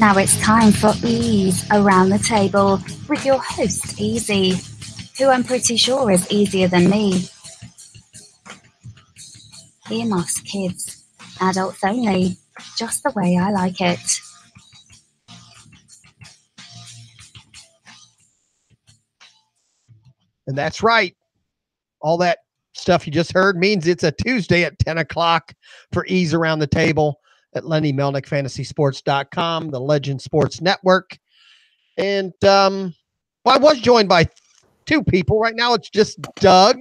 Now it's time for EEEZ Around the Table with your host, Easy, who I'm pretty sure is easier than me. Earmuffs, kids. Adults only. Just the way I like it. And that's right. All that stuff you just heard means it's a Tuesday at 10 o'clock for EEEZ Around the Table at Lenny, Melnick, afantasysports.com, the Legend Sports Network. And well, I was joined by two people. Right now it's just Doug.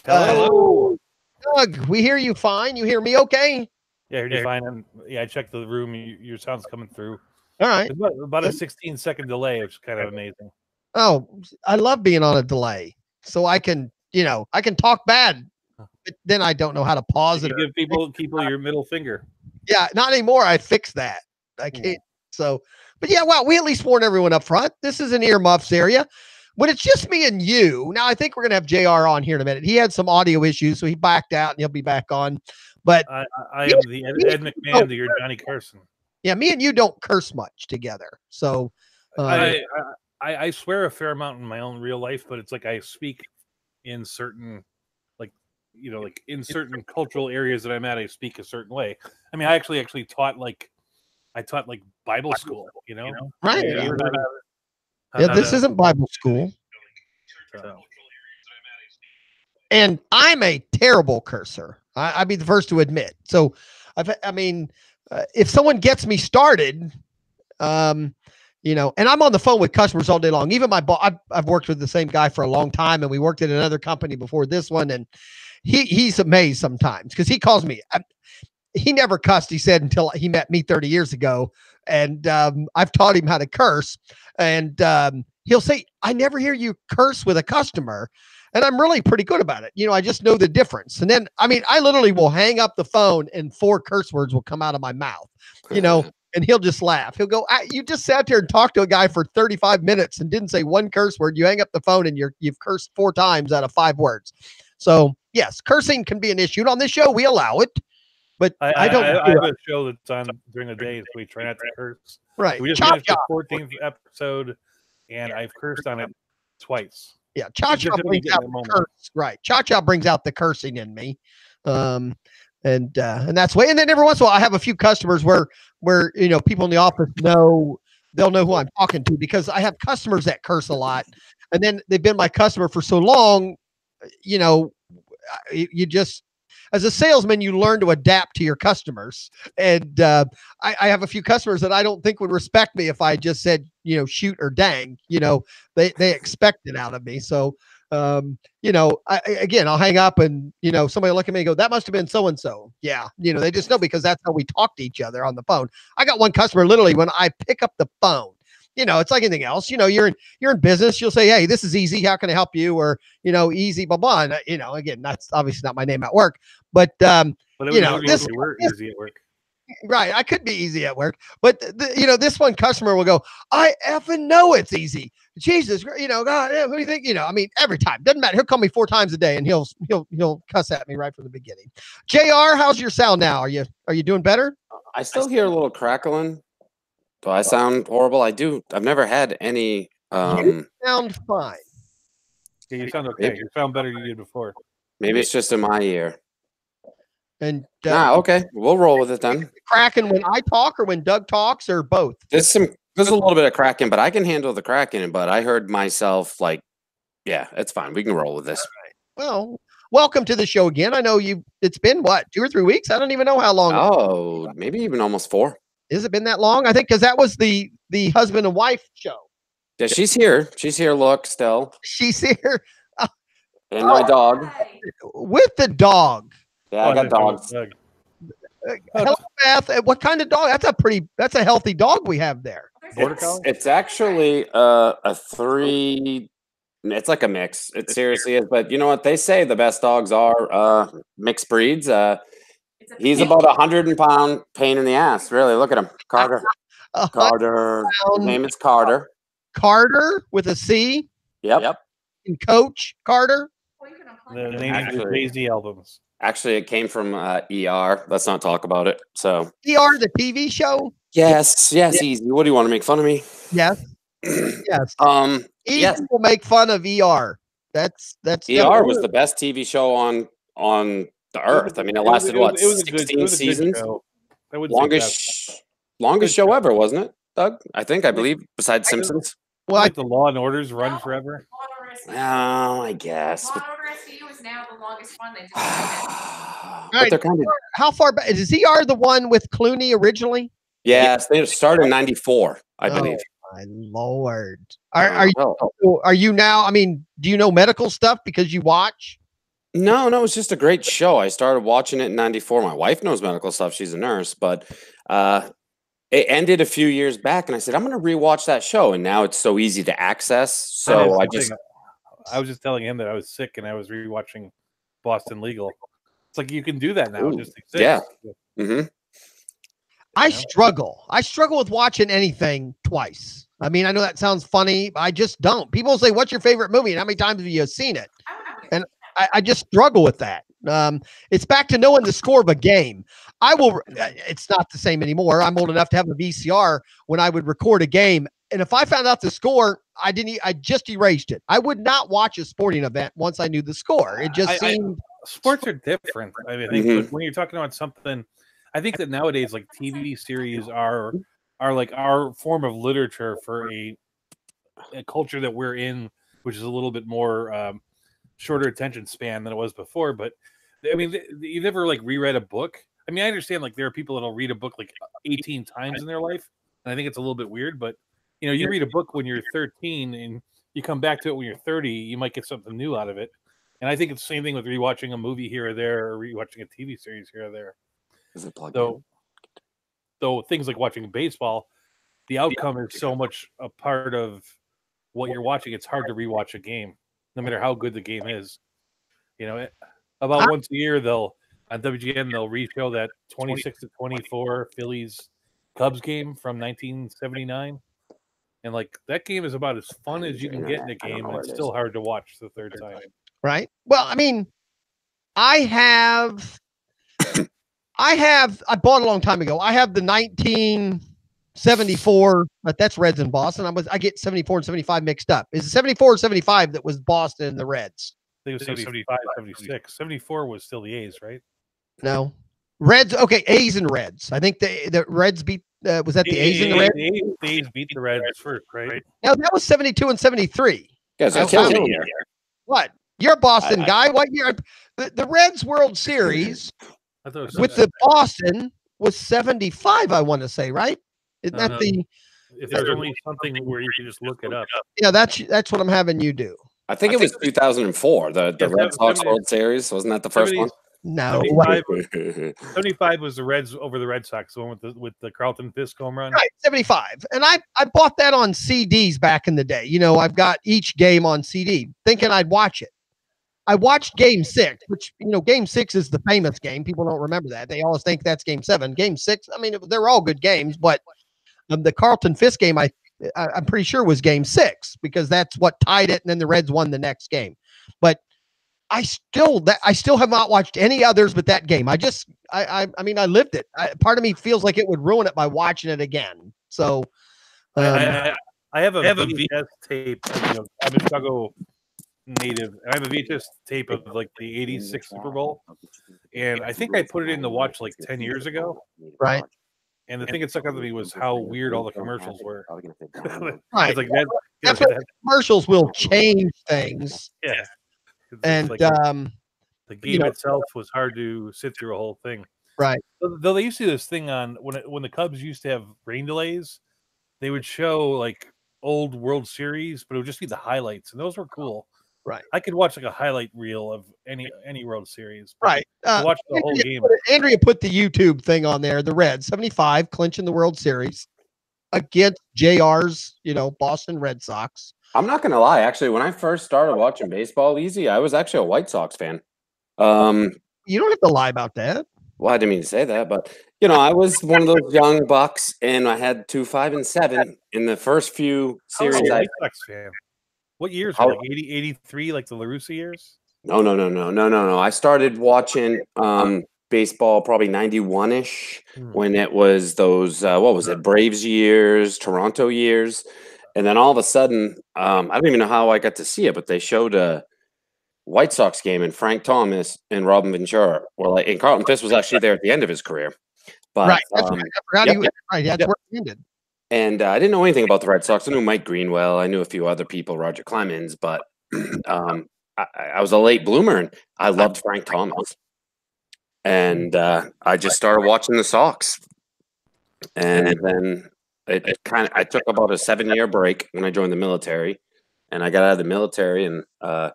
Hello. Doug, we hear you fine. You hear me okay? Yeah, I heard you fine. I checked the room. Your sound's coming through. All right. It's about a 16-second delay, which is kind of amazing. Oh, I love being on a delay. So I can, I can talk bad, but then I don't know how to pause it. You give people your middle finger. Yeah, not anymore. I fixed that. I can't. So, but yeah, well, we at least warn everyone up front. This is an earmuffs area. When it's just me and you, now I think we're going to have JR on here in a minute. He had some audio issues, so he backed out and he'll be back on. But I am the Ed McMahon to your Johnny Carson. Yeah, me and you don't curse much together. So I swear a fair amount in my own real life, but it's like I speak in certain in certain cultural areas that I'm at, I speak a certain way. I mean, I actually taught Bible school, Right. Yeah, this isn't Bible school. And I'm a terrible cursor. I'd be the first to admit. So, if someone gets me started, and I'm on the phone with customers all day long. Even my boss, I've worked with the same guy for a long time, and we worked at another company before this one, and he's amazed sometimes because he calls me. He never cussed, he said, until he met me 30 years ago. And I've taught him how to curse. And he'll say, I never hear you curse with a customer. And I'm really pretty good about it. I just know the difference. And then, I literally will hang up the phone and 4 curse words will come out of my mouth, and he'll just laugh. He'll go, you just sat there and talked to a guy for 35 minutes and didn't say one curse word. You hang up the phone and you've cursed 4 times out of 5 words. So yes, cursing can be an issue. And on this show, we allow it. But I don't. I have a show that's on during the day, so we try not to curse. Right. We just finished the 14th episode, and I've cursed on it twice. Yeah, Cha-Cha brings out the curse. Right. Cha-Cha brings out the cursing in me. And that's the way. And then every once in a while, I have a few customers where people in the office they'll know who I'm talking to because I have customers that curse a lot. And then they've been my customer for so long, you just, as a salesman, you learn to adapt to your customers. And I have a few customers that I don't think would respect me if I just said, shoot or dang. They expect it out of me. So, I'll hang up and, somebody will look at me and go, that must have been so-and-so. Yeah. They just know because that's how we talk to each other on the phone. I got one customer, literally, when I pick up the phone, it's like anything else. You're in business. You'll say, "Hey, this is Easy. How can I help you?" Or Easy, blah blah. And, again, that's obviously not my name at work, but this easy at work. Right? I could be easy at work, but this one customer will go, "I effing know it's easy." Jesus, God, what do you think? Every time, doesn't matter. He'll call me 4 times a day, and he'll cuss at me right from the beginning. JR, how's your sound now? Are you doing better? I still hear a little crackling. Do I sound horrible? I do. I've never had any. You sound fine. Yeah, you sound okay. You sound better than you did before. Maybe it's just in my ear. And okay, we'll roll with it then. Cracking when I talk, or when Doug talks, or both. There's a little bit of cracking, but I can handle the cracking. But I heard myself yeah, it's fine. We can roll with this. Right. Well, welcome to the show again. I know it's been what, 2 or 3 weeks? I don't even know how long. Oh, maybe even almost 4. Has it been that long? I think because that was the husband and wife show. Yeah, she's here. She's here. Look, still. She's here. And my dog. With the dog. Yeah, I got dogs. Hello, Beth. What kind of dog? That's a healthy dog we have there. It's actually a 3. It's like a mix. It seriously is. But you know what? They say the best dogs are mixed breeds. He's about 100-pound pain in the ass. Really, look at him, Carter. Carter. His name is Carter. Carter with a C. Yep. And Coach Carter. The name of the Jay-Z albums. Actually, it came from ER. Let's not talk about it. So ER, the TV show. Yes, easy. What do you want to make fun of me? Yes, yes. Easy yes. will make fun of ER. That's ER was the best TV show on the earth. I mean, it lasted what, 16 seasons? Longest show ever, wasn't it, Doug? I believe, besides Simpsons. Well, like the Law and Orders run forever. Oh, I guess. Law and Order SVU is now the longest one. They just right. They're kind of, how far back is ER? The one with Clooney originally? Yes, they started in '94, I believe. My Lord, are you now? I mean, do you know medical stuff because you watch? No, it's just a great show. I started watching it in '94. My wife knows medical stuff; she's a nurse, but it ended a few years back, and I said I'm going to rewatch that show, and now it's so easy to access. So I was just telling him that I was sick, and I was rewatching Boston Legal. It's like you can do that now. Ooh, just exists. Yeah. Mm-hmm. I struggle with watching anything twice. I mean, I know that sounds funny, but I just don't. People say, "What's your favorite movie?" and how many times have you seen it? And I just struggle with that. It's back to knowing the score of a game. It's not the same anymore. I'm old enough to have a VCR when I would record a game. And if I found out the score, I just erased it. I would not watch a sporting event once I knew the score. It just seemed sports are different. I mean, I think when you're talking about something, I think that nowadays, like TV series are like our form of literature for a culture that we're in, which is a little bit more shorter attention span than it was before. But I mean, you never like reread a book. I mean, I understand like there are people that'll read a book like 18 times in their life, and I think it's a little bit weird. But you know, you read a book when you're 13, and you come back to it when you're 30, you might get something new out of it. And I think it's the same thing with rewatching a movie here or there, or rewatching a TV series here or there. Though things like watching baseball, the outcome is so much a part of what you're watching. It's hard to rewatch a game, no matter how good the game is. You know, about once a year on WGN they'll re-show that 26-24 Phillies Cubs game from 1979, and like that game is about as fun as you can get in a game, and it's still hard to watch the third time. Right. Well, I mean, I bought a long time ago. I have the 1974, but that's Reds and Boston. I get 74 and 75 mixed up. Is it 74 or 75 that was Boston and the Reds? I think it was 75, 76. 74 was still the A's, right? No. Reds. Okay, A's and Reds. I think the Reds beat. Was that the A's and the Reds? The A's beat the Reds first, right? No, that was 72 and 73. Guys are killing me here. What? You're a Boston guy. What year? The Reds World Series with the Boston was 75, I want to say, right? Isn't that if there's only something where you can just look it up. Yeah, that's what I'm having you do. I think it was 2004, the Red Sox World Series. Wasn't that the first one? No. 75 was the Reds over the Red Sox, the one with the Carlton Fisk home run. Right, 75. And I bought that on CDs back in the day. You know, I've got each game on CD, thinking I'd watch it. I watched Game 6, which, you know, Game 6 is the famous game. People don't remember that. They always think that's Game 7. Game 6, I mean, they're all good games, but the Carlton Fisk game, I'm pretty sure was Game 6 because that's what tied it, and then the Reds won the next game. But I still have not watched any others but that game. I mean, I lived it. Part of me feels like it would ruin it by watching it again. So I have a VHS tape. You know, I'm a Chicago native. I have a VHS tape of like the '86 Super Bowl, and I think I put it in to watch like 10 years ago. Right. And the thing that stuck out to me was how weird all the commercials were. Right. It's like that's what commercials will change things. Yeah. And like, the game itself was hard to sit through a whole thing. Right. Though they used to do this thing on when the Cubs used to have rain delays, they would show like old World Series, but it would just be the highlights, and those were cool. Right. I could watch like a highlight reel of any World Series. Right. Watch the whole game. Andrea put the YouTube thing on there. The Reds 75 clinching the World Series against JR's, Boston Red Sox. I'm not gonna lie. Actually, when I first started watching baseball, I was actually a White Sox fan. You don't have to lie about that. Well, I didn't mean to say that, but I was one of those young bucks, and I had 2, 5, and 7 in the first few series. White Sox fan. What years? Like 80, 83, like the La Russa years? No. I started watching baseball probably 91-ish when it was those what was it, Braves years, Toronto years, and then all of a sudden, I don't even know how I got to see it, but they showed a White Sox game and Frank Thomas and Robin Ventura. Well, and Carlton Fisk was actually there at the end of his career. But Right. That's right. I forgot he was right. That's where he ended. And I didn't know anything about the Red Sox. I knew Mike Greenwell. I knew a few other people, Roger Clemens, but I was a late bloomer and I loved Frank Thomas. And I just started watching the Sox. And then I took about a 7-year break when I joined the military. And I got out of the military and I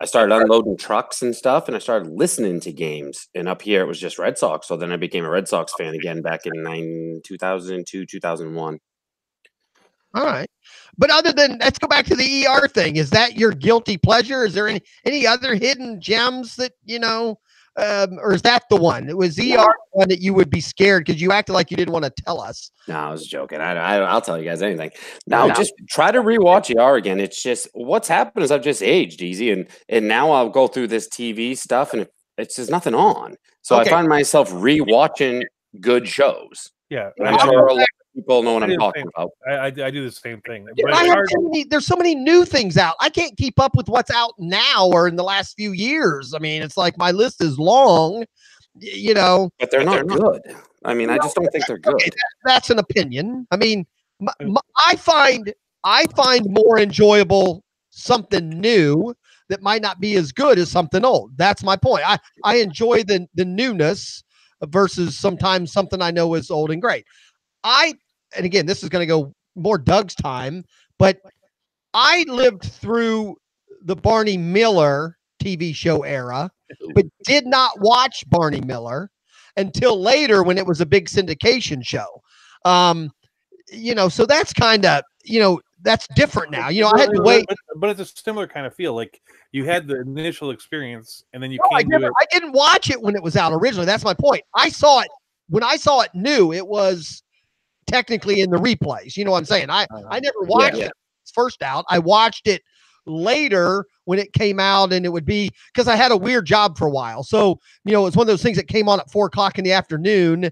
started unloading trucks and stuff, and I started listening to games. And up here, it was just Red Sox. So then I became a Red Sox fan again back in 2002, 2001. All right. But other than, let's go back to the ER thing. Is that your guilty pleasure? Is there any other hidden gems that, or is that the one? It was ER one that you would be scared because you acted like you didn't want to tell us. No, I was joking. I'll tell you guys anything. No, just try to rewatch ER again. It's just what's happened is I've just aged easy, and now I'll go through this TV stuff, and it's just nothing on. So I find myself rewatching good shows. Yeah, and I'm sure a lot of people know what I'm talking about. I do the same thing. There's so many new things out. I can't keep up with what's out now or in the last few years. I mean, it's like my list is long, But they're not good. I mean, I just don't think they're good. Okay, that's an opinion. I mean, I find more enjoyable something new that might not be as good as something old. That's my point. I enjoy the newness versus sometimes something I know is old and great. And again, this is going to go more Doug's time, but I lived through the Barney Miller TV show era, but did not watch Barney Miller until later when it was a big syndication show. So that's kind of, that's different now. I had to wait. But it's a similar kind of feel. Like you had the initial experience and then you I didn't watch it when it was out originally. That's my point. I saw it when I saw it new. It was technically in the replays. You know what I'm saying? I never watched it first out. I watched it later when it came out, and it would be because I had a weird job for a while. So, it's one of those things that came on at 4:00 in the afternoon,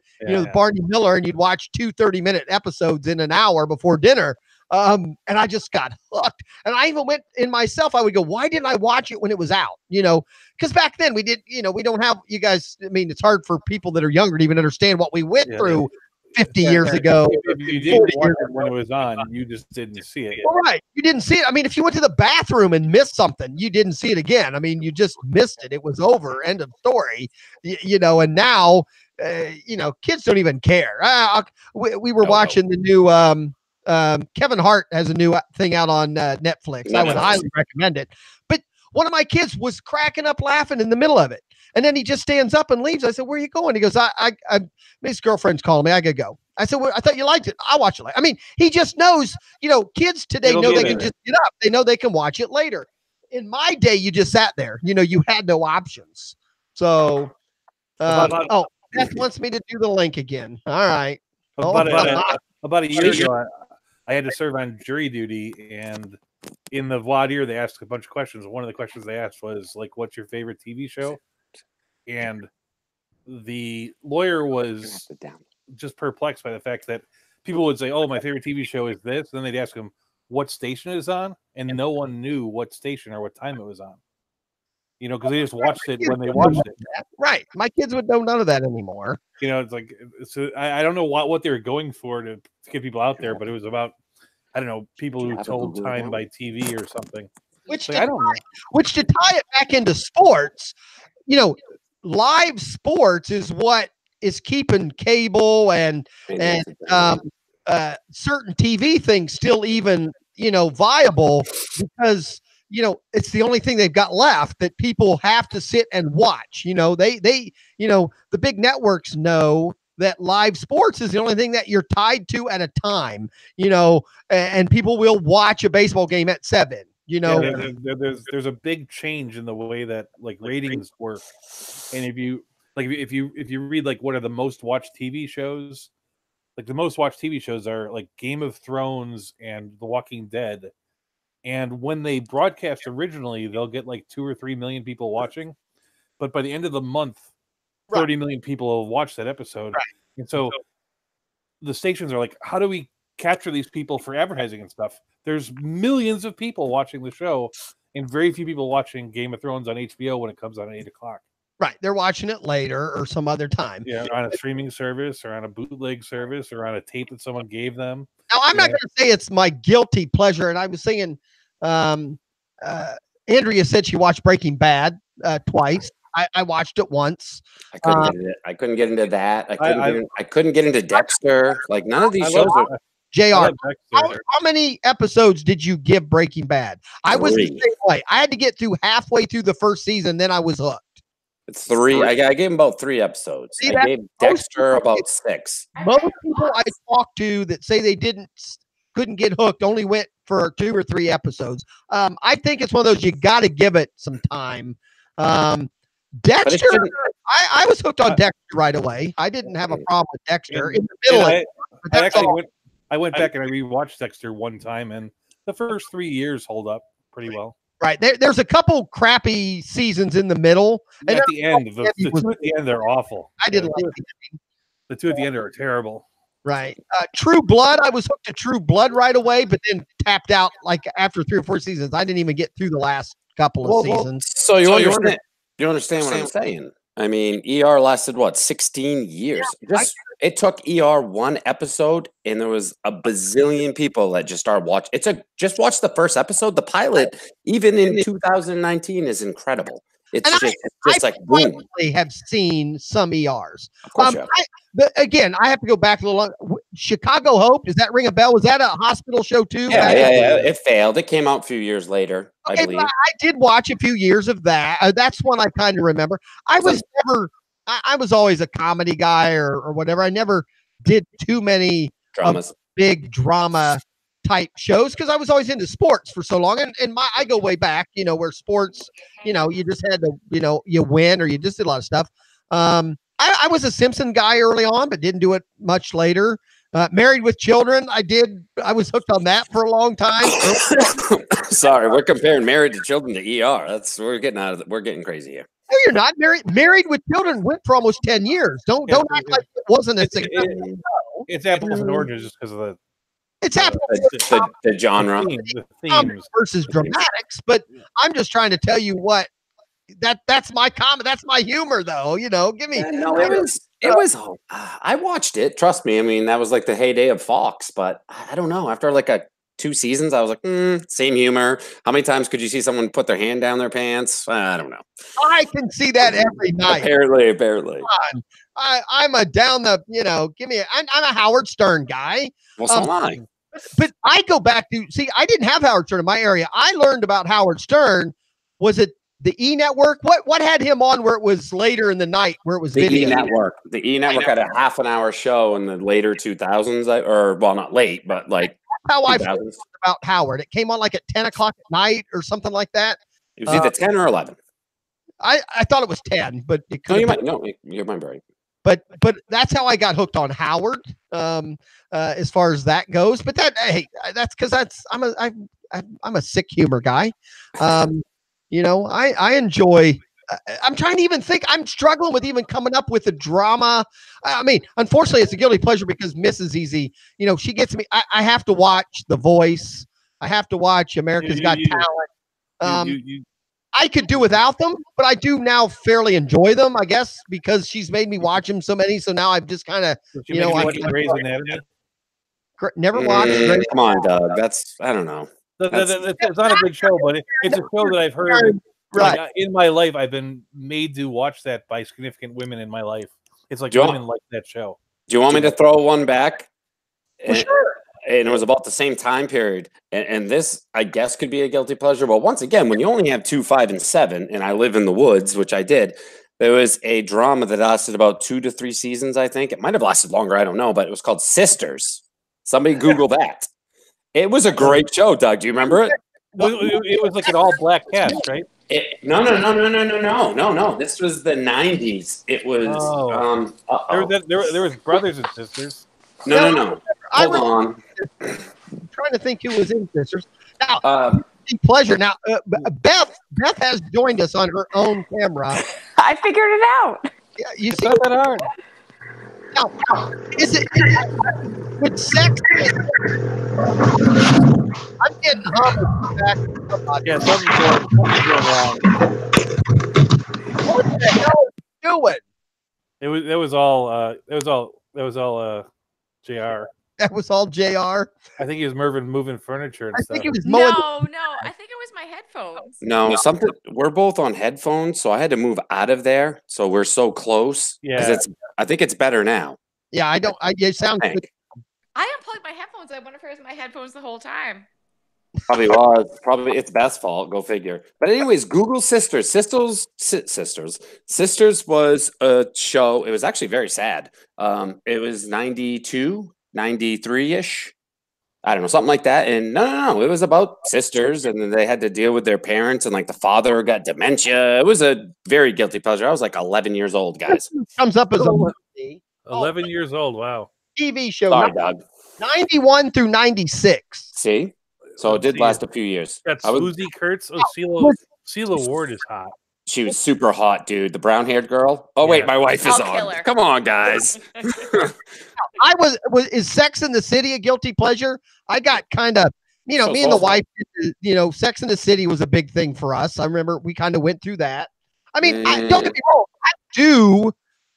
Barney Miller, and you'd watch 2 30-minute episodes in an hour before dinner. And I just got hooked. And I even went in myself. I would go, why didn't I watch it when it was out? Because back then we did, we don't have you guys. I mean, it's hard for people that are younger to even understand what we went through 50 years ago. If you didn't watch it when it was on, you just didn't see it. All right. You didn't see it. I mean, if you went to the bathroom and missed something, you didn't see it again. I mean, you just missed it. It was over. End of story. And now, kids don't even care. We were watching the new Kevin Hart has a new thing out on Netflix. I would highly recommend it. But one of my kids was cracking up laughing in the middle of it. And then he just stands up and leaves. I said, where are you going? He goes, his girlfriend's calling me. I gotta go. I said, well, I thought you liked it. I'll watch it later. I mean, he just knows, kids today know they can just get up. They know they can watch it later. In my day, you just sat there. You had no options. So, Beth wants me to do the link again. All right. About a year ago, I had to serve on jury duty, and in the voir dire, they asked a bunch of questions. One of the questions they asked was, like, what's your favorite TV show? And the lawyer was just perplexed by the fact that people would say, oh, my favorite TV show is this. And then they'd ask him what station it is on, and no one knew what station or what time it was on. Because they just watched it when they watched it. Right. My kids would know none of that anymore. It's like, so I don't know what they were going for to get people out there, but it was about, I don't know, people who told time by TV or something. Which to tie it back into sports, live sports is what is keeping cable and certain TV things still even, viable because, it's the only thing they've got left that people have to sit and watch. The big networks know that live sports is the only thing that you're tied to at a time, and people will watch a baseball game at 7, there's a big change in the way that like ratings work. And if you read like what are the most watched TV shows, like the most watched TV shows are like Game of Thrones and The Walking Dead. And when they broadcast originally, they'll get like 2 or 3 million people watching. But by the end of the month, 30 million people will watch that episode. Right. And so the stations are like, how do we capture these people for advertising and stuff? There's millions of people watching the show and very few people watching Game of Thrones on HBO when it comes on at 8 o'clock. Right. They're watching it later or some other time. Yeah, on a streaming service or on a bootleg service or on a tape that someone gave them. Now, I'm not going to say it's my guilty pleasure. And I was saying, Andrea said she watched Breaking Bad twice. I watched it once. I couldn't get into that. I couldn't get into Dexter. Like none of these shows are. JR, how many episodes did you give Breaking Bad? I was the same way. I had to get through halfway through the first season, then I was hooked. It's 3. I gave him about 3 episodes. I gave Dexter about 6. Most people I talk to that say they couldn't get hooked only went for 2 or 3 episodes. I think it's one of those you got to give it some time. Dexter, I was hooked on Dexter right away. I didn't have a problem with Dexter in the middle. I went back and I rewatched Dexter one time, and the first 3 years hold up pretty well. Right. There's a couple crappy seasons in the middle. And at the end, the 2 at the end are awful. I didn't like the 2 at the end are terrible. Right. True Blood, I was hooked to True Blood right away, but then tapped out like after 3 or 4 seasons. I didn't even get through the last couple of seasons. So you understand what I'm saying? I mean, ER lasted, 16 years? It took ER 1 episode, and there was a bazillion people that just started watching. Just watch the first episode. The pilot, even in 2019, is incredible. It's just like boom. I have seen some ERs. Of course but again, I have to go back a little. Chicago Hope, does that ring a bell? Was that a hospital show too? Yeah. It failed. It came out a few years later, I believe. I did watch a few years of that. That's one I kind of remember. I was always a comedy guy or whatever. I never did too many big drama type shows because I was always into sports for so long. And I go way back, where sports, you just had to, you win or you just did a lot of stuff. I was a Simpson guy early on, but didn't do it much later. Married with Children, I was hooked on that for a long time. Sorry, we're comparing Married to Children to ER. We're getting crazy here. No, you're not. Married with Children went for almost 10 years. Don't act like it wasn't a success. It's apples and oranges just because of the. It's apples. The genre, the themes versus dramatics. But I'm just trying to tell you what. That's my comment. That's my humor, though. Give me. No, it was. I watched it. Trust me. I mean, that was like the heyday of Fox. But I don't know. After like 2 seasons, I was like, same humor. How many times could you see someone put their hand down their pants? I don't know. I can see that every night. Apparently. I'm a down the. Give me. I'm a Howard Stern guy. Well, so am I. But I go back to I didn't have Howard Stern in my area. I learned about Howard Stern. Was it the E Network? What had him on where it was later in the night where it was the video? E Network. The E Network had a half-an-hour show in the later 2000s, not late, but like how I found about Howard. It came on like at 10 o'clock at night or something like that. It was either 10 or 11. I thought it was 10, but it could. You might be right. But that's how I got hooked on Howard. As far as that goes, but that's because I'm a sick humor guy. I enjoy. I'm trying to even think. I'm struggling with even coming up with a drama. I mean, unfortunately, it's a guilty pleasure because Mrs. Easy, she gets me. I have to watch The Voice. I have to watch America's Got Talent. I could do without them, but I do now fairly enjoy them, I guess, because she's made me watch them so many. So now I've just kind of, never watched. Come on, Doug. I don't know. It's not a big show, but it's a show that I've heard. Right. In my life, I've been made to watch that by significant women in my life. It's like women like that show. Do you want me to throw one back? Well, sure. And it was about the same time period. And this, I guess, could be a guilty pleasure. But once again, when you only have 2, 5, and 7, and I live in the woods, which I did, there was a drama that lasted about 2 to 3 seasons, I think. It might have lasted longer. I don't know. But it was called Sisters. Somebody Google that. It was a great show, Doug. Do you remember it? It was like an all-black cast, right? No. This was the 90s. It was. There was brothers and sisters. No. Hold on. I'm trying to think who was in Sisters. Now, guilty pleasure. Now, Beth has joined us on her own camera. I figured it out. Yeah, you It's see, not that hard. now, is it with sex? I'm getting humbled back. Yeah, something's going wrong. What the hell are you doing? That was all JR. That was all JR. I think he was moving furniture and I stuff. think it was mowing. No, I think it was my headphones. No, something. We're both on headphones, so I had to move out of there. So we're so close. Yeah. I think it's better now. Yeah, it sounds good. I unplugged my headphones. I wonder if it was my headphones the whole time. Probably was. Probably it's Beth's fault. Go figure. But anyways, Google Sisters. Sisters was a show. It was actually very sad. It was 92, 93-ish. I don't know, something like that. And no. It was about sisters, and then they had to deal with their parents, and like the father got dementia. It was a very guilty pleasure. I was like 11 years old, guys. Comes up as a movie. 11 years old. Wow. TV show. Sorry, Doug. 91 through 96. See? So it did last a few years. That's I was- Susie Kurtz. Oh, Sheila Ward is hot. She was super hot, dude. The brown-haired girl. Oh, wait, Yeah. my wife is I'll kill on. her. Come on, guys. Is Sex in the City a guilty pleasure? I got kind of, me and the wife, Sex in the City was a big thing for us. I remember we kind of went through that. I mean, don't get me wrong.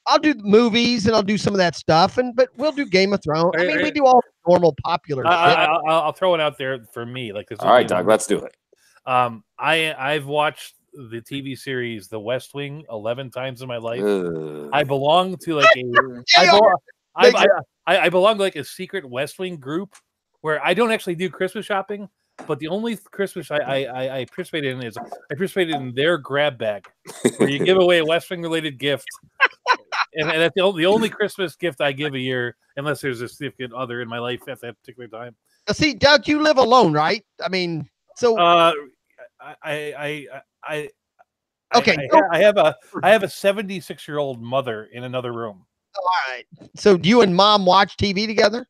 I'll do movies and I'll do some of that stuff, but we'll do Game of Thrones. I mean, we do all the normal popular. I'll throw it out there for me. Like this. All right, Doug, let's do it. I've watched the TV series The West Wing 11 times in my life. I belong to like I belong to like a secret West Wing group where I don't actually do Christmas shopping, but the only Christmas I participate in is I participated in their grab bag, where you give away a West Wing related gift, and that's the only Christmas gift I give a year, unless there's a significant other in my life at that particular time. Now, see, Doug, you live alone, right? I mean, so okay. I have a 76-year-old mother in another room. All right. So do you and mom watch TV together?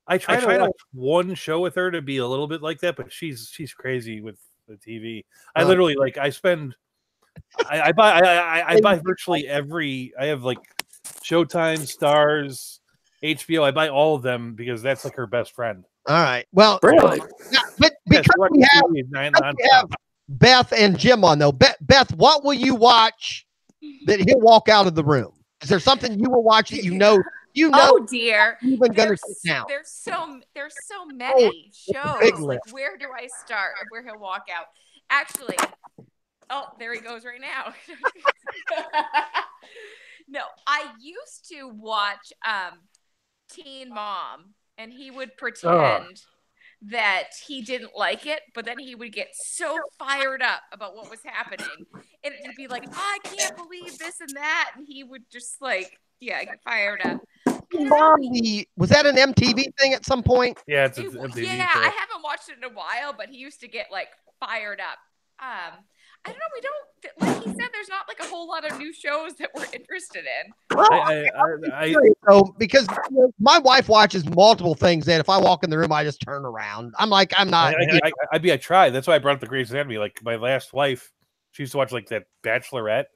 I try to watch one show with her to be a little bit like that, but she's crazy with the TV. I literally I buy virtually every. I have like Showtime, Stars, HBO. I buy all of them because that's like her best friend. All right. Well, really? But because we have Beth and Jim on though. Beth, what will you watch that he'll walk out of the room? Is there something you will watch that you know? Oh dear. Even gonna sit down. There's so many shows. Like, where do I start? Where he'll walk out. Actually, there he goes right now. No, I used to watch Teen Mom, and he would pretend that he didn't like it, but then he would get so fired up about what was happening, and it'd be like, I can't believe this and that, and he would just get fired up. Was that an MTV thing at some point? Yeah, it's MTV. Yeah, I haven't watched it in a while, but he used to get like fired up. I don't know. We don't, like he said, there's not like a whole lot of new shows that we're interested in. Because my wife watches multiple things, and if I walk in the room, I just turn around. I'm like, I'm not. I tried. That's why I brought up the Grey's Anatomy. Like my last wife, she used to watch like that Bachelorette.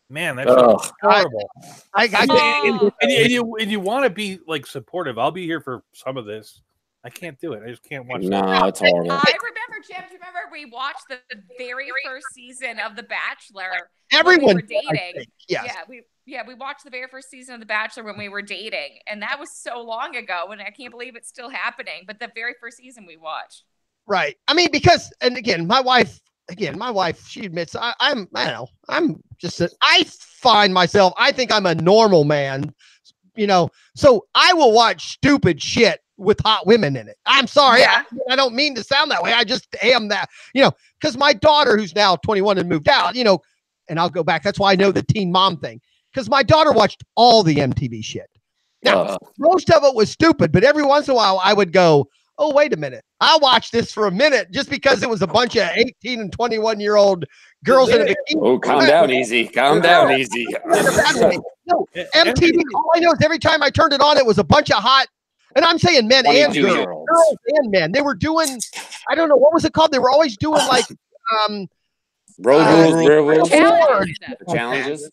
Man, that's horrible. And you want to be like supportive. I'll be here for some of this. I can't do it. I just can't watch. No, it's horrible. I remember, Jim. Do you remember we watched the very first season of The Bachelor? Everyone when we were dating. Yes. We watched the very first season of The Bachelor when we were dating, and that was so long ago, and I can't believe it's still happening. But the very first season we watched. Right. I mean, because, and again, my wife, she admits I find myself, I think I'm a normal man, so I will watch stupid shit with hot women in it. I'm sorry. Yeah. I don't mean to sound that way. I just am that, because my daughter, who's now 21 and moved out, and I'll go back. That's why I know the Teen Mom thing, because my daughter watched all the MTV shit. Now, most of it was stupid, but every once in a while I would go, oh, wait a minute. I'll watch this for a minute just because it was a bunch of 18 and 21-year-old girls in a bikini. Oh, calm down easy. Calm down easy. No, MTV, all I know is every time I turned it on, it was a bunch of hot And I'm saying men and girls, 22-year-olds. girls and men. They were doing, I don't know, what was it called? They were always doing like Road rules, real rules, Challenges and stuff. challenges.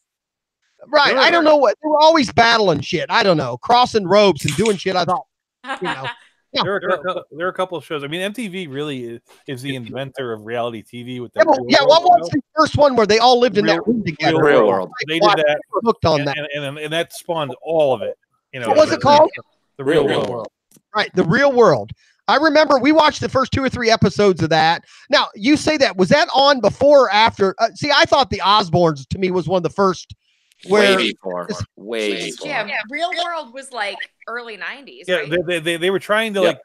right. I don't know what they were always battling shit. I don't know, crossing ropes and doing shit. I thought, you know, yeah. There are a couple of shows. I mean, MTV really is the inventor of reality TV with Yeah, their but, what was the first one where they all lived in that room together? Real World. They did that, Hooked on that. and that spawned all of it. You know, What was it called? The Real World. Right, The Real World. I remember we watched the first 2 or 3 episodes of that. Now, you say that. Was that on before or after? See, I thought the Osbournes, to me, was one of the first. Where Way before. Yeah, Real World was like early 90s. Yeah, right? they were trying to Yep.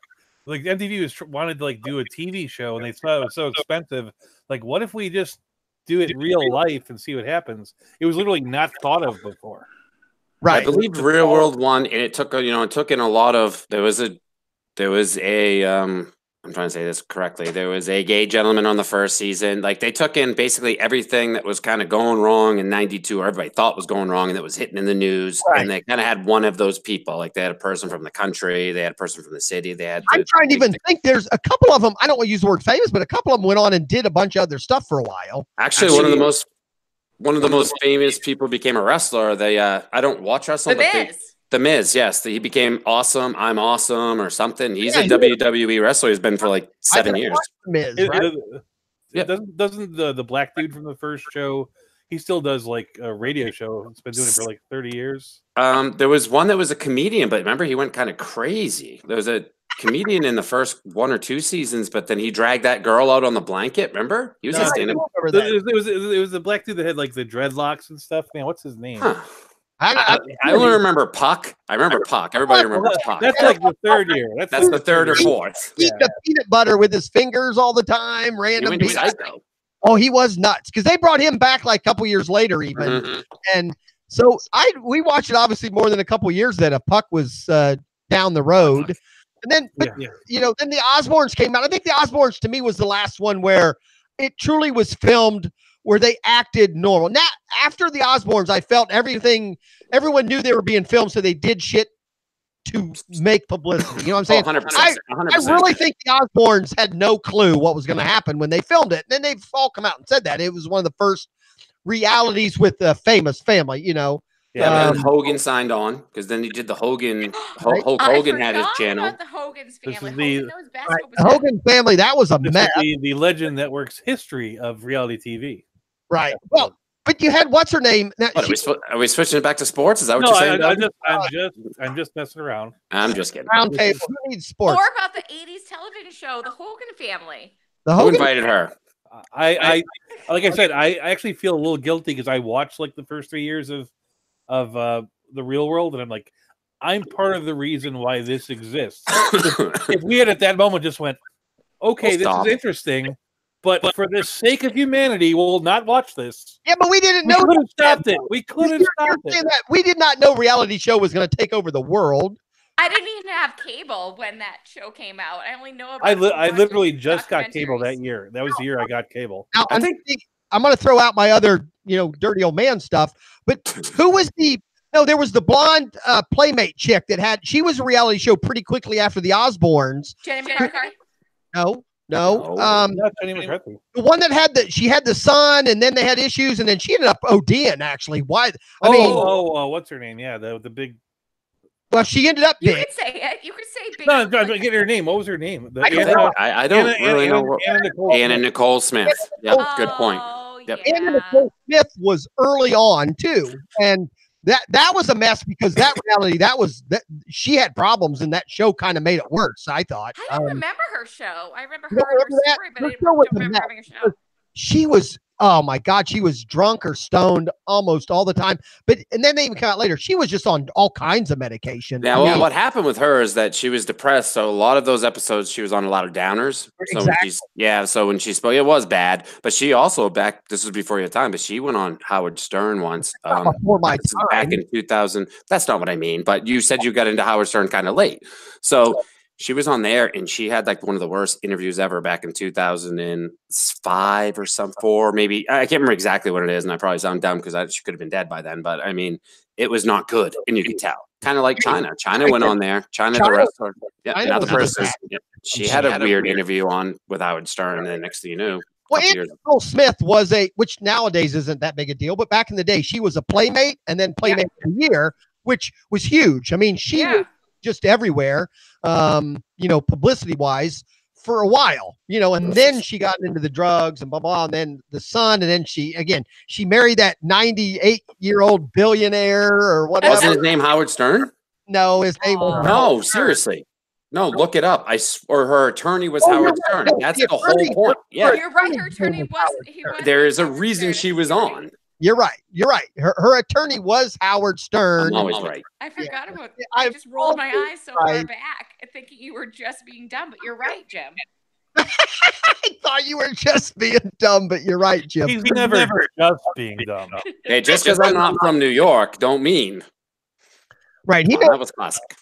like MTV wanted to like do a TV show, and they thought it was so expensive. Like, what if we just do it real life and see what happens? It was literally not thought of before. right. I believe Real World won, and it took it took in a lot of. There was a I'm trying to say this correctly. There was a gay gentleman on the first season. Like, they took in basically everything that was kind of going wrong in '92, or everybody thought was going wrong, and that was hitting in the news. Right. And they kind of had one of those people. Like, they had a person from the country, they had a person from the city, they had. I'm trying to even think. There's a couple of them. I don't want to use the word famous, but a couple of them went on and did a bunch of other stuff for a while. Actually, one of the most famous people became a wrestler. They I don't watch wrestling, The but Miz. The Miz, yes, he became awesome. I'm awesome, or something. He's a WWE wrestler. He's been for like 7 years. Miz, It- right? it- doesn't the black dude from the first show? He still does like a radio show. He's been doing it for like 30 years. There was one that was a comedian, but remember, he went kind of crazy. There was a comedian in the first 1 or 2 seasons, but then he dragged that girl out on the blanket. Remember, he was No, a stand-up. It was the black dude that had like the dreadlocks and stuff. Man, what's his name? Huh. I only remember Puck. I remember Puck. Everybody remembers Puck. That's like the third year. That's the third or fourth. Eat the peanut butter with his fingers all the time. He Random went peanut. psycho. Oh, he was nuts because they brought him back like a couple years later, even. Mhm. And so we watched it obviously more than a couple years that Puck was down the road. And then, but then the Osbournes came out. I think the Osbournes to me was the last one where it truly was filmed where they acted normal. Now, after the Osbournes, I felt everyone knew they were being filmed, so they did shit to make publicity. You know what I'm saying? 100%. I 100%. really think the Osbournes had no clue what was going to happen when they filmed it. And then they've all come out and said that. It was one of the first realities with the famous family, Yeah, and Hogan signed on because then he did the Hogan. Hulk Hogan had his channel. About the Hogan's This family. is Hogan knows best Right. what was The Hogan family, that was a This mess. is the Legend Network's history of reality TV. Right. Well, but you had what's her name? Now, What, are we switching it back to sports? Is that what No, you're saying? I'm just messing around. I'm just kidding. round table. Who needs sports? Or about the 80s television show, The Hogan Family. The Who Hogan. invited her? I like I said, I actually feel a little guilty because I watched like the first 3 years of The Real World, and I'm like, I'm part of the reason why this exists. If we had at that moment just went, okay, this is interesting, but for the sake of humanity, we'll not watch this. Yeah, but we didn't We know. could have stopped it. We could have You're stopped saying it. that. We did not know reality show was going to take over the world. I didn't even have cable when that show came out. I only know about I literally just got documentaries. cable that year. That was the year I got cable. Now, I think- I'm going to throw out my other, dirty old man stuff. But who was there was the blonde playmate chick she was a reality show pretty quickly after the Osbournes. Jenny McCarthy. No. Not Jenny McCarthy. The one that she had the son, and then they had issues, and then she ended up ODing. Actually, why? I mean, What's her name? Yeah, the big. well, she ended up You big. could say it. You could say big. No, get her name. What was her name? I don't really know. Anna Nicole Smith. Yep, good point. Oh, Yep. yeah. Anna Nicole Smith was early on too, and that was a mess because that reality she had problems, and that show kind of made it worse. I thought. I don't remember her show. I remember you her don't and her remember that? story, but Her I show don't was a remember mess. having a show. She was, oh my God, she was drunk or stoned almost all the time. And then they even come out later. She was just on all kinds of medication. Yeah, well, what happened with her is that she was depressed. So a lot of those episodes, she was on a lot of downers. So Exactly. when she spoke, it was bad. But she also this was before your time, but she went on Howard Stern once. Not before my Back time. in 2000. That's not what I mean. But you said you got into Howard Stern kind of late. So She was on there, and she had like one of the worst interviews ever back in 2005 or some 4, maybe. I can't remember exactly what it is, and I probably sound dumb because she could have been dead by then. But I mean, it was not good, and you could tell. Kind of like China. China went on there. China the wrestler. Yeah, another person. Yeah, she had a weird interview on with Howard Stern, and then next thing you knew. Well, Nicole Smith was which nowadays isn't that big a deal, but back in the day, she was a Playmate and then Playmate of the Year, which was huge. I mean, she was just everywhere, publicity wise for a while, and then she got into the drugs and blah, blah, and then the son. And then she married that 98-year-old billionaire or whatever. Wasn't his name Howard Stern? No, his name was. No, seriously. No, look it up. Or her attorney was Howard Stern. That's the whole point. Yeah, you're right. Her attorney was. There is a reason she was on. You're right. Her attorney was Howard Stern. I'm always right. I forgot about it. I just rolled my eyes so far back, thinking you were just being dumb. But you're right, Jim. I thought you were just being dumb, but you're right, Jim. He's never just being dumb. Hey, just because I'm not from New York, don't mean. Right. That was classic.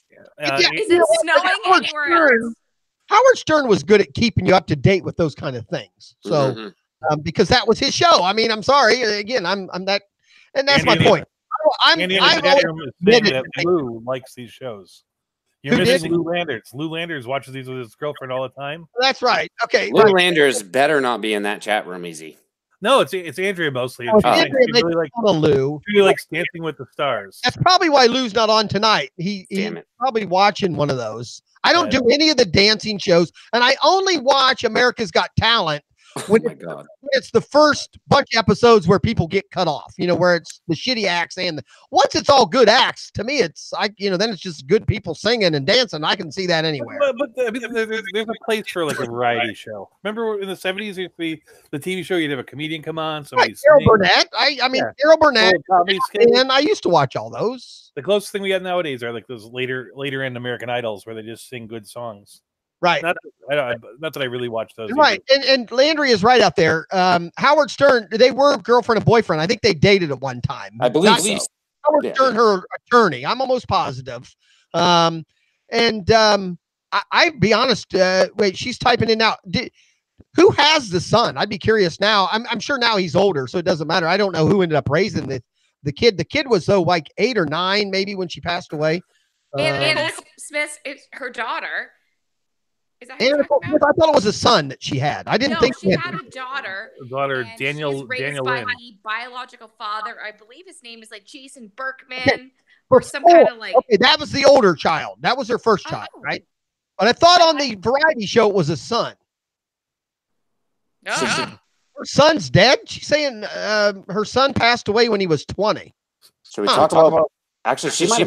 Is it snowing anywhere else? Howard Stern was good at keeping you up to date with those kind of things. So, because that was his show. I mean, I'm sorry. Again, I'm that, and that's my point. I've always admitted that Lou likes these shows. You're missing Lou Landers. Lou Landers watches these with his girlfriend all the time. That's right. Okay. Lou Landers better not be in that chat room, easy. No, it's Andrea mostly. Andrea really likes Dancing with the Stars. That's probably why Lou's not on tonight. He's probably watching one of those. I don't do any of the dancing shows, and I only watch America's Got Talent when it's the first bunch of episodes where people get cut off, where it's the shitty acts. And once it's all good acts, to me, it's then it's just good people singing and dancing. I can see that anywhere. But I mean, there's a place for like a variety show. Remember in the 70s, the TV show, you'd have a comedian come on. Carol Burnett. Carol Burnett. And I used to watch all those. The closest thing we got nowadays are like those later end American Idols where they just sing good songs. Right. Not that I really watch those. Right. And Landry is right out there. Howard Stern, they were girlfriend and boyfriend. I think they dated at one time. I believe so. Howard Stern, her attorney. I'm almost positive. I'd be honest. Wait, she's typing in now. Who has the son? I'd be curious now. I'm sure now he's older, so it doesn't matter. I don't know who ended up raising the kid. The kid was like 8 or 9, maybe, when she passed away. And Smith, it's her daughter. Is that I thought it was a son that she had. I didn't think she had a daughter. Daniel raised by Lynn. the biological father. I believe his name is like Jason Berkman or some kind of like. Okay, that was the older child. That was her first child, right? But I thought on the variety show it was a son. Her son's dead. She's saying her son passed away when he was 20. Should we talk about? Actually, he might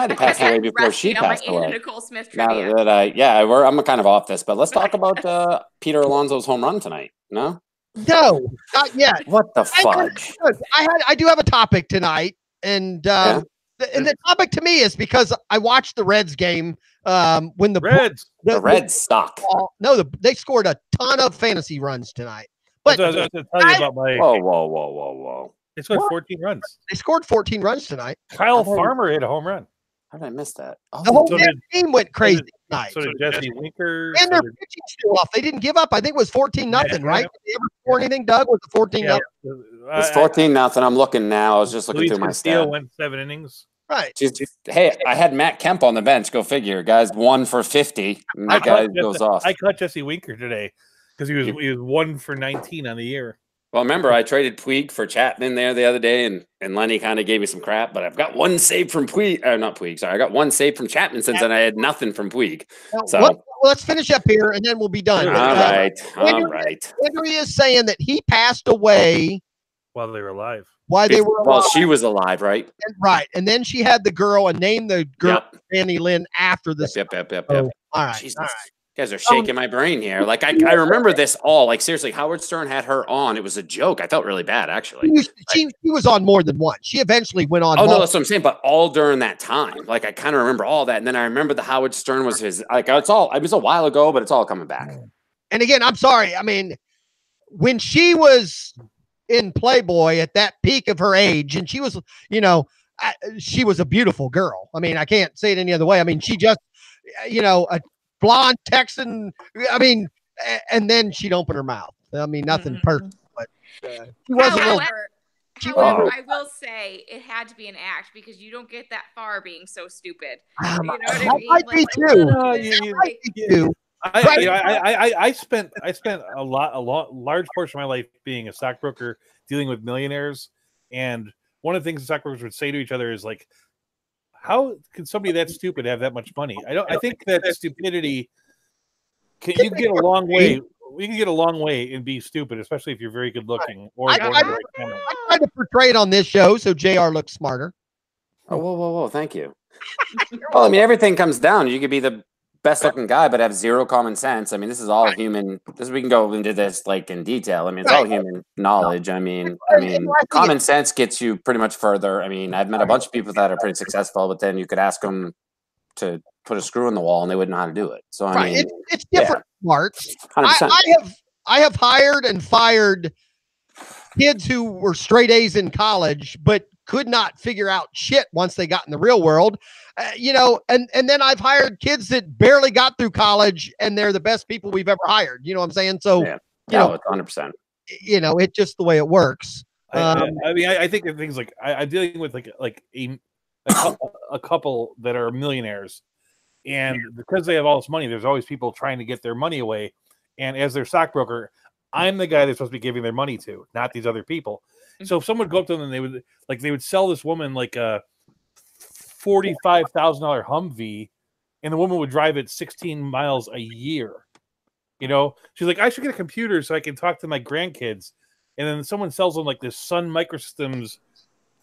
have passed away before she passed away. Nicole Smith trivia. I'm kind of off this, but let's talk about Peter Alonso's home run tonight. No, not yet. What the fudge? I do have a topic tonight, and the topic to me is because I watched the Reds game when the Reds suck. They scored a ton of fantasy runs tonight. But I was going to tell you about my. Whoa. They scored 14 runs. They scored 14 runs tonight. Kyle Farmer hit a home run. How did I miss that? The whole team went crazy tonight. So did Jesse Winker. And their pitching still off. They didn't give up. I think it was 14-0, right? Did they ever score anything, Doug? Was it 14-0? It's 14-0. I'm looking now. I was just looking through my stats. Went 7 innings. Right. Hey, I had Matt Kemp on the bench. Go figure. Guys 1 for 50. And that guy goes off. I caught Jesse Winker today because he was 1 for 19 on the year. Well, remember, I traded Puig for Chapman there the other day, and Lenny kind of gave me some crap, but I've got one save from Puig. Not Puig, sorry. I got one save from Chapman since then. I had nothing from Puig. So let's finish up here, and then we'll be done. All right. Andrea is saying that he passed away while they were alive. Well, she was alive, right? Right. And then she had the girl and named the girl Danny Lynn after this. Yep. All right. Jesus. All right. You guys are shaking my brain here. Like I remember this all. Like seriously, Howard Stern had her on. It was a joke. I felt really bad actually. She was on more than one. She eventually went on. Oh no, that's what I'm saying. But all during that time, like I kind of remember all that. And then I remember the Howard Stern was his. Like it was a while ago, but it's all coming back. And again, I'm sorry. I mean, when she was in Playboy at that peak of her age, and she was, she was a beautiful girl. I mean, I can't say it any other way. I mean, she just. a blonde Texan. I mean, and then she'd open her mouth. I mean, nothing personal, but she was a little. However, I will say it had to be an act because you don't get that far being so stupid. You know what I mean? Might be too. I spent a large portion of my life being a stockbroker, dealing with millionaires, and one of the things the stockbrokers would say to each other is like, "How can somebody that stupid have that much money?" I think that stupidity you can get a long way. We can get a long way and be stupid, especially if you're very good looking. Or I tried to portray it on this show so JR looks smarter. Oh, whoa! Thank you. Well, I mean, everything comes down. You could be the best looking guy, but have zero common sense. I mean, this is all human. We can go into this like in detail. I mean, it's all human knowledge. I mean, common sense gets you pretty much further. I mean, I've met a bunch of people that are pretty successful, but then you could ask them to put a screw in the wall and they wouldn't know how to do it. So I mean, it's different, Mark. 100%. I have hired and fired kids who were straight A's in college, but could not figure out shit once they got in the real world. And then I've hired kids that barely got through college and they're the best people we've ever hired. You know what I'm saying? So, it's 100%. It's just the way it works. I mean, I think of things like I'm dealing with like a couple that are millionaires, and because they have all this money, there's always people trying to get their money away. And as their stockbroker, I'm the guy they're supposed to be giving their money to, not these other people. So if someone would go up to them and they would sell this woman like a $45,000 Humvee, and the woman would drive it 16 miles a year. She's like, I should get a computer so I can talk to my grandkids. And then someone sells them like this Sun Microsystems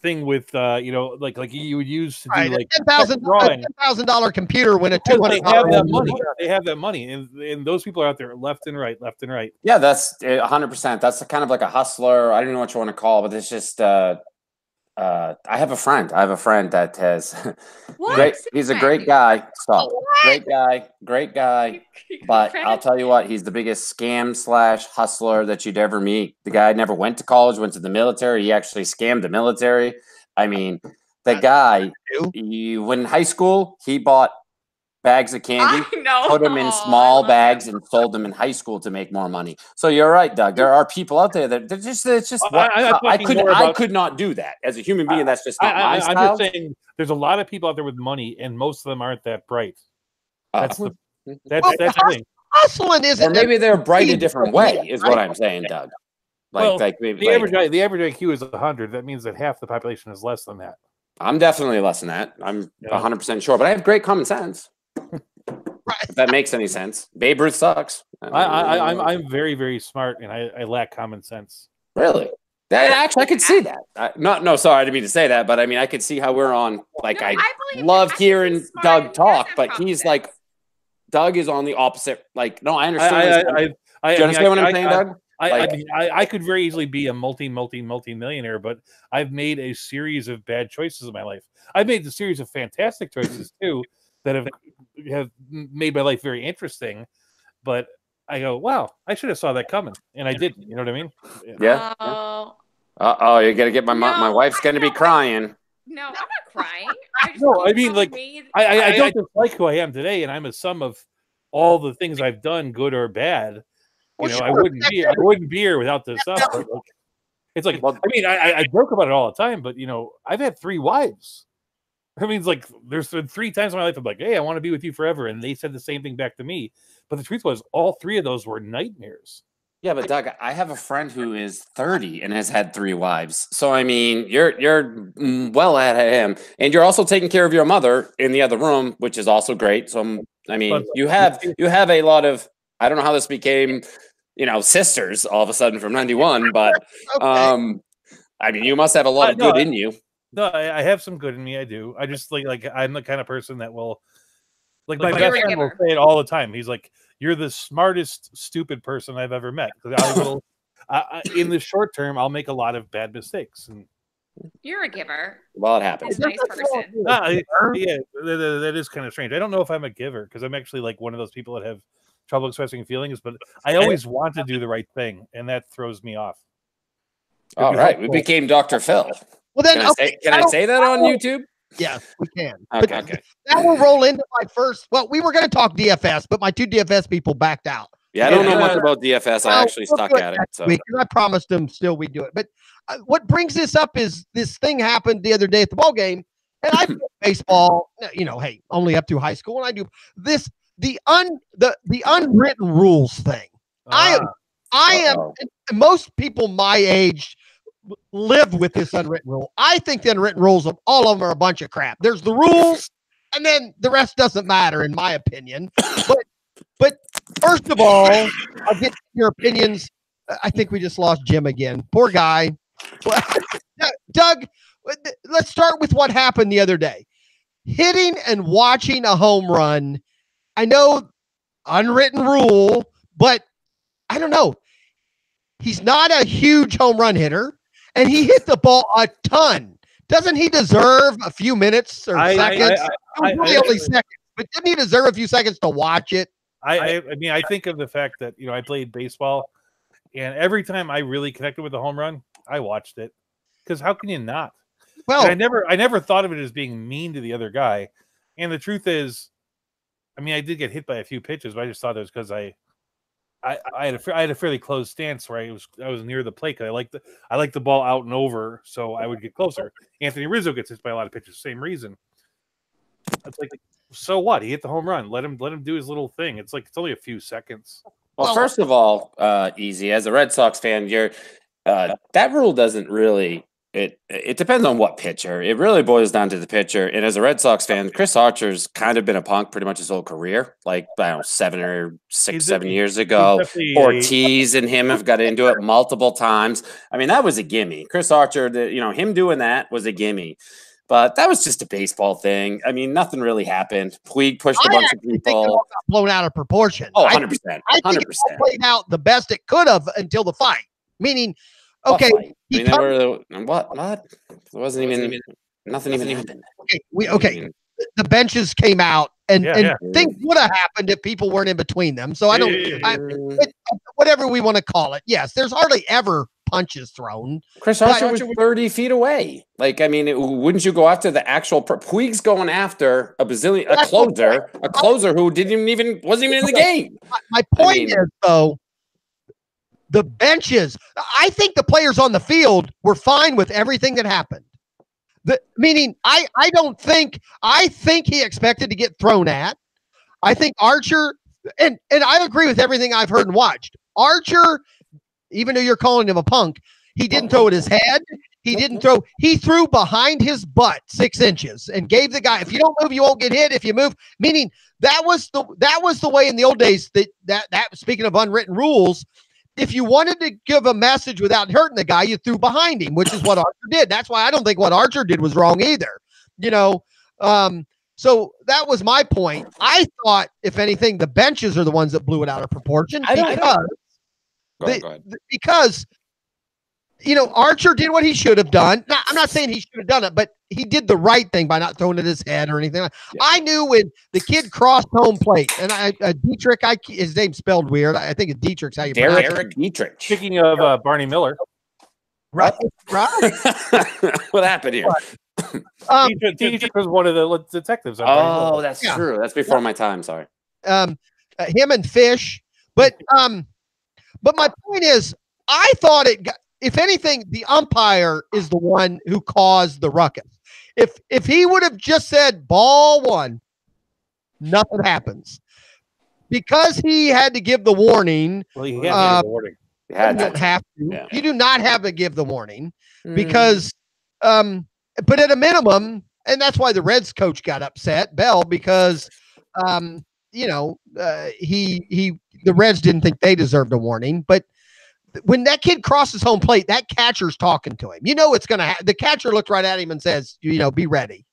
thing with like you would use to do like $10,000 computer when a $200. They have that money, and those people are out there left and right. Yeah, that's 100%. That's kind of like a hustler. I don't know what you want to call it, but it's just I have a friend that has great. He's a great guy. Stop. Great guy. But I'll tell you what, he's the biggest scam / hustler that you'd ever meet. The guy never went to college, went to the military. He actually scammed the military. I mean, the guy, when in high school, he bought bags of candy, put them in small bags, and sold them in high school to make more money. So you're right, Doug. There are people out there that I could not do that as a human being. That's just not my style. I'm just saying, there's a lot of people out there with money, and most of them aren't that bright. That's the thing. Hustling isn't. Or maybe they're bright a different way, is what I'm saying, Doug. The average IQ is 100. That means that half the population is less than that. I'm definitely less than that. I'm 100% sure, but I have great common sense. If that makes any sense. Babe Ruth sucks. I'm very, very smart, and I lack common sense. Really? Actually, I could see that. Sorry, I didn't mean to say that, but I mean, I could see how we're on. Like, I love hearing Doug talk, but he's like, Doug is on the opposite. Like, no, I understand. Do you understand what I'm saying, Doug? I could very easily be a multi-millionaire, but I've made a series of bad choices in my life. I've made a series of fantastic choices too that have made my life very interesting. But I go, wow, I should have saw that coming, and I didn't. You know what I mean? Yeah. Oh, you're gonna get my wife's gonna be crying. No, I'm not crying. I mean, like, I don't dislike who I am today, and I'm a sum of all the things I've done, good or bad. I wouldn't be here without this stuff. But it's like, I mean, I joke about it all the time, but I've had 3 wives. I mean, it's like there's been 3 times in my life I'm like, hey, I want to be with you forever, and they said the same thing back to me. But the truth was, all 3 of those were nightmares. Yeah, but Doug, I have a friend who is 30 and has had 3 wives. So I mean, you're well ahead of him, and you're also taking care of your mother in the other room, which is also great. So I mean, you have a lot of. I don't know how this became, sisters all of a sudden from 91, but I mean, you must have a lot of good in you. No, I have some good in me. I do. I just like I'm the kind of person that will, like my best friend will say it all the time. He's like, "You're the smartest, stupid person I've ever met." I will, in the short term, I'll make a lot of bad mistakes. And you're a giver. Well, it happens. Nice person. Yeah, that is kind of strange. I don't know if I'm a giver because I'm actually like one of those people that have trouble expressing feelings, but I always want to do the right thing, and that throws me off. All right, we became Dr. Phil. Well, then can I say that on YouTube? Yes, we can. Okay. But that will roll into my first. Well, we were going to talk DFS, but my 2 DFS people backed out. Yeah, I don't know much about DFS. I actually stuck at it. So I promised them still we'd do it. But what brings this up is this thing happened the other day at the ball game, and I play baseball. Hey, only up to high school, and I do this the unwritten rules thing. I am. Most people my age live with this unwritten rule. I think the unwritten rules of all of them are a bunch of crap. There's the rules, and then the rest doesn't matter, in my opinion. But first of all, I'll get your opinions. I think we just lost Jim again. Poor guy. Doug, let's start with what happened the other day. Hitting and watching a home run. I know unwritten rule, but I don't know. He's not a huge home run hitter, and he hit the ball a ton. Doesn't he deserve a few minutes or seconds? Really only seconds, but didn't he deserve a few seconds to watch it? I mean, I think of the fact that I played baseball, and every time I really connected with a home run, I watched it. Because how can you not? Well, and I never thought of it as being mean to the other guy. And the truth is, I mean, I did get hit by a few pitches, but I just thought it was because I had a fairly close stance where I was near the plate. I like the ball out and over, so I would get closer. Anthony Rizzo gets hit by a lot of pitches, same reason. It's like, so what? He hit the home run. Let him do his little thing. It's only a few seconds. Well, first of all, Easy, as a Red Sox fan, that rule doesn't really. It depends on what pitcher. It really boils down to the pitcher. And as a Red Sox fan, Chris Archer's kind of been a punk pretty much his whole career. Like, I don't know, 7 years ago. Ortiz and him have got into it multiple times. I mean, that was a gimme. Chris Archer, him doing that was a gimme. But that was just a baseball thing. I mean, nothing really happened. Puig pushed a bunch of people. Blown out of proportion. Oh, 100%. 100%. I think it played out the best it could have until the fight. Meaning, okay. What? It wasn't even nothing even happened. Okay. The benches came out and things would have happened if people weren't in between them. So whatever we want to call it. Yes, there's hardly ever punches thrown. Chris Archer was 30 feet away. Like, I mean, wouldn't you go after the actual Puig's going after a closer who wasn't even in the game. My point is, though, the benches, I think the players on the field were fine with everything that happened. Meaning, I think he expected to get thrown at. I think Archer, and I agree with everything I've heard and watched. Archer, even though you're calling him a punk, he didn't throw at his head. He threw behind his butt 6 inches and gave the guy, if you don't move, you won't get hit. If you move, meaning that was the way in the old days that speaking of unwritten rules, if you wanted to give a message without hurting the guy, you threw behind him, which is what Archer did. That's why I don't think what Archer did was wrong either. So that was my point. I thought, if anything, the benches are the ones that blew it out of proportion because Archer did what he should have done. Now, I'm not saying he should have done it, but he did the right thing by not throwing at his head or anything. I knew when the kid crossed home plate, and Dietrich, his name's spelled weird. I think it's Dietrich's how you pronounce it. Derek Dietrich. Speaking of Barney Miller. Right. What happened here? Dietrich was one of the detectives. Oh, that's true. That's before my time. Sorry. Him and Fish. But my point is, I thought if anything, the umpire is the one who caused the ruckus. If he would have just said ball one, nothing happens. Because he had to give the warning. Well, he had to give the warning. You don't have to. Yeah. You do not have to give the warning because, but at a minimum, and that's why the Reds coach got upset, Bell, because, the Reds didn't think they deserved a warning. But when that kid crosses home plate, that catcher's talking to him. It's going to the catcher looks right at him and says, be ready.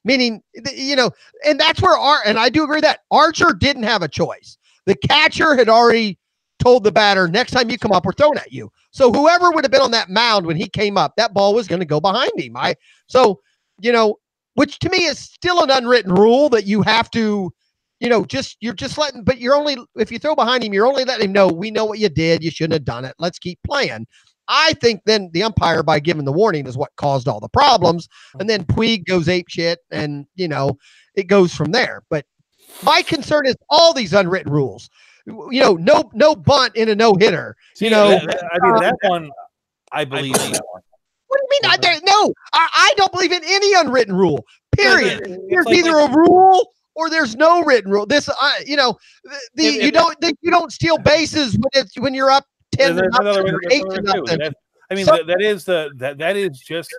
Meaning, and that's where and I do agree that Archer didn't have a choice. The catcher had already told the batter, next time you come up, we're throwing at you. So whoever would have been on that mound when he came up, that ball was going to go behind him. Which to me is still an unwritten rule that you have to, but you're only, if you throw behind him, you're only letting him know, we know what you did. You shouldn't have done it. Let's keep playing. I think then the umpire, by giving the warning, is what caused all the problems. And then Puig goes ape shit, and it goes from there. But my concern is all these unwritten rules. No bunt in a no hitter. That one, I believe in that one. What do you mean? I don't believe in any unwritten rule. Period. There's either a rule or there's no written rule. This, you don't steal bases when you're up 10 to nothing or 8 to nothing. That is just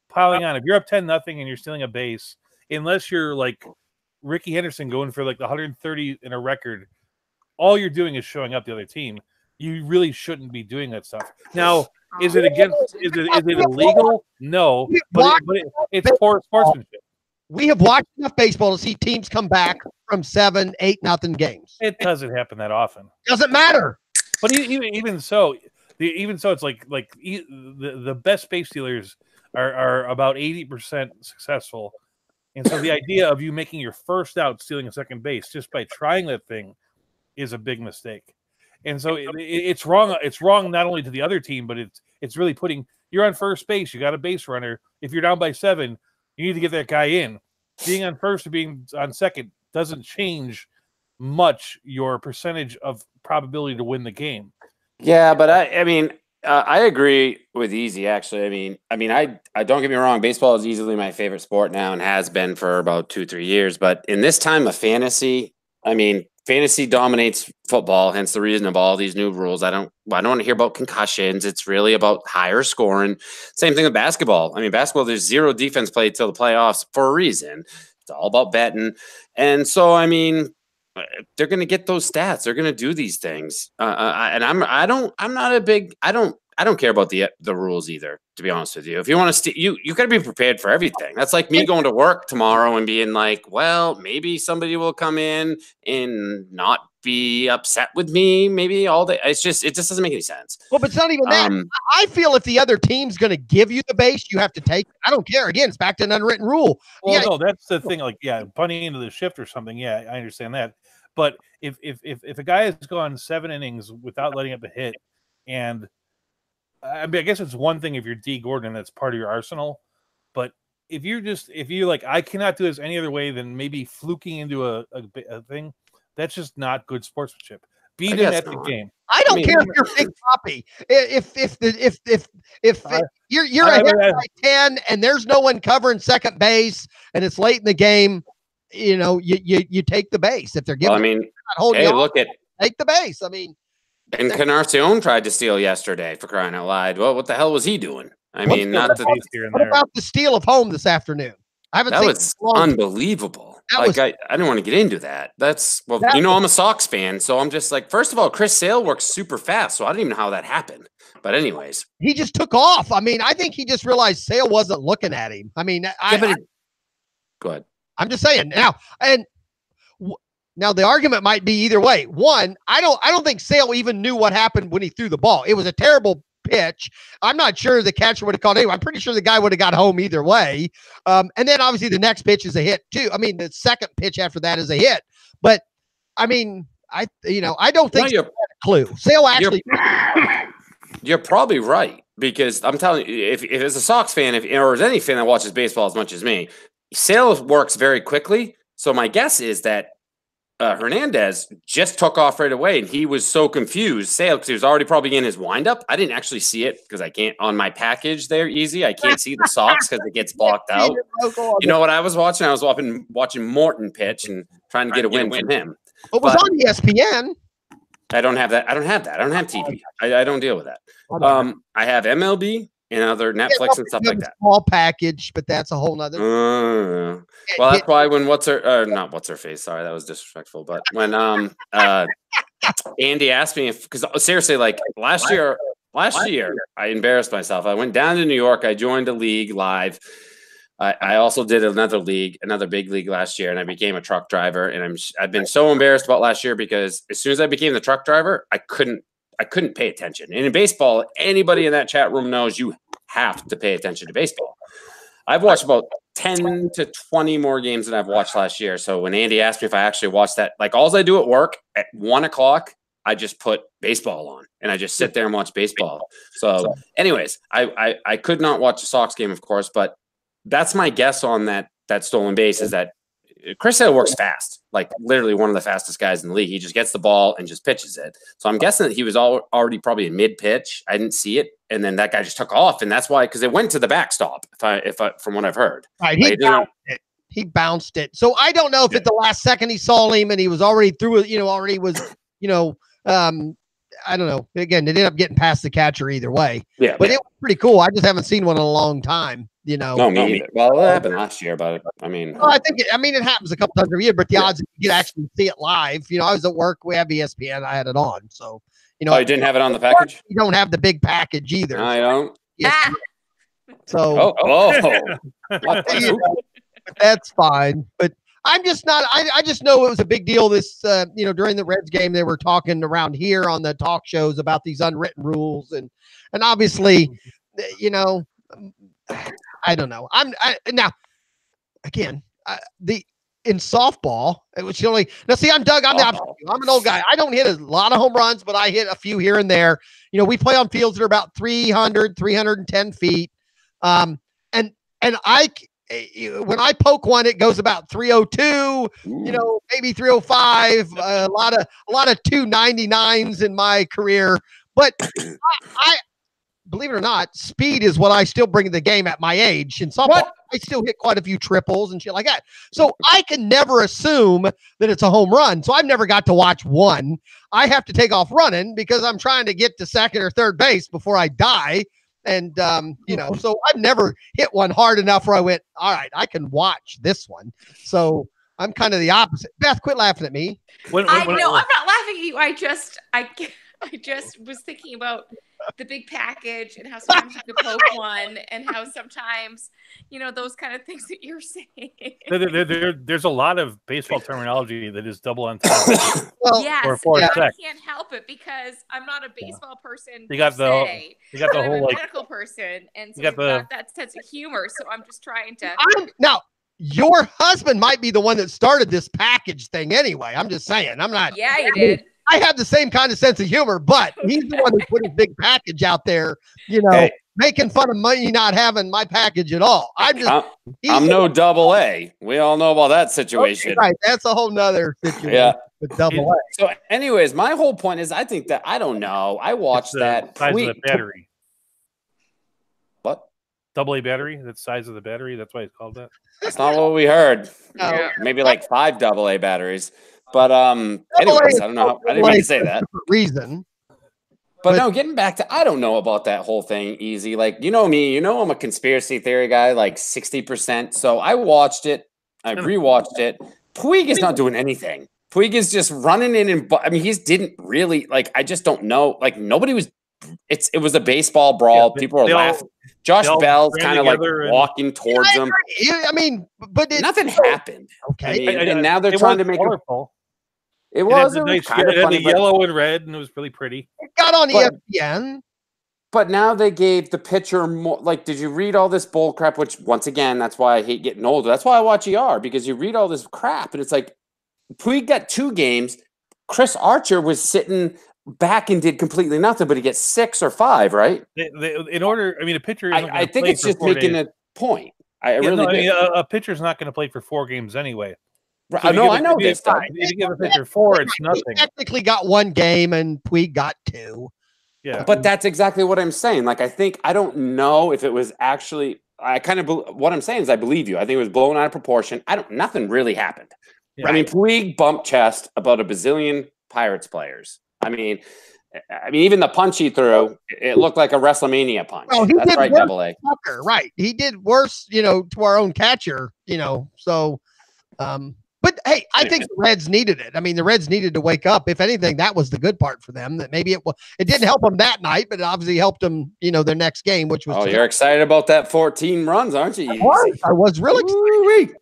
piling on. If you're up 10-0 and you're stealing a base, unless you're like Ricky Henderson going for like the 130 in a record, all you're doing is showing up the other team. You really shouldn't be doing that stuff. Now, is it illegal? No, but it's poor sportsmanship. We have watched enough baseball to see teams come back from 7, 8-0 games. It doesn't happen that often. Doesn't matter. But even so, it's like the best base stealers are about 80% successful. And so the idea of you making your first out stealing a second base just by trying that thing is a big mistake. And so it's wrong. It's wrong not only to the other team, but it's really you're on first base. You got a base runner. If you're down by 7, you need to get that guy in. Being on first or being on second doesn't change much your percentage of probability to win the game. Yeah, but I agree with EEZ, actually. I don't get me wrong. Baseball is easily my favorite sport now and has been for about 2-3 years. But in this time of fantasy, fantasy dominates football, hence the reason of all these new rules. I don't want to hear about concussions. It's really about higher scoring. Same thing with basketball. Basketball, there's zero defense played till the playoffs for a reason. It's all about betting. And so, they're going to get those stats. They're going to do these things. I don't care about the rules either, to be honest with you. If you want to you got to be prepared for everything. That's like me going to work tomorrow and being like, well, maybe somebody will come in and not be upset with me maybe all day. It just doesn't make any sense. Well, but it's not even that. I feel if the other team's going to give you the base, you have to take it. I don't care. Again, it's back to an unwritten rule. Well, no, that's the thing. Like, punting into the shift or something. Yeah, I understand that. But if a guy has gone 7 innings without letting up a hit, and I guess it's one thing if you're D. Gordon, that's part of your arsenal. But if you're like, I cannot do this any other way than maybe fluking into a thing, that's just not good sportsmanship. Beat him at the game. I don't care if you're Big Poppy. If you're ahead by 10 and there's no one covering second base and it's late in the game, you take the base if they're giving. Take the base. And Canarcion tried to steal yesterday, for crying out loud. Well, what the hell was he doing? What about the steal of home this afternoon? That was unbelievable. I didn't want to get into that. I'm a Sox fan, so I'm just like, first of all, Chris Sale works super fast, so I don't even know how that happened. But anyways, he just took off. I think he just realized Sale wasn't looking at him. Go ahead. I'm just saying now the argument might be either way. One, I don't think Sale even knew what happened when he threw the ball. It was a terrible pitch. I'm not sure the catcher would have called anyway. I'm pretty sure the guy would have got home either way. And then obviously the next pitch is a hit too. The second pitch after that is a hit. But I don't think you're a clue. Sale actually. You're probably right, because I'm telling you, if it's a Sox fan, or as any fan that watches baseball as much as me, Sale works very quickly. So my guess is that Hernandez just took off right away, and he was so confused, Sale, because he was already probably in his windup. I didn't actually see it because I can't on my package there. Easy, I can't see the Sox because it gets blocked out. You know what I was watching? I was watching Morton pitch and trying to get a win from him. It was on ESPN. I don't have that. I don't have TV. I don't deal with that. I have MLB and other Netflix and stuff like that. Small package, but that's a whole nother. Well, that's why when not what's her face. Sorry, that was disrespectful. But when Andy asked me because seriously, like last year, I embarrassed myself. I went down to New York. I joined a league live. I also did another big league last year, and I became a truck driver. And I've been so embarrassed about last year because as soon as I became the truck driver, I couldn't pay attention. And in baseball, anybody in that chat room knows you have to pay attention to baseball. I've watched about 10 to 20 more games than I've watched last year. So when Andy asked me if I actually watched that, like all I do at work at 1:00, I just put baseball on and I just sit there and watch baseball. So anyways, I could not watch the Sox game, of course, but that's my guess on that stolen base is that Chris Sale works fast, like literally one of the fastest guys in the league. He just gets the ball and just pitches it. So I'm guessing that he was already probably in mid pitch. I didn't see it. And then that guy just took off. And that's why, because it went to the backstop, if I from what I've heard. Right. He bounced it. So I don't know if at the last second he saw him and he was already through it, I don't know. Again, it ended up getting past the catcher either way. Yeah. But it was pretty cool. I just haven't seen one in a long time, No, me either. Well, it happened last year, but I mean. Well, it happens a couple times a year, but the odds you could actually see it live. I was at work. We have ESPN. I had it on. So, you didn't have it on the package? You don't have the big package either. I don't. Yes. So. That's fine. But I'm just not. I just know it was a big deal. This, during the Reds game, they were talking around here on the talk shows about these unwritten rules, and obviously, I don't know. Now again, in softball, it was only now. See, I'm Doug. I'm the opposite. I'm an old guy. I don't hit a lot of home runs, but I hit a few here and there. We play on fields that are about 300, 310 feet, and when I poke one, it goes about 302, maybe 305, a lot of 299s in my career. But I believe it or not, speed is what I still bring to the game at my age. In softball, I still hit quite a few triples and shit like that. So I can never assume that it's a home run. So I've never got to watch one. I have to take off running because I'm trying to get to second or third base before I die. And, so I've never hit one hard enough where I went, all right, I can watch this one. So I'm kind of the opposite. Beth, quit laughing at me. I'm not laughing at you. I just was thinking about the big package and how sometimes you could poke one and how sometimes, those kind of things that you're saying. There's a lot of baseball terminology that is double entendre. Yes, I can't help it because I'm not a baseball person. You got the whole medical person, and so got that sense of humor. So I'm just trying to. Now, your husband might be the one that started this package thing anyway. I'm just saying. I'm not. Yeah, he did. I have the same kind of sense of humor, but he's the one who put his big package out there, making fun of me not having my package at all. I'm no double A. We all know about that situation. Okay, right. That's a whole nother situation. Yeah. With double A. So anyways, my whole point is I think that, I don't know. I watched that. Size of the battery. What? Double A battery? That's the size of the battery? That's why it's called that? That's not what we heard. No. Maybe like 5 double A batteries. But anyways, I don't know. I didn't mean to say that. Reason. But no, getting back to, I don't know about that whole thing, Easy. Like, me, I'm a conspiracy theory guy, like 60%. So I watched it. I rewatched it. Puig is not doing anything. Puig is just running in and, he didn't really, like, I just don't know. Like, nobody was, it was a baseball brawl. People were laughing. Josh Bell's kind of like walking towards him. But nothing happened. Okay. And now they're trying to make colorful. It was kind of funny, yellow and red, and it was really pretty. It got on ESPN. But now they gave the pitcher more. Like, did you read all this bull crap? Which, once again, that's why I hate getting older. That's why I watch ER, because you read all this crap, and it's like, Puig got 2 games. Chris Archer was sitting back and did completely nothing, but he gets 6 or 5, right? A pitcher. I think it's just making a point. A pitcher's not going to play for 4 games anyway. So I know this. If you give a pitcher 4, it's nothing. He technically got 1 game, and Puig got 2. Yeah, but that's exactly what I'm saying. Like, I don't know if it was actually. What I'm saying is, I believe you. I think it was blown out of proportion. Nothing really happened. Yeah. Puig bumped chest about a bazillion Pirates players. Even the punch he threw, it looked like a WrestleMania punch. Oh, that's right, double A. Right. He did worse, to our own catcher, so, but hey, I think the Reds needed it. The Reds needed to wake up. If anything, that was the good part for them, that maybe it didn't help them that night, but it obviously helped them, their next game, which was. Oh, you're excited about that 14 runs, aren't you? I was really excited.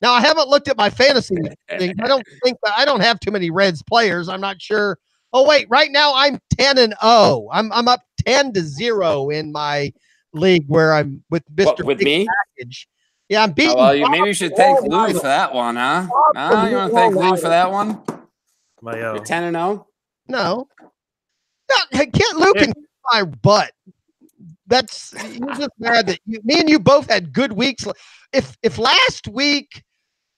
Now, I haven't looked at my fantasy thing. I don't have too many Reds players. I'm not sure. Oh, wait, right now I'm 10-0. I'm up 10-0 in my league where I'm with Mr. With me? Package. Yeah, I'm beating. Maybe you should thank Lou for that one, huh? You want to thank Lou for that one? You're 10-0. No. Can't Luke and my butt. That's you're just mad that me and you both had good weeks. If last week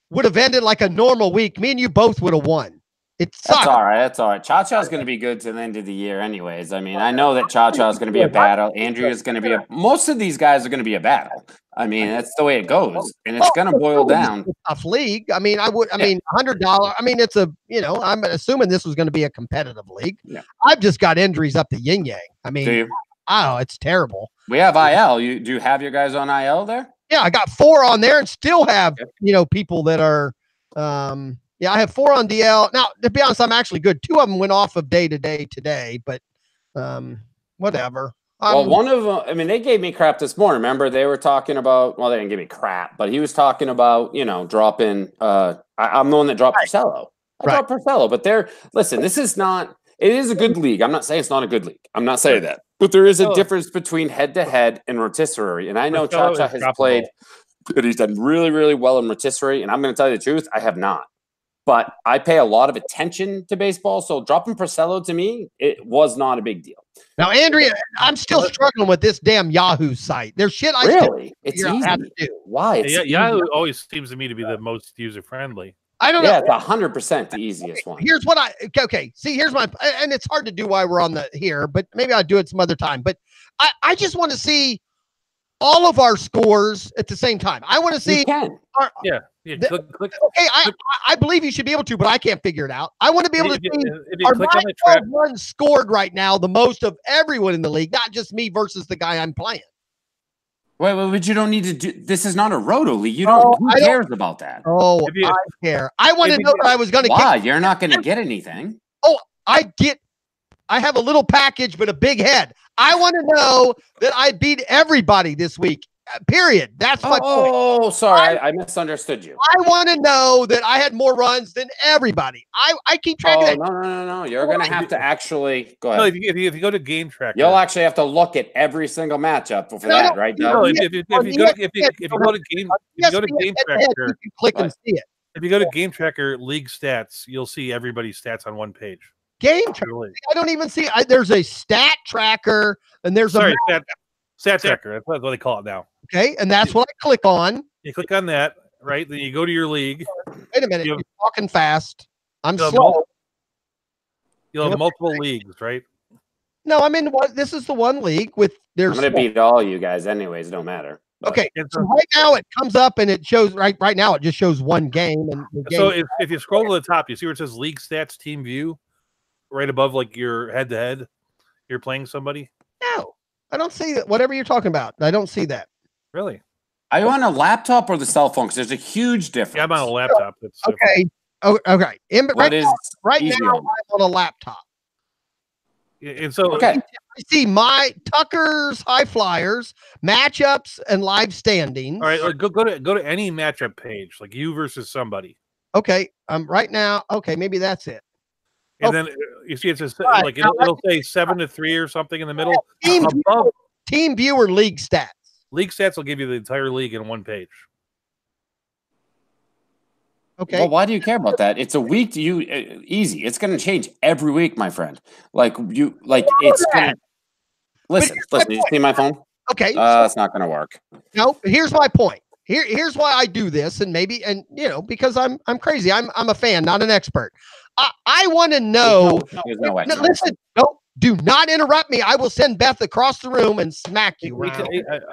would have ended like a normal week, me and you both would have won. It sucks. That's all right. That's all right. Cha-Cha's going to be good to the end of the year anyways. I mean, I know that Cha-Cha is going to be a battle. Andrea is going to be most of these guys are going to be a battle. I mean, that's the way it goes. And it's going to boil down. It's a tough league. I mean, mean, $100. I mean, it's I'm assuming this was going to be a competitive league. Yeah. I've just got injuries up the yin yang. I mean, it's terrible. We have IL. Do you have your guys on IL there? Yeah, I got 4 on there and still have, people that are, I have 4 on DL. Now, to be honest, I'm actually good. 2 of them went off of day to day today, but whatever. Well, one of them, I mean, they gave me crap this morning. Remember, they were talking about, well, they didn't give me crap, but he was talking about, dropping, I'm the one that dropped Porcello. I dropped Porcello, but listen, this is not, it is a good league. I'm not saying it's not a good league. I'm not saying that. But there is a difference between head-to-head and rotisserie. And I know Cha-Cha has played, and he's done really, really well in rotisserie. And I'm going to tell you the truth, I have not. But I pay a lot of attention to baseball, so dropping Porcello to me, it was not a big deal. Now, Andrea, I'm still struggling with this damn Yahoo site. There's shit I really, it's easy. To do. Why? Yahoo always seems to me to be the most user friendly. I don't know. Yeah, it's 100% the easiest one. Here's what see, here's my, and it's hard to do while we're on the here, but maybe I'll do it some other time. But I just want to see all of our scores at the same time. I want to see. You can. Click. Okay, I believe you should be able to, but I can't figure it out. I want to be able to see are my 12 runs scored right now the most of everyone in the league, not just me versus the guy I'm playing. Wait, but you don't need to do. This is not a roto league. You don't. Who cares about that? Oh, I care. I want to know that I was going to. Why? You're not going to get anything. Oh, I have a little package, but a big head. I want to know that I beat everybody this week. Period. That's my point. Oh, sorry. I misunderstood you. I want to know that I had more runs than everybody. I keep track of that. No. You're going to have to actually go ahead. No, if you go to Game Tracker, you'll actually have to look at every single matchup for that, right? No, if you go to Game Tracker, you click and see it. If you go to Game Tracker League Stats, you'll see everybody's stats on one page. Game Tracker. I don't even see. There's a stat tracker, and there's stat tracker. That's what they call it now. Okay, and that's what I click on. You click on that, right? Then you go to your league. Wait a minute, you're talking fast. I'm slow. You'll have multiple leagues, right? No, I'm in one. This is the one league with. I'm gonna beat all you guys, anyways. It don't matter. But. Okay, so right now it comes up and it shows right now it just shows one game. And so if you scroll to the top, you see where it says League Stats Team View, right above like your head-to-head. You're playing somebody. No, I don't see that. Whatever you're talking about, I don't see that. Really? Are you on a laptop or the cell phone? Because there's a huge difference. Yeah, I'm on a laptop. Okay. Okay. Right now, I'm on a laptop. And so, I see my Tucker's High Flyers matchups and live standings. All right, go to any matchup page, like you versus somebody. Okay. Right now. Okay, maybe that's it. And then you see it says like it'll say 7-3 or something in the middle. Team viewer league stats. League stats will give you the entire league in one page. Okay. Well, why do you care about that? It's a week to you easy. It's going to change every week, my friend. It's going to listen. Did you see my phone? Okay. It's not going to work. No, here's my point. Here's why I do this, and because I'm crazy. I'm a fan, not an expert. I want to know. Listen, do not interrupt me. I will send Beth across the room and smack you.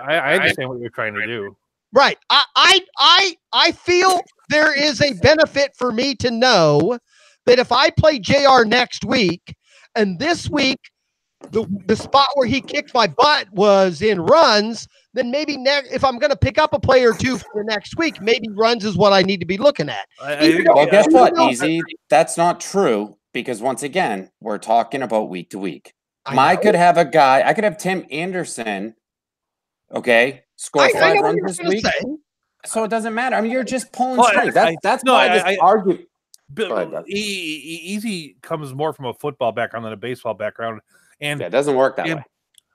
I understand what you're trying to do. Right. I feel there is a benefit for me to know that if I play JR next week, and this week the spot where he kicked my butt was in runs, then maybe if I'm going to pick up a player or two for the next week, maybe runs is what I need to be looking at. Well, guess what, Easy? That's not true, because once again, we're talking about week to week. I could have a guy, I could have Tim Anderson, score 5 runs this week. So it doesn't matter. I mean, you're just pulling strings. That's why this argument. Easy comes more from a football background than a baseball background. And it doesn't work that way.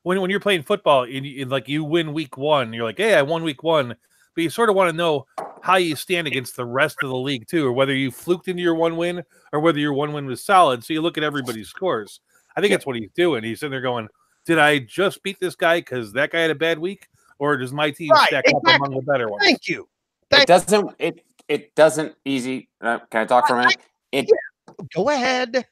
When you're playing football, and you win week 1, you're like, hey, I won week 1. But you sort of want to know, how you stand against the rest of the league too, or whether you fluked into your one win or whether your one win was solid. So you look at everybody's scores. I think that's what he's doing. He's sitting there going, did I just beat this guy because that guy had a bad week, or does my team stack up among the better ones? Thank you. It doesn't easy. Can I talk for a minute? Go ahead.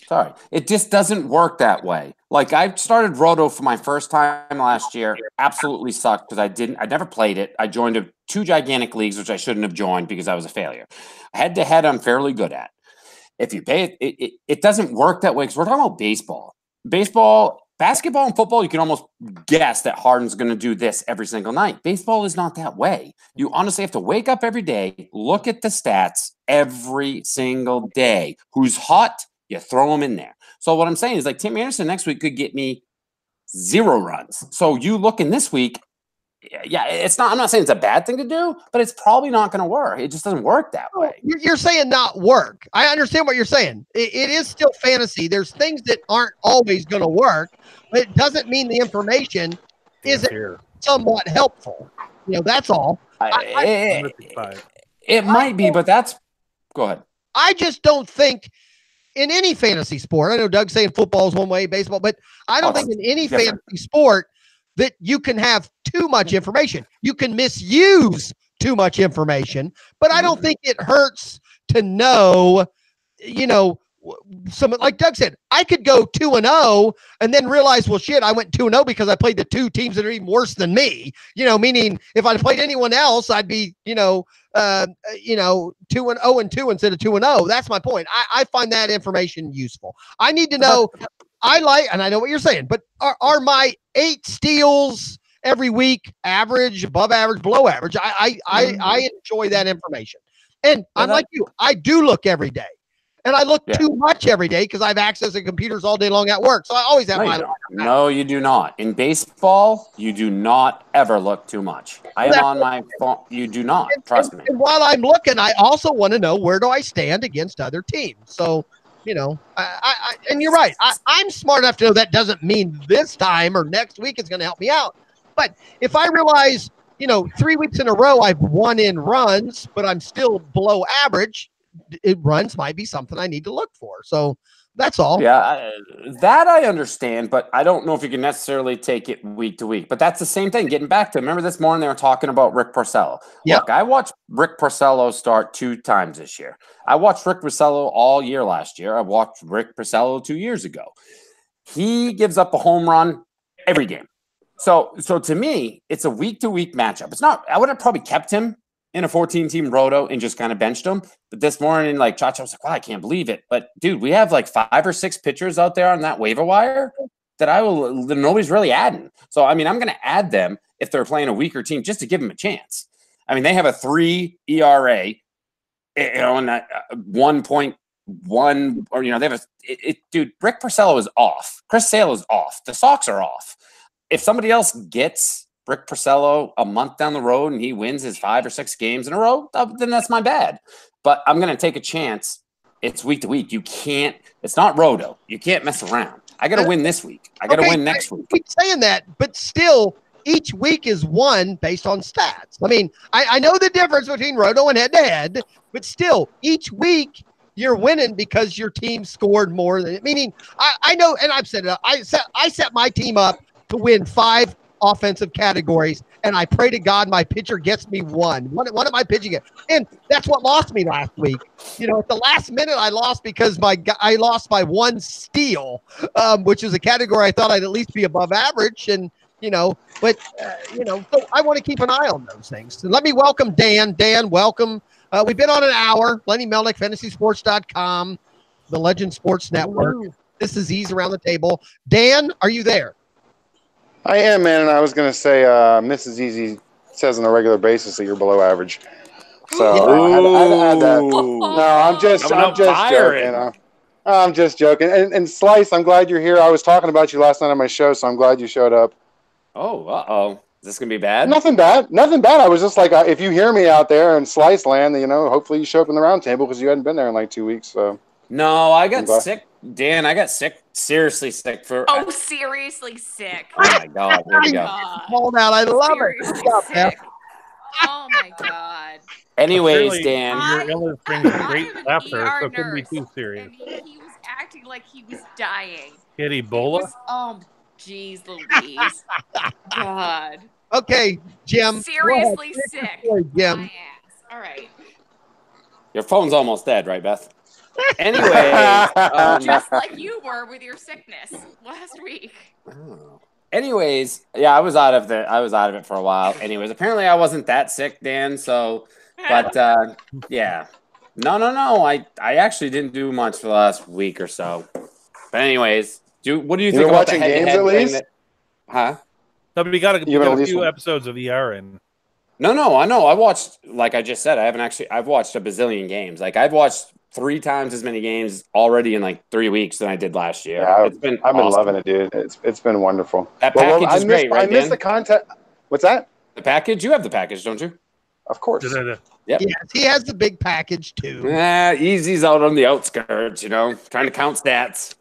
Sorry. It just doesn't work that way. Like, I started Roto for my first time last year. Absolutely sucked because I never played it. I joined 2 gigantic leagues, which I shouldn't have joined because I was a failure. Head to head, I'm fairly good at. If you pay it doesn't work that way because we're talking about baseball. Basketball and football, you can almost guess that Harden's going to do this every single night. Baseball is not that way. You honestly have to wake up every day, look at the stats every single day. Who's hot? You throw them in there. So what I'm saying is, like, Tim Anderson next week could get me 0 runs. So you look in this week, yeah, it's not. I'm not saying it's a bad thing to do, but it's probably not going to work. It just doesn't work that way. You're saying not work. I understand what you're saying. It is still fantasy. There's things that aren't always going to work, but it doesn't mean the information isn't somewhat helpful. That's all. It might be, but go ahead. I just don't think in any fantasy sport, I know Doug's saying football is one way, baseball, but I don't think in any fantasy sport that you can have too much information. You can misuse too much information, but I don't think it hurts to know, some, like Doug said, I could go 2-0 and then realize, well, shit, I went 2-0 because I played the 2 teams that are even worse than me, meaning if I'd played anyone else, I'd be, 2-0 and 2 instead of 2-0. That's my point. I find that information useful. I need to know. And I know what you're saying, but are my 8 steals every week average, above average, below average? I enjoy that information. And I'm like you, I do look every day. And I look too much every day because I have access to computers all day long at work. So I always have No, you do not. In baseball, you do not ever look too much. I am on my phone. You do not. Trust me. And while I'm looking, I also want to know, where do I stand against other teams? So, and you're right. I'm smart enough to know that doesn't mean this time or next week it's going to help me out. But if I realize, 3 weeks in a row I've won in runs, but I'm still below average, runs might be something I need to look for. So that's all. Yeah, that I understand, but I don't know if you can necessarily take it week to week. But that's the same thing. Getting back to, remember this morning they were talking about Rick Porcello. Yep. Look, I watched Rick Porcello start 2 times this year. I watched Rick Porcello all year last year. I watched Rick Porcello 2 years ago. He gives up a home run every game. So to me, it's a week-to-week matchup. It's not. I would have probably kept him in a 14-team roto and just kind of benched him. But this morning, like, Chacha was like, wow, I can't believe it. But, dude, we have like 5 or 6 pitchers out there on that waiver wire that nobody's really adding. So, I mean, I'm going to add them if they're playing a weaker team just to give them a chance. I mean, they have a 3 ERA, and that 1.1, or, they have dude, Rick Porcello is off. Chris Sale is off. The Sox are off. If somebody else gets Rick Porcello a month down the road and he wins his 5 or 6 games in a row, then that's my bad. But I'm going to take a chance. It's week to week. You can't, it's not roto. You can't mess around. I got to win this week. I got to win next week. I keep saying that, but still, each week is won based on stats. I mean, I know the difference between roto and head to head, but still, each week you're winning because your team scored more than, meaning I know, and I've said it, I set my team up to win 5 offensive categories, and I pray to God my pitcher gets me one of my pitching it, and that's what lost me last week. At the last minute I lost because I lost by 1 steal, which is a category I thought I'd at least be above average, and so I want to keep an eye on those things. So let me welcome Dan. Dan, welcome. We've been on an hour. Lenny Melnick, fantasysports.com, the Legend Sports Network. This is EEEZ Around the Table. Dan, are you there? I am, man, and I was going to say, Mrs. Easy says on a regular basis that you're below average. So I'd add that. No, I'm just joking. I'm just joking. And Slice, I'm glad you're here. I was talking about you last night on my show, so I'm glad you showed up. Oh, uh-oh. Is this going to be bad? Nothing bad. I was just like, if you hear me out there in Slice land, hopefully you show up in the round table because you hadn't been there in like 2 weeks. So. No, I got sick. Dan, I got sick. Seriously sick for. Oh, seriously sick. Oh my God! There we go. Hold out. I love it. Sick. Oh my God. Anyways, Apparently, Dan. your illness brings great laughter, ER so it couldn't be nurse, too serious. and he was acting like he was dying. He had It Ebola? was, jeez Louise. God. Okay, Jim. Seriously sick. Jim. My ass. All right. Your phone's almost dead, right, Beth? Anyways, Just like you were with your sickness last week. Anyways, yeah, I was out of it for a while. Anyways, apparently I wasn't that sick, Dan. So, but yeah, no. I actually didn't do much for the last week or so. But anyways, what do you think about the watching games at least? Huh? No, but we got a few episodes of ER in. No, I know. I watched, like I just said, I've watched a bazillion games. Like I've watched 3 times as many games already in like 3 weeks than I did last year. Yeah, I've been loving it, dude. It's been wonderful. That package is great, right, I missed Dan? the content. What's that? The package? You have the package, don't you? Of course. Yep. Yes, he has the big package too. Easy's out on the outskirts, trying to count stats.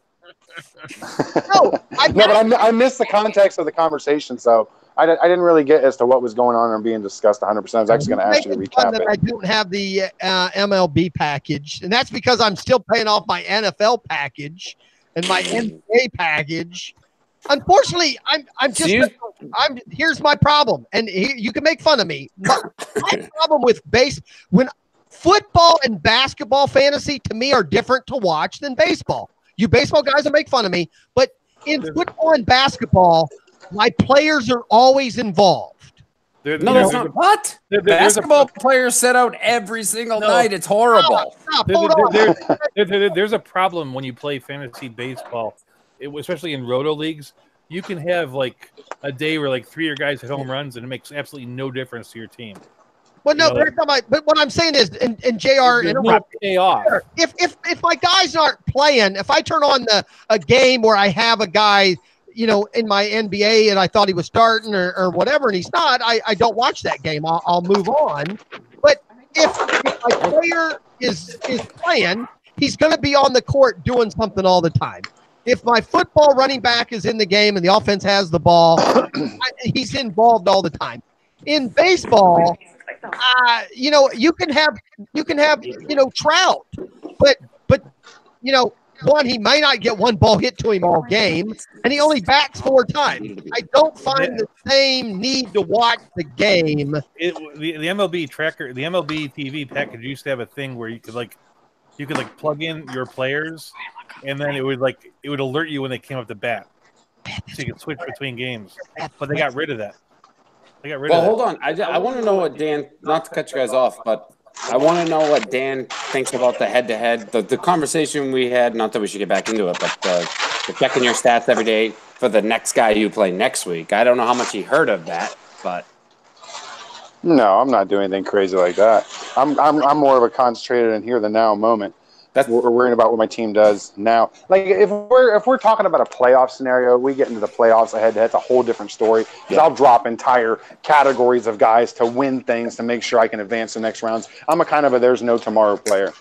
But I missed the context of the conversation, so I didn't really get as to what was going on and being discussed 100%. I was actually going to ask you to recap it. I don't have the MLB package, and that's because I'm still paying off my NFL package and my NBA package. Unfortunately, here's my problem, and you can make fun of me. My problem with when football and basketball fantasy to me are different to watch than baseball. You baseball guys will make fun of me, but in football and basketball, my players are always involved. That's not what? Basketball players set out every single night. It's horrible. There's a problem when you play fantasy baseball, especially in roto leagues. You can have like a day where like 3 of your guys hit home runs, and it makes absolutely no difference to your team. Well, no, but what I'm saying is, and JR, if my guys aren't playing, if I turn on a game where I have a guy, in my NBA and I thought he was starting or whatever, and he's not, I don't watch that game. I'll move on. But if my player is playing, he's going to be on the court doing something all the time. If my football running back is in the game and the offense has the ball, he's involved all the time. In baseball, you can have Trout, but one, he may not get one ball hit to him all game, and he only bats 4 times. I don't find the same need to watch the game. The MLB tracker, the MLB TV package used to have a thing where you could plug in your players, and then it would alert you when they came up to bat, so you could switch between games. But they got rid of that. Hold on. I want to know what Dan, not to cut you guys off, but I want to know what Dan thinks about the head-to-head, the conversation we had, not that we should get back into it, but the checking your stats every day for the next guy you play next week. I don't know how much he heard of that, but... No, I'm not doing anything crazy like that. I'm more of a concentrated in here the now moment. We're worrying about what my team does now. Like if we're talking about a playoff scenario, we get into the playoffs ahead. That's a whole different story. Because I'll drop entire categories of guys to win things to make sure I can advance the next rounds. I'm a kind of a there's no tomorrow player.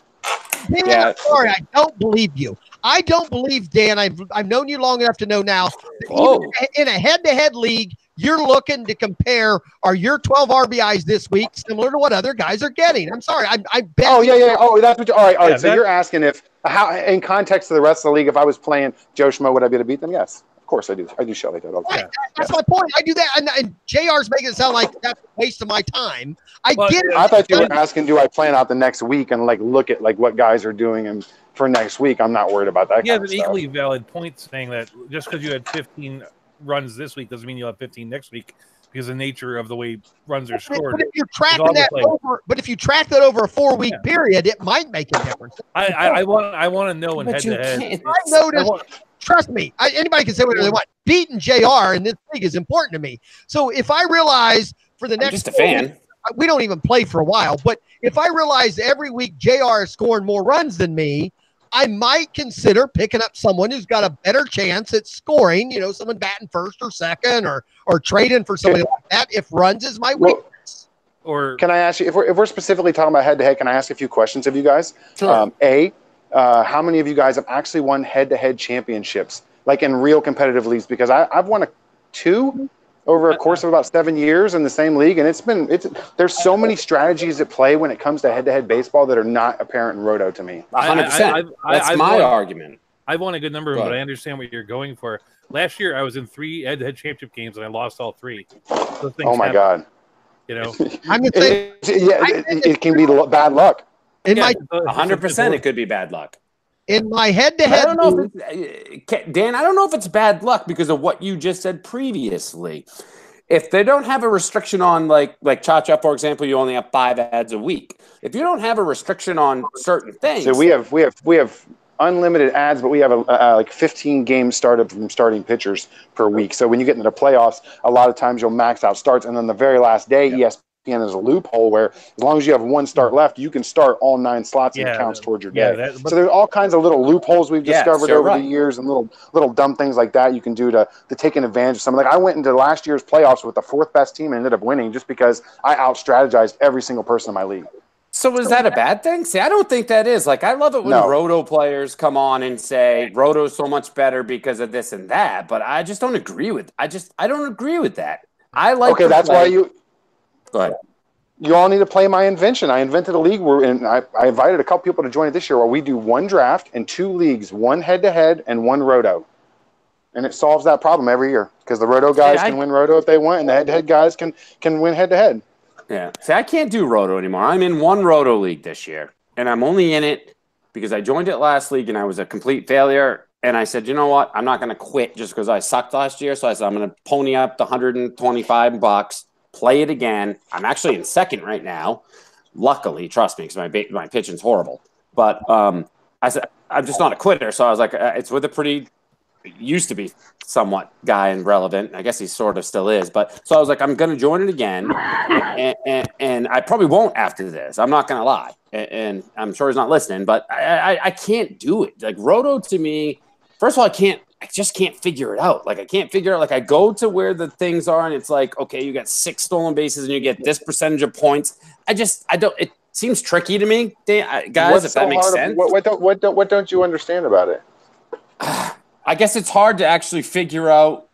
Dan, I'm sorry, I don't believe you. I don't believe, Dan. I've known you long enough to know now. In a head-to-head league, you're looking to compare, are your 12 RBIs this week similar to what other guys are getting? I'm sorry. I bet. Oh, yeah. Oh, that's what you, all right. So you're asking how, in context of the rest of the league, if I was playing Joe Schmo, would I be able to beat them? Yes. Of course I do. I do shit like that all the time. That's my point. I do that. And JR's making it sound like that's a waste of my time. I get it. I thought you were asking, do I plan out the next week and look at what guys are doing and for next week? I'm not worried about that. Yeah, an equally valid point saying that just because you had 15 runs this week doesn't mean you'll have 15 next week because of the nature of the way runs are scored. But if you're tracking that over a 4-week period, it might make a difference. I want to know in head-to-head. I noticed. Trust me, anybody can say whatever they want. Beating JR in this league is important to me. So if I realize for the next, I'm just a fan. We don't even play for a while, but if I realize every week JR is scoring more runs than me, I might consider picking up someone who's got a better chance at scoring, someone batting first or second or trading for somebody like that if runs is my weakness. Or can I ask you, if we're specifically talking about head-to-head, can I ask a few questions of you guys? Sure. How many of you guys have actually won head-to-head championships, like in real competitive leagues? Because I've won 2, over a course of about 7 years in the same league, and there's so many strategies at play when it comes to head-to-head baseball that are not apparent in Roto to me. 100%. That's my argument. I've won a good number of them, but I understand what you're going for. Last year, I was in 3 head-to-head championship games, and I lost all 3. Oh my God! You know, it can be bad luck. 100%, it could be bad luck. In my head-to-head, I don't know if Dan, I don't know if it's bad luck because of what you just said previously. If they don't have a restriction on like Cha-Cha, for example, you only have 5 ads a week. If you don't have a restriction on certain things, so we have unlimited ads, but we have like 15 games started from starting pitchers per week. So when you get into the playoffs, a lot of times you'll max out starts, and then the very last day, ESPN is a loophole where as long as you have 1 start left, you can start all 9 slots and it counts towards your day. So there's all kinds of little loopholes we've discovered over the years, and little dumb things like that you can do to take an advantage of something. Like I went into last year's playoffs with the 4th best team and ended up winning just because I out-strategized every single person in my league. So is that a bad thing? See, I don't think that is. Like, I love it when Roto players come on and say Roto's so much better because of this and that, but I just don't agree with. I don't agree with that. I like. Okay, that's why you. Go ahead. You all need to play my invention. I invented a league and I invited a couple people to join it this year where we do 1 draft and 2 leagues, 1 head-to-head and 1 Roto, and it solves that problem every year because the Roto guys can win Roto if they want, and the head-to-head guys can win head-to-head. Yeah. See, I can't do Roto anymore. I'm in 1 Roto league this year, and I'm only in it because I joined it last league and I was a complete failure. And I said, you know what? I'm not going to quit just because I sucked last year. So I said, I'm going to pony up the $125, play it again. I'm actually in 2nd right now. Luckily, trust me, because my pitching's horrible. But I said, I'm just not a quitter. So I was like, it's with a pretty used to be somewhat guy and relevant. I guess he sort of still is. But so I was like, I'm going to join it again. And I probably won't after this. I'm not going to lie. And I'm sure he's not listening, but I can't do it. Like Roto to me, first of all, I just can't figure it out. Like I can't figure out, like I go to where the things are and it's like, okay, you got 6 stolen bases and you get this percentage of points. I don't, it seems tricky to me, guys, if that makes sense. What don't you understand about it? I guess it's hard to actually figure out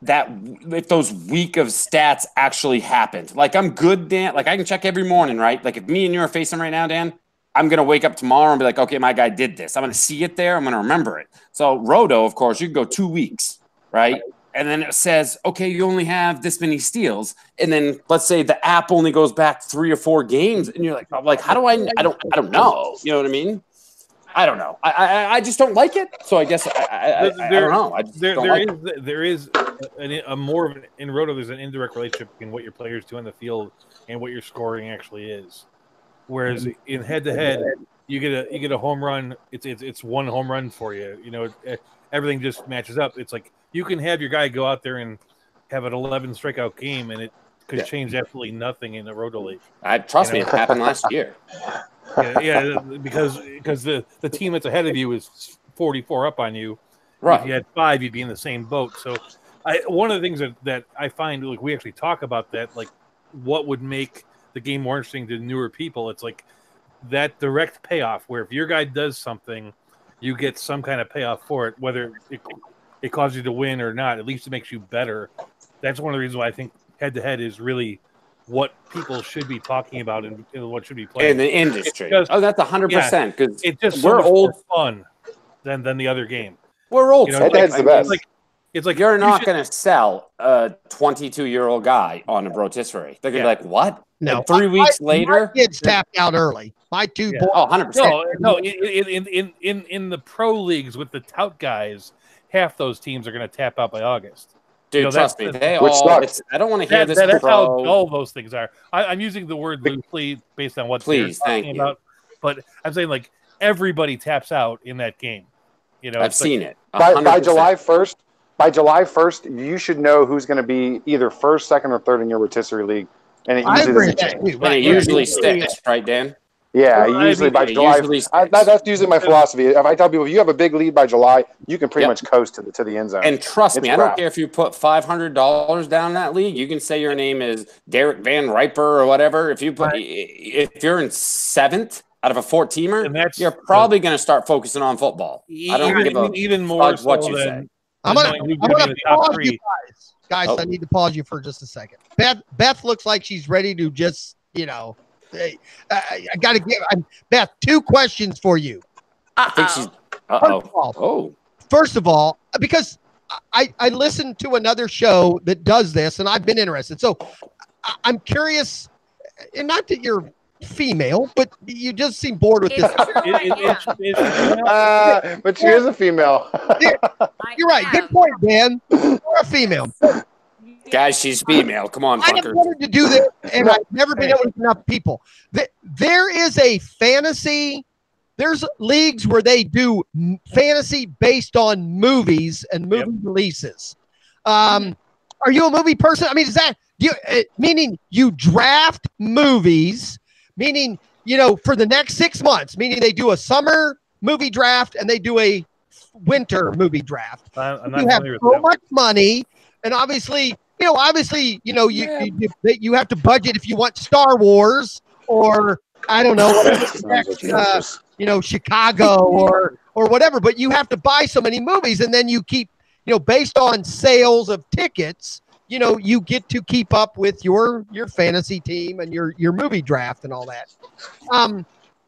that if those week of stats actually happened. Like I'm good, Dan. Like I can check every morning, right? Like if me and you are facing right now, Dan, I'm going to wake up tomorrow and be like, okay, my guy did this. I'm going to see it there. I'm going to remember it. So Roto, of course, you can go 2 weeks, right? And then it says, okay, you only have this many steals. And then let's say the app only goes back 3 or 4 games. And you're like, how do I don't know. You know what I mean? I don't know. I just don't like it. So I guess I don't know. There is a more of in Roto. There's an indirect relationship between what your players do on the field and what your scoring actually is. Whereas in head-to-head, you get a home run. It's 1 home run for you. You know, everything just matches up. It's like you can have your guy go out there and have an 11 strikeout game, and it could change absolutely nothing in the Roto League. Trust me, it happened last year. Yeah, because the team that's ahead of you is 44 up on you. Right. If you had 5, you'd be in the same boat. So, one of the things that I find, like we actually talk about that, like what would make the game more interesting to newer people. It's like that direct payoff where if your guy does something, you get some kind of payoff for it, whether it causes you to win or not. At least it makes you better. That's one of the reasons why I think head-to-head is really what people should be talking about and what should be playing in the industry. That's 100% because it's just we're old fun than the other game. We're old. You know, head-to-head's the best. It's like you're not going to sell a 22-year-old guy on a rotisserie. They're going to be like, what? No. And 3 weeks later, my kids tapped out early. My 2 boys. Oh, 100%. No. In the pro leagues with the tout guys, half those teams are going to tap out by August. Dude, trust me. I don't want to hear this. That's how dull those things are. I'm using the word loosely based on what they're talking about. But I'm saying like everybody taps out in that game. You know, I've seen it. By July 1st. By July 1st, you should know who's going to be either 1st, 2nd, or 3rd in your rotisserie league, and it usually doesn't change. And it usually sticks, right, Dan? Yeah, usually by July. That's usually my philosophy. If I tell people if you have a big lead by July, you can pretty much coast to the end zone. And trust me, I don't care if you put $500 down that league. You can say your name is Derek Van Riper or whatever. If you're in 7th out of a 4-teamer, you're probably going to start focusing on football. I don't give a even more what so you than, say. I'm gonna pause you guys. Guys, I need to pause you for just a second. Beth looks like she's ready to just, I got to give Beth 2 questions for you. I think she's. First of all, because I listened to another show that does this, and I've been interested. So I'm curious, and not that you're female, but you just seem bored with this. But she is a female. You're right. Good point, Dan. You're a female. Guys, she's female. Come on, I have wanted to do this, and I've never been able to get enough people. There is a fantasy. There's leagues where they do fantasy based on movies and movie releases. Are you a movie person? I mean, is that meaning you draft movies? Meaning, for the next 6 months, meaning they do a summer movie draft and they do a winter movie draft. You have so much money, and obviously, you have to budget if you want Star Wars or I don't know, Chicago or whatever. But you have to buy so many movies, and then you keep, based on sales of tickets. You get to keep up with your fantasy team and your movie draft and all that.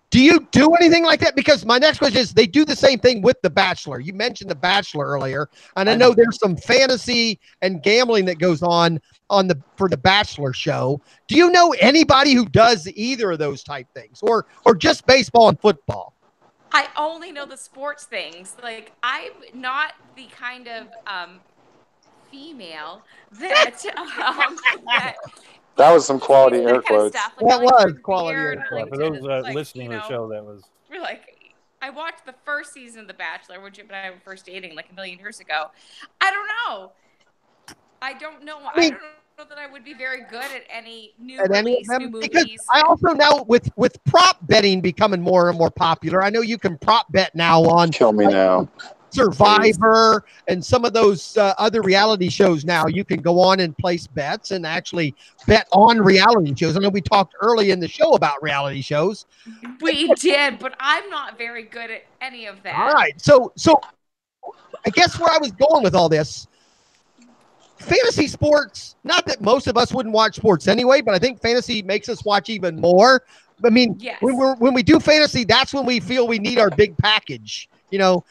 Do you do anything like that? Because my next question is, they do the same thing with The Bachelor. You mentioned The Bachelor earlier, and I know there's some fantasy and gambling that goes on for The Bachelor show. Do you know anybody who does either of those type things, or just baseball and football? I only know the sports things. Like, I'm not the kind of female that that was some quality air quotes. Like, that was quality air quotes. For those listening to the show, that was. We're like, I watched the first season of The Bachelor, which when I was first dating like a million years ago. I don't know. I don't know that I would be very good at any new movies. Because I also know with prop betting becoming more and more popular. I know you can prop bet now on Kill Me Now, Survivor, and some of those other reality shows. Now you can go on and place bets and actually bet on reality shows. I know we talked early in the show about reality shows. We did, but I'm not very good at any of that. All right, so I guess where I was going with all this, fantasy sports, not that most of us wouldn't watch sports anyway, but I think fantasy makes us watch even more. I mean, yes. when we do fantasy, that's when we feel we need our big package, and all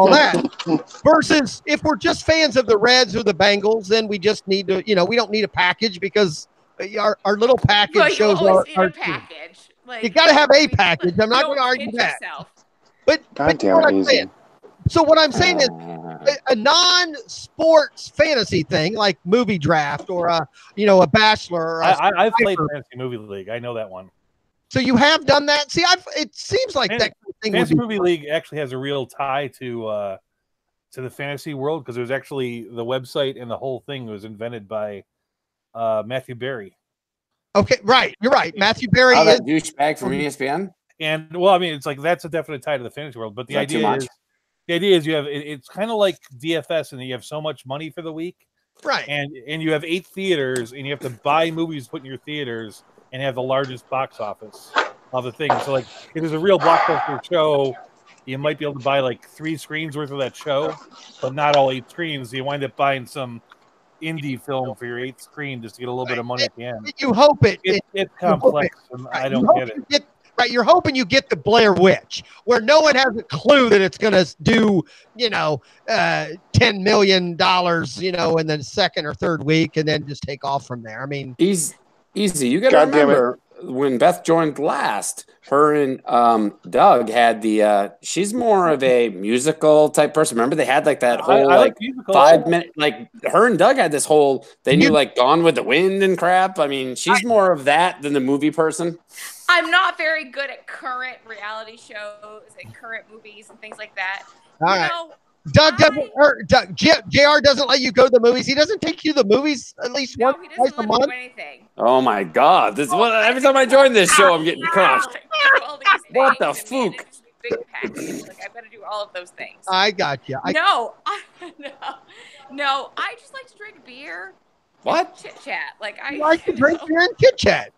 that. Versus if we're just fans of the Reds or the Bengals, then we just need to, we don't need a package because our little package shows our package. Like, you got to have a package. I'm not going to argue that. But what I'm saying. So what I'm saying is a non-sports fantasy thing like movie draft or a Bachelor. Or I've played Fantasy Movie League. I know that one. So you have done that? See, it seems like that kind of thing. Fantasy Movie League actually has a real tie to the fantasy world because it was actually the website and the whole thing was invented by Matthew Berry. Okay, right. You're right. Matthew Berry is douchebag from ESPN. And well, I mean, it's like that's a definite tie to the fantasy world. But the idea is you have it's kind of like DFS, and you have so much money for the week, right? And you have 8 theaters, and you have to buy movies to put in your theaters, and have the largest box office of the thing. So, like, if there's a real blockbuster show, you might be able to buy like 3 screens worth of that show, but not all 8 screens. So you wind up buying some indie film for your 8th screen just to get a little bit of money at the end. You hope it's complex, and I don't get it. Right, you're hoping you get the Blair Witch, where no one has a clue that it's going to do, $10 million, in the second or third week, and then just take off from there. I mean, easy. You got to remember when Beth joined last, her and Doug had the. She's more of a musical type person. Remember, they had like that whole 5 minute. Like her and Doug had this whole. They knew like Gone with the Wind and crap. I mean, she's more of that than the movie person. I'm not very good at current reality shows and current movies and things like that. All right. Doug doesn't. JR doesn't let you go to the movies. He doesn't take you to the movies at least once, twice a month. Oh my God! This every time I join this show, I'm getting crushed. What the fuck? Big package. Like I've got to do all of those things. I got you. No. I just like to drink beer. What? Chit chat. Like I like to drink beer and chit chat.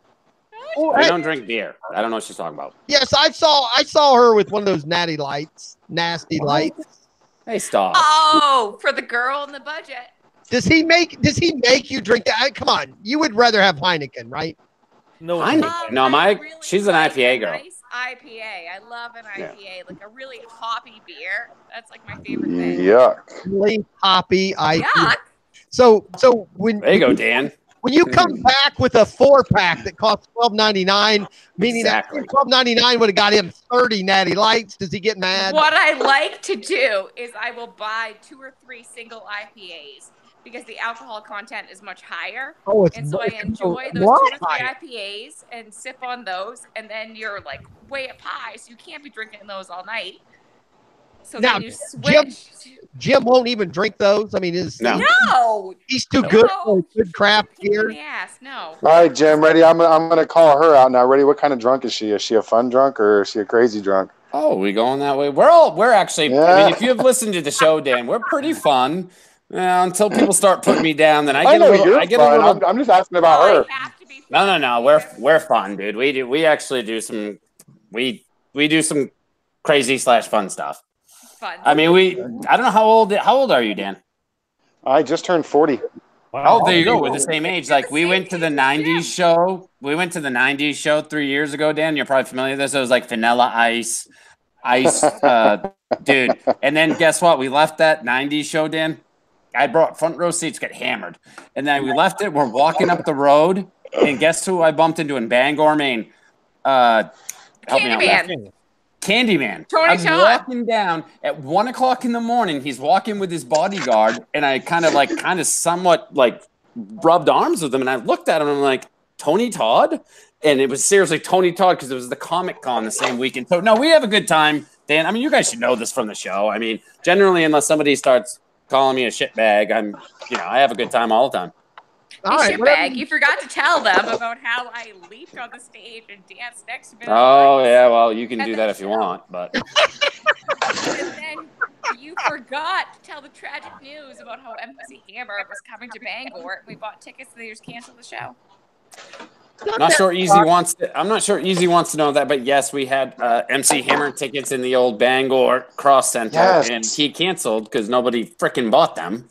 I don't drink beer. I don't know what she's talking about. Yes, I saw her with one of those nasty lights. Hey, stop. Oh, for the girl in the budget. Does he make you drink that? Come on, you would rather have Heineken, right? No, she's an IPA girl. Nice IPA. I love an IPA, like a really hoppy beer. That's like my favorite thing. Yuck. Really hoppy IPA. Yuck. So when there you go, Dan. When you come back with a 4-pack that costs $12.99, meaning Exactly. that $12.99 would have got him 30 Natty Lights, does he get mad? What I like to do is I will buy 2 or 3 single IPAs because the alcohol content is much higher. Oh, and so I enjoy those 2 or 3 IPAs and sip on those, and then you're like way up high, so you can't be drinking those all night. So now, then you switch. Jim won't even drink those. I mean, he's too good for good craft beer. Yes, no. All right, Jim, ready? I'm gonna call her out now. Ready? What kind of drunk is she? Is she a fun drunk or is she a crazy drunk? Oh, we going that way? We're actually. Yeah. I mean, if you have listened to the show, Dan, we're pretty fun. Until people start putting me down, then I get a little. I'm just asking about her. No. We're fun, dude. We actually do some. We do some crazy / fun stuff. Fun. I mean, I don't know how old are you, Dan? I just turned 40. Wow. Oh, there you go. We're the same age. Like we went to the 90s show. We went to the 90s show 3 years ago, Dan. You're probably familiar with this. It was like Vanilla Ice, dude. And then guess what? We left that 90s show, Dan. I brought front row seats, got hammered. And then we left it. We're walking up the road. And guess who I bumped into in Bangor, Maine? Help me out. Candyman. I'm walking down at 1 o'clock in the morning. He's walking with his bodyguard, and I kind of somewhat rubbed arms with him, and I looked at him and I'm like, Tony Todd? And it was seriously Tony Todd because it was the Comic Con the same weekend. So no, we have a good time, Dan. I mean, you guys should know this from the show. I mean, generally, unless somebody starts calling me a shitbag, I have a good time all the time. Shitbag. You forgot to tell them about how I leaped on the stage and danced next to me. Oh, yeah. Well, you can do that if you want, but. And then you forgot to tell the tragic news about how MC Hammer was coming to Bangor. We bought tickets and they just canceled the show. I'm not sure Easy wants to know that, but yes, we had MC Hammer tickets in the old Bangor Cross Center, and he canceled because nobody freaking bought them.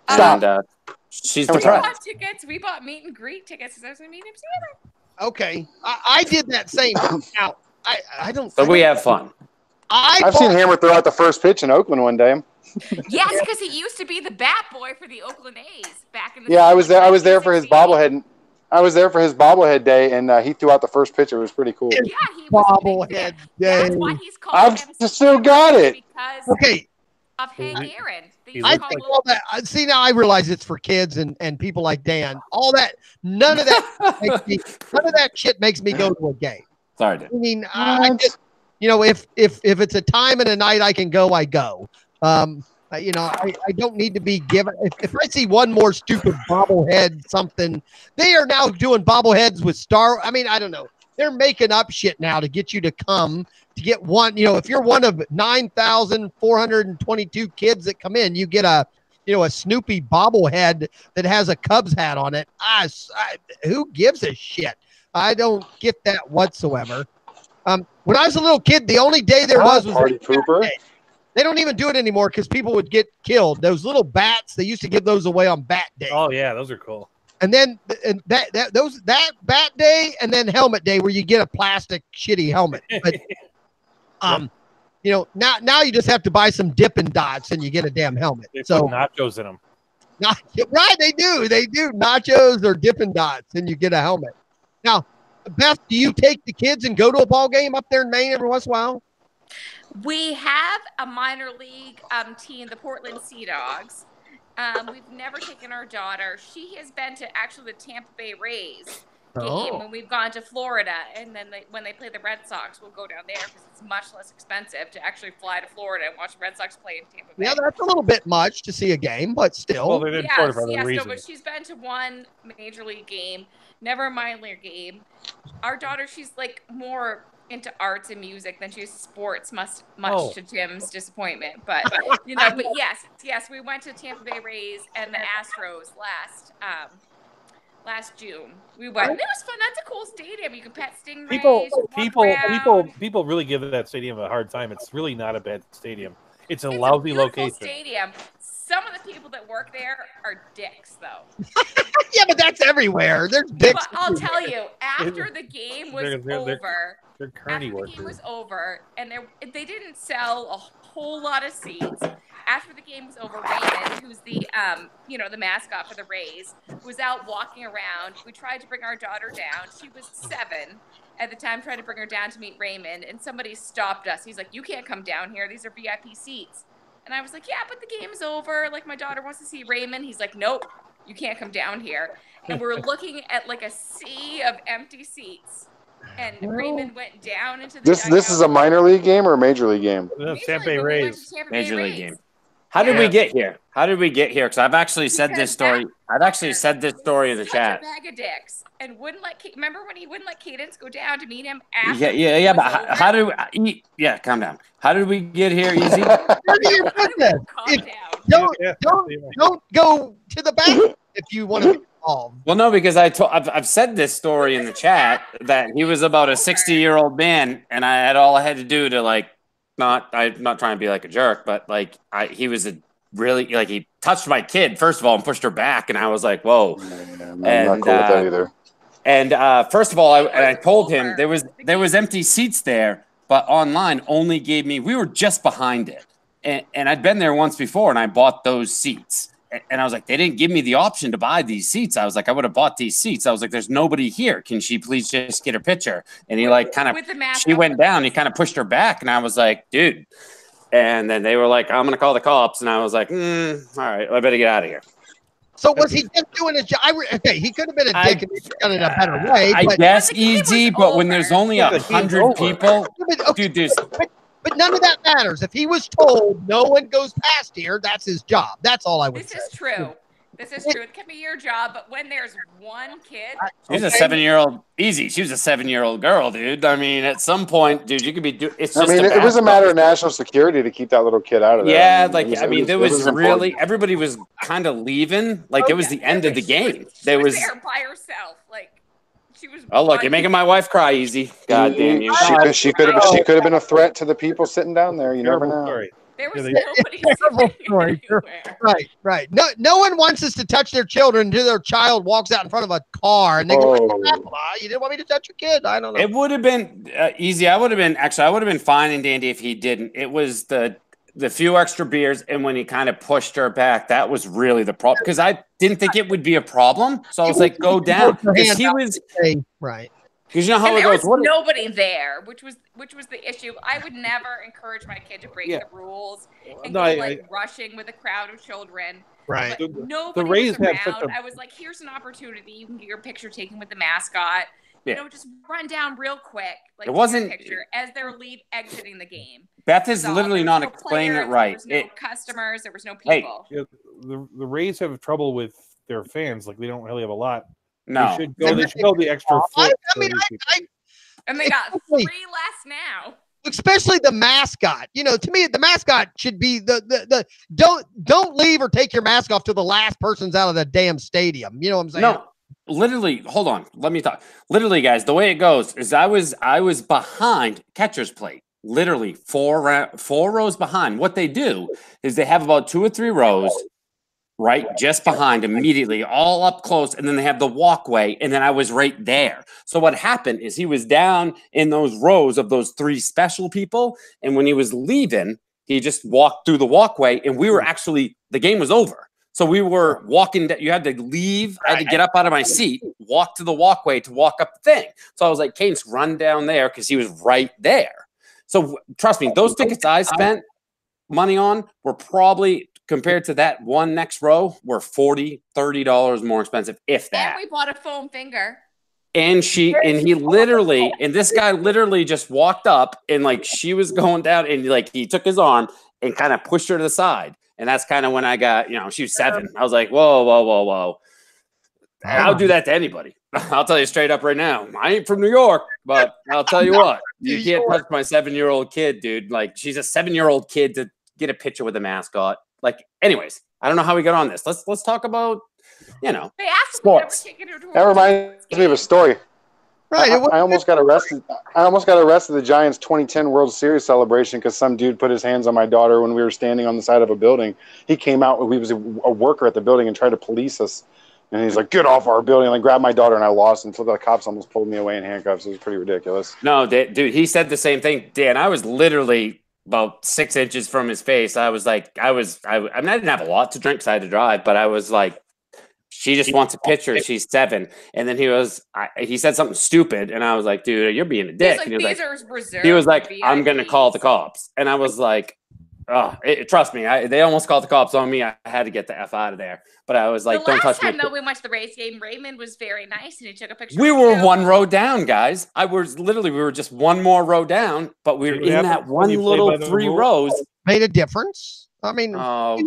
Stop. And, she's we bought tickets. We bought meet and greet tickets because I was going to meet MC Hammer. Okay, I did that same. Now I don't. So we have fun. I've seen Hammer throw out the first pitch in Oakland one day. Yes, because he used to be the bat boy for the Oakland A's back in the. Yeah, I was there. I was there for his bobblehead. I was there for his bobblehead day, and he threw out the first pitch. It was pretty cool. Yeah, he was bobblehead day. That's why he's called. I've still got it. Because of Hank Aaron. I think all that. See, now I realize it's for kids and people like Dan. All that, none of that shit makes me go to a game. Sorry, Dan. I mean, I just, if it's a time and a night I can go, I go. I don't need to be given. If I see one more stupid bobblehead something, they are now doing bobbleheads with Star. I mean, I don't know. They're making up shit now to get you to come to get one. If you're one of 9,422 kids that come in, you get a Snoopy bobblehead that has a Cubs hat on it. Who gives a shit? I don't get that whatsoever. When I was a little kid, the only day there was party pooper. Day. They don't even do it anymore because people would get killed. Those little bats, they used to give those away on Bat Day. Oh yeah, those are cool. And then that Bat Day and then Helmet Day where you get a plastic shitty helmet. But now you just have to buy some Dippin' Dots and you get a damn helmet. They put nachos in them. Right, they do nachos or Dippin' Dots and you get a helmet. Now, Beth, do you take the kids and go to a ball game up there in Maine every once in a while? We have a minor league team, the Portland Sea Dogs. We've never taken our daughter. She has been to actually the Tampa Bay Rays game when we've gone to Florida. And then when they play the Red Sox, we'll go down there because it's much less expensive to actually fly to Florida and watch the Red Sox play in Tampa Bay. Yeah, that's a little bit much to see a game, but still. Well, they're in Florida for a reason. No, but she's been to one major league game, never a minor league game. Our daughter, she's like more into arts and music than she is sports, much to Jim's disappointment. But but yes, we went to Tampa Bay Rays and the Astros last June. We went. And it was fun. That's a cool stadium. You can pet stingrays. People really give that stadium a hard time. It's really not a bad stadium. It's a lousy location. Stadium. Some of the people that work there are dicks, though. Yeah, but that's everywhere. There's dicks. But I'll tell you, after the game was over, they're carny after the game was over, and they didn't sell a whole lot of seats. After the game was over, Raymond, who's the the mascot for the Rays, was out walking around. We tried to bring our daughter down. She was 7 at the time. Tried to bring her down to meet Raymond, and somebody stopped us. He's like, "You can't come down here. These are VIP seats." And I was like, "Yeah, but the game's over. Like, my daughter wants to see Raymond." He's like, "Nope, you can't come down here." And we're looking at like a sea of empty seats. And Raymond went down into the This is a minor league game or a major league game? Tampa Bay Rays. Major league game. How did we get here? Because I've actually said this story. I've actually said this story in the chat. A bag of dicks and wouldn't let. Remember when he wouldn't let Cadence go down to meet him? After Yeah. But how do? Calm down. How did we get here? Easy. Don't go to the back if you want to be involved. Well, no, because I've said this story in the chat that he was about a 60-year-old man, and all I had to do to I'm not trying to be like a jerk, but he was he touched my kid first of all and pushed her back, and I was like, whoa. I'm not cool with that either. And first of all, I told him there was empty seats there, but online only gave me. We were just behind it, and I'd been there once before, and I bought those seats. And I was like, they didn't give me the option to buy these seats. I was like, I would have bought these seats. I was like, there's nobody here. Can she please just get her picture? And he she went down. He kind of pushed her back. And I was like, dude. And then they were like, I'm going to call the cops. And I was like, all right, I better get out of here. So was he just doing his job? Okay, he could have been a dick and done it a better way. I guess easy, but when there's only 100 people, dude, But none of that matters. If he was told no one goes past here, that's his job. That's all I would say. This is true. It can be your job, but when there's one kid. She's a 7-year-old. Easy. She was a 7-year-old girl, dude. I mean, at some point, dude, you could be doing. It was a matter of national security to keep that little kid out of there. Yeah, there was really everybody was kind of leaving. It was the end of the game. There was there by herself. She was. Oh, look, you're making my wife cry, Easy. God damn you. She could have been a threat to the people sitting down there. You never know. Story. There was nobody. Terrible story. Right. No one wants us to touch their children until their child walks out in front of a car and they go, "You didn't want me to touch your kid." I don't know. It would have been easy. I would have been fine and dandy if he didn't. It was the few extra beers and when he kind of pushed her back, that was really the problem. Because I didn't think it would be a problem, so I was like, "Go down." Because he was right. Because you know how it goes. There was nobody there, which was the issue. I would never encourage my kid to break the rules and go rushing with a crowd of children. Right. But nobody was around. I was like, here's an opportunity. You can get your picture taken with the mascot. Yeah. Just run down real quick. It wasn't picture as they're exiting the game. Beth is literally not explaining it right. There was no customers. There was no people. Hey, the Rays have trouble with their fans. They don't really have a lot. No, they should go the extra foot. And they got 3 less now. Especially the mascot. To me, the mascot should be the don't leave or take your mask off till the last person's out of the damn stadium. You know what I'm saying? No, literally. Hold on. Let me talk. Literally, guys, the way it goes is I was behind catcher's plate. Literally 4 rows behind. What they do is they have about 2 or 3 rows. Right, just behind immediately, all up close, and then they have the walkway, and then I was right there. So what happened is he was down in those rows of those 3 special people, and when he was leaving, he just walked through the walkway, and we were the game was over. So we were walking, you had to leave, I had to get up out of my seat, walk to the walkway to walk up the thing. So I was like, Cadence, run down there, because he was right there. So trust me, those tickets I spent money on were probably, compared to that one next row, were $40-$30 more expensive, if that. And we bought a foam finger. And this guy literally just walked up and she was going down and he took his arm and kind of pushed her to the side. And that's kind of when I got, she was 7. I was like, whoa. I'll do that to anybody. I'll tell you straight up right now. I ain't from New York, but I'll tell you what, you can't touch my 7-year-old kid, dude. She's a 7-year-old kid to get a picture with a mascot. Anyways, I don't know how we got on this. Let's talk about, they asked sports. That reminds me of a story. Right. I almost got arrested. I almost got arrested at the Giants 2010 World Series celebration because some dude put his hands on my daughter when we were standing on the side of a building. He came out. He was a worker at the building and tried to police us. And he's like, "Get off our building!" And I grabbed my daughter and I lost until the cops almost pulled me away in handcuffs. It was pretty ridiculous. No, dude, he said the same thing. Dan, I was literally about 6 inches from his face. I was like, I mean, I didn't have a lot to drink because I had to drive, but I was like, she just wants a picture. She's 7. And then he said something stupid. And I was like, dude, you're being a dick. Like, and he was like, I'm going to call the cops. And I was like, trust me, they almost called the cops on me. I had to get the F out of there. But I was like, don't touch me. The last time, though, we went to the race game, Raymond was very nice and he took a picture. We were one row down, guys. we were just one more row down, but we were in that one little 3 rows. Made a difference. I mean, no, I'm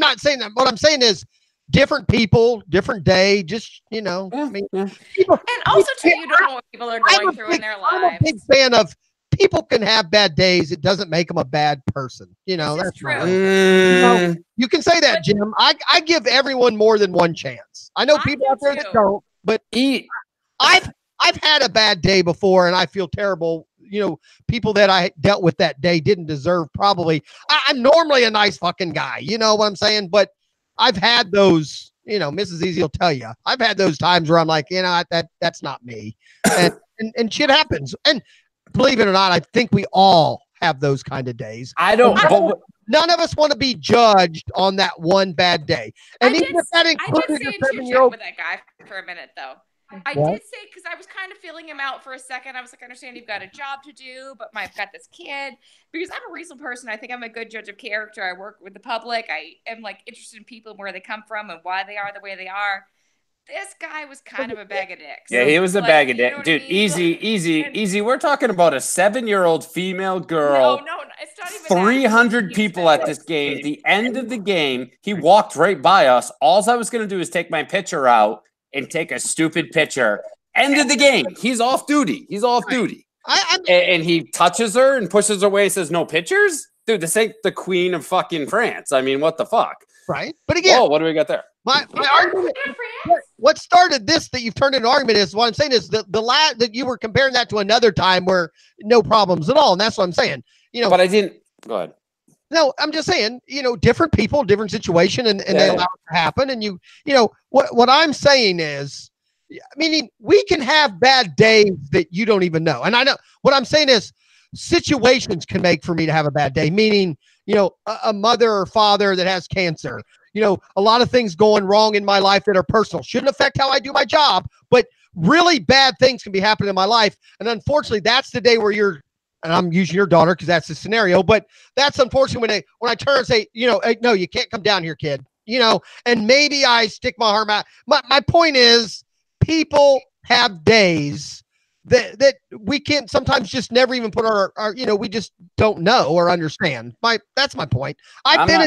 not saying that. What I'm saying is different people, different day, just, I mean, people, and also too, you don't know what people are going through in their lives. I'm a big fan of people can have bad days. It doesn't make them a bad person. That's true. Right. You can say that, Jim. I give everyone more than one chance. I know people out there that don't, but I've had a bad day before and I feel terrible. People that I dealt with that day didn't deserve probably. I'm normally a nice fucking guy. You know what I'm saying? But I've had those, Mrs. Easy will tell you, I've had those times where I'm like, that's not me. And shit happens. And believe it or not, I think we all have those kind of days. None of us want to be judged on that one bad day. And even if that included your 7-year-old with that guy for a minute, though. I did say, because I was kind of feeling him out for a second. I was like, I understand you've got a job to do, but I've got this kid. Because I'm a reasonable person. I think I'm a good judge of character. I work with the public. I am interested in people and where they come from and why they are the way they are. This guy was kind of a bag of dicks. Yeah, he was a bag of dicks. Dude, easy. We're talking about a 7-year-old female girl. No, it's not even 300 people at this game. The end of the game, he walked right by us. All I was going to do is take my picture out and take a stupid picture. End of the game. He's off duty. And he touches her and pushes her away and says, no pictures? Dude, this ain't the queen of fucking France. I mean, what the fuck? Right. But again, what do we got there? My argument, what started this that you've turned into an argument is what I'm saying is the last that you were comparing that to another time where no problems at all. And that's what I'm saying. But I didn't. Go ahead. No, I'm just saying, different people, different situation, and they allow it to happen. And what I'm saying is, meaning we can have bad days that you don't even know. And I know what I'm saying is situations can make for me to have a bad day, meaning, a mother or father that has cancer, a lot of things going wrong in my life that are personal, shouldn't affect how I do my job, but really bad things can be happening in my life. And unfortunately, that's the day where and I'm using your daughter because that's the scenario, but that's unfortunate when I turn and say, hey, no, you can't come down here, kid, and maybe I stick my arm out. My point is people have days that we can't sometimes just never even put our we just don't know or understand. That's my point. I've been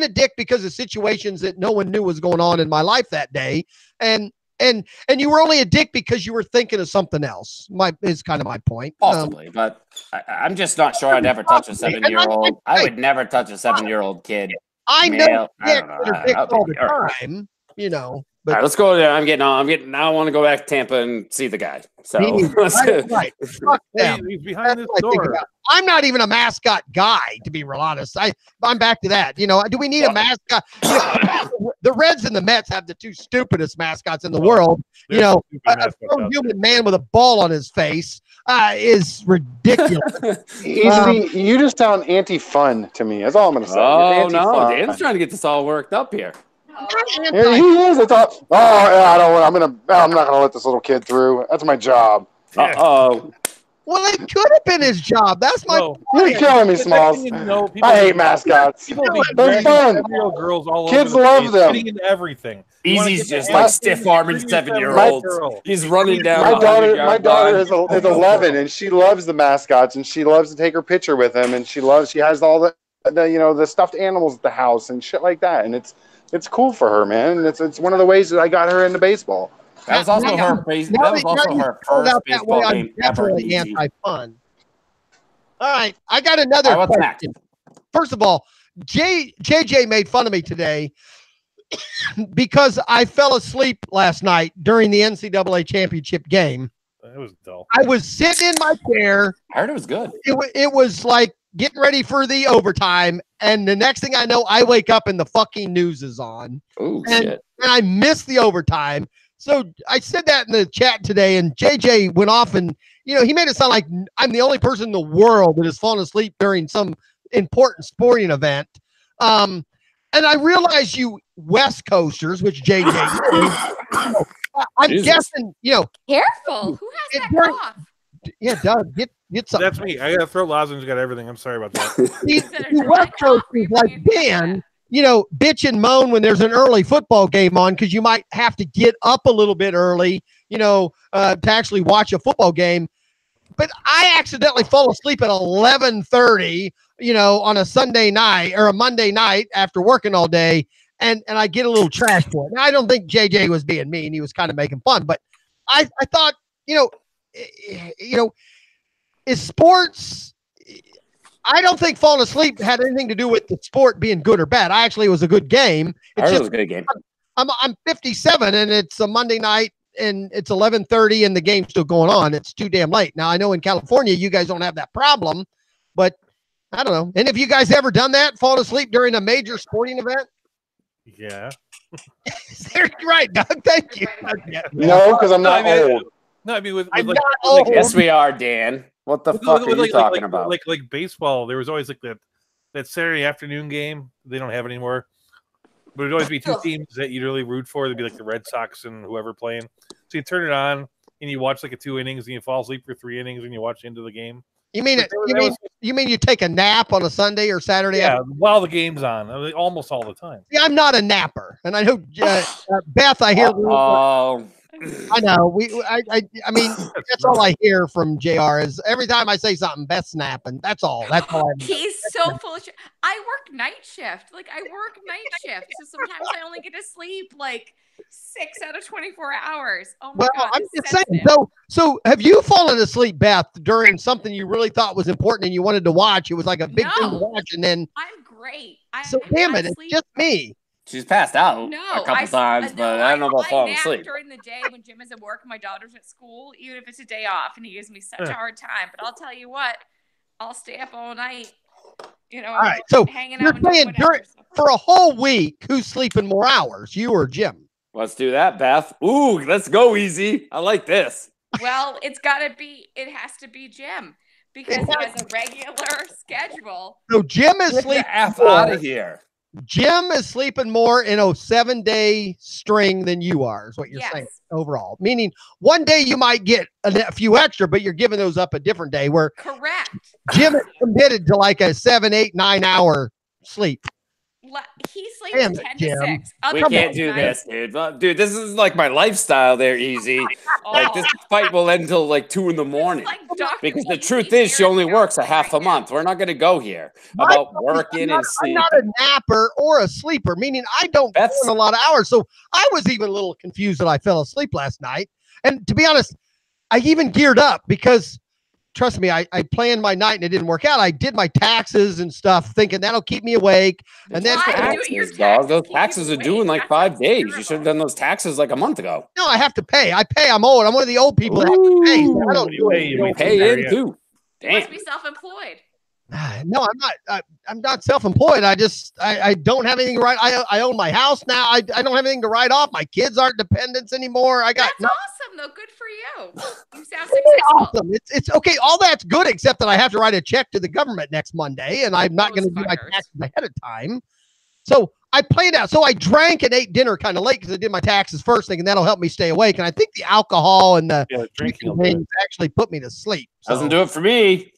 a dick because of situations that no one knew was going on in my life that day. And you were only a dick because you were thinking of something else. Is kind of my point. Possibly, but I'm just not sure I'd ever touch a 7-year-old. I would never touch a 7-year-old kid. I know dicks are dicks all the time, But all right, let's go there. I want to go back to Tampa and see the guy. So right. Fuck them. He's behind this door. I'm not even a mascot guy, to be real honest. I'm back to that. Do we need a mascot? The Reds and the Mets have the two stupidest mascots in the world. A human man with a ball on his face is ridiculous. You just sound anti-fun to me. That's all I'm going to say. Oh no, Dan's trying to get this all worked up here. Yeah, he is. It's all. Oh, yeah, I'm not gonna let this little kid through. That's my job. Oh. Well, it could have been his job. That's my point. You're killing me, Smalls. I hate mascots. They're fun. Kids love them. Into everything. Easy's just like stiff-arming 7-year-olds. He's running down. My daughter is 11, and she loves the mascots, and she loves to take her picture with them, and she has all the stuffed animals at the house and shit like that, and it's cool for her, man. It's one of the ways that I got her into baseball. That was also her first baseball game ever. Anti-fun. All right, I got another question. First of all, JJ made fun of me today because I fell asleep last night during the NCAA championship game. That was dull. I was sitting in my chair. I heard it was good. It was like getting ready for the overtime, and the next thing I know, I wake up and the fucking news is on. Oh shit! And I missed the overtime. So I said that in the chat today, and JJ went off, and he made it sound like I'm the only person in the world that has fallen asleep during some important sporting event. And I realize you West Coasters, which JJ, I'm guessing, Careful. Who has that cough? Yeah, Doug, get something. That's me. I got a throat lozenge, got everything. I'm sorry about that. the West Coasters like Dan, bitch and moan when there's an early football game on because you might have to get up a little bit early, to actually watch a football game. But I accidentally fall asleep at 11:30, on a Sunday night or a Monday night after working all day, and I get a little trash for it. Now, I don't think JJ was being mean; he was kind of making fun. But I thought, is sports. I don't think falling asleep had anything to do with the sport being good or bad. It was a good game. It was a good game. I'm 57 and it's a Monday night and it's 11:30 and the game's still going on. It's too damn late. Now I know in California you guys don't have that problem, but I don't know. And have you guys ever done that? Fallen asleep during a major sporting event? Yeah. Right, Doug. Thank you. No, because I'm not old. No, I mean with I'm like, not old. Yes, we are, Dan. What the fuck are you talking about? Like baseball, there was always like that Saturday afternoon game. They don't have it anymore. But it'd always be two teams that you'd really root for. There'd be like the Red Sox and whoever playing. So you turn it on and you watch like a 2 innings and you fall asleep for 3 innings and you watch the end of the game. You mean you take a nap on a Sunday or Saturday? Yeah, while the game's on, almost all the time. See, I'm not a napper, and I know Beth. I hear. I know. I mean, that's all I hear from JR is every time I say something, Beth's snapping. That's all. He's so full of shit. I work night shift. So sometimes I only get to sleep like 6 out of 24 hours. Oh my God. I'm just saying. So have you fallen asleep, Beth, during something you really thought was important and you wanted to watch? It was like a big thing to watch, and then I'm great. Damn it, it's just me. She's passed out a couple times, but I don't know about falling asleep. During the day when Jim is at work and my daughter's at school, even if it's a day off, and he gives me such a hard time. But I'll tell you what, I'll stay up all night, all right, so hanging you're out. saying for a whole week, who's sleeping more hours, you or Jim? Let's do that, Beth. Ooh, let's go easy. I like this. Well, it has to be Jim because he has a regular schedule. So Jim is sleeping out of here. Jim is sleeping more in a 7-day string than you are, is what you're saying overall. Meaning one day you might get a few extra, but you're giving those up a different day where correct. Jim is committed to like a 7, 8, 9 hour sleep. He sleeps 10 to 6. We can't do this, dude. Dude, this is like my lifestyle there, Easy. Like this fight will end until like 2 a.m. because the truth is she only works a half a month. We're not going to go here about working and sleeping. I'm not a napper or a sleeper, meaning I don't put in a lot of hours. So I was even a little confused that I fell asleep last night. And to be honest, I even geared up because trust me, I planned my night and it didn't work out. I did my taxes and stuff thinking that'll keep me awake. And then those taxes are due in like 5 days. You should have done those taxes like a month ago. No, I have to pay. I'm old. I'm one of the old people that have to pay. So I don't do it. You pay in too. Damn. You must be self-employed. No, I'm not. I'm not self-employed. I don't have anything to write. I own my house now. I don't have anything to write off. My kids aren't dependents anymore. That's awesome, though. Good for you. You sound successful. Awesome. It's okay. All that's good, except that I have to write a check to the government next Monday, and I'm not going to do my taxes ahead of time. So I planned out. So I drank and ate dinner kind of late because I did my taxes first, thinking that'll help me stay awake. And I think the alcohol and the drinking things actually put me to sleep. So. Doesn't do it for me.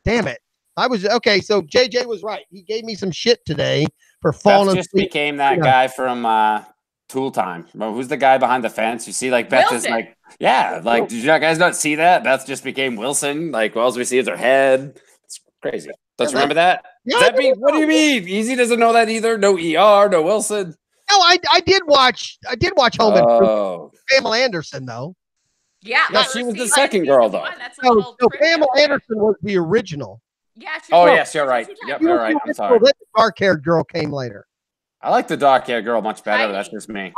Damn it. I was okay. So JJ was right. He gave me some shit today for falling Beth just became that guy from Tool Time. Bro, who's the guy behind the fence? You see, like Beth Wilson. Is like, like, did you guys not see that? Beth just became Wilson. Like, all we see is her head. It's crazy. Don't you remember that? What do you mean? Easy doesn't know that either. No ER, no Wilson. No, I did watch Home Improvement. Pamela Anderson though. Yeah, she was the second girl though. No, Pamela Anderson was the original. Yeah. Yes, you're right. Yep, you're right. I'm sorry. The dark-haired girl came later. I like the dark hair girl much better. That's just me.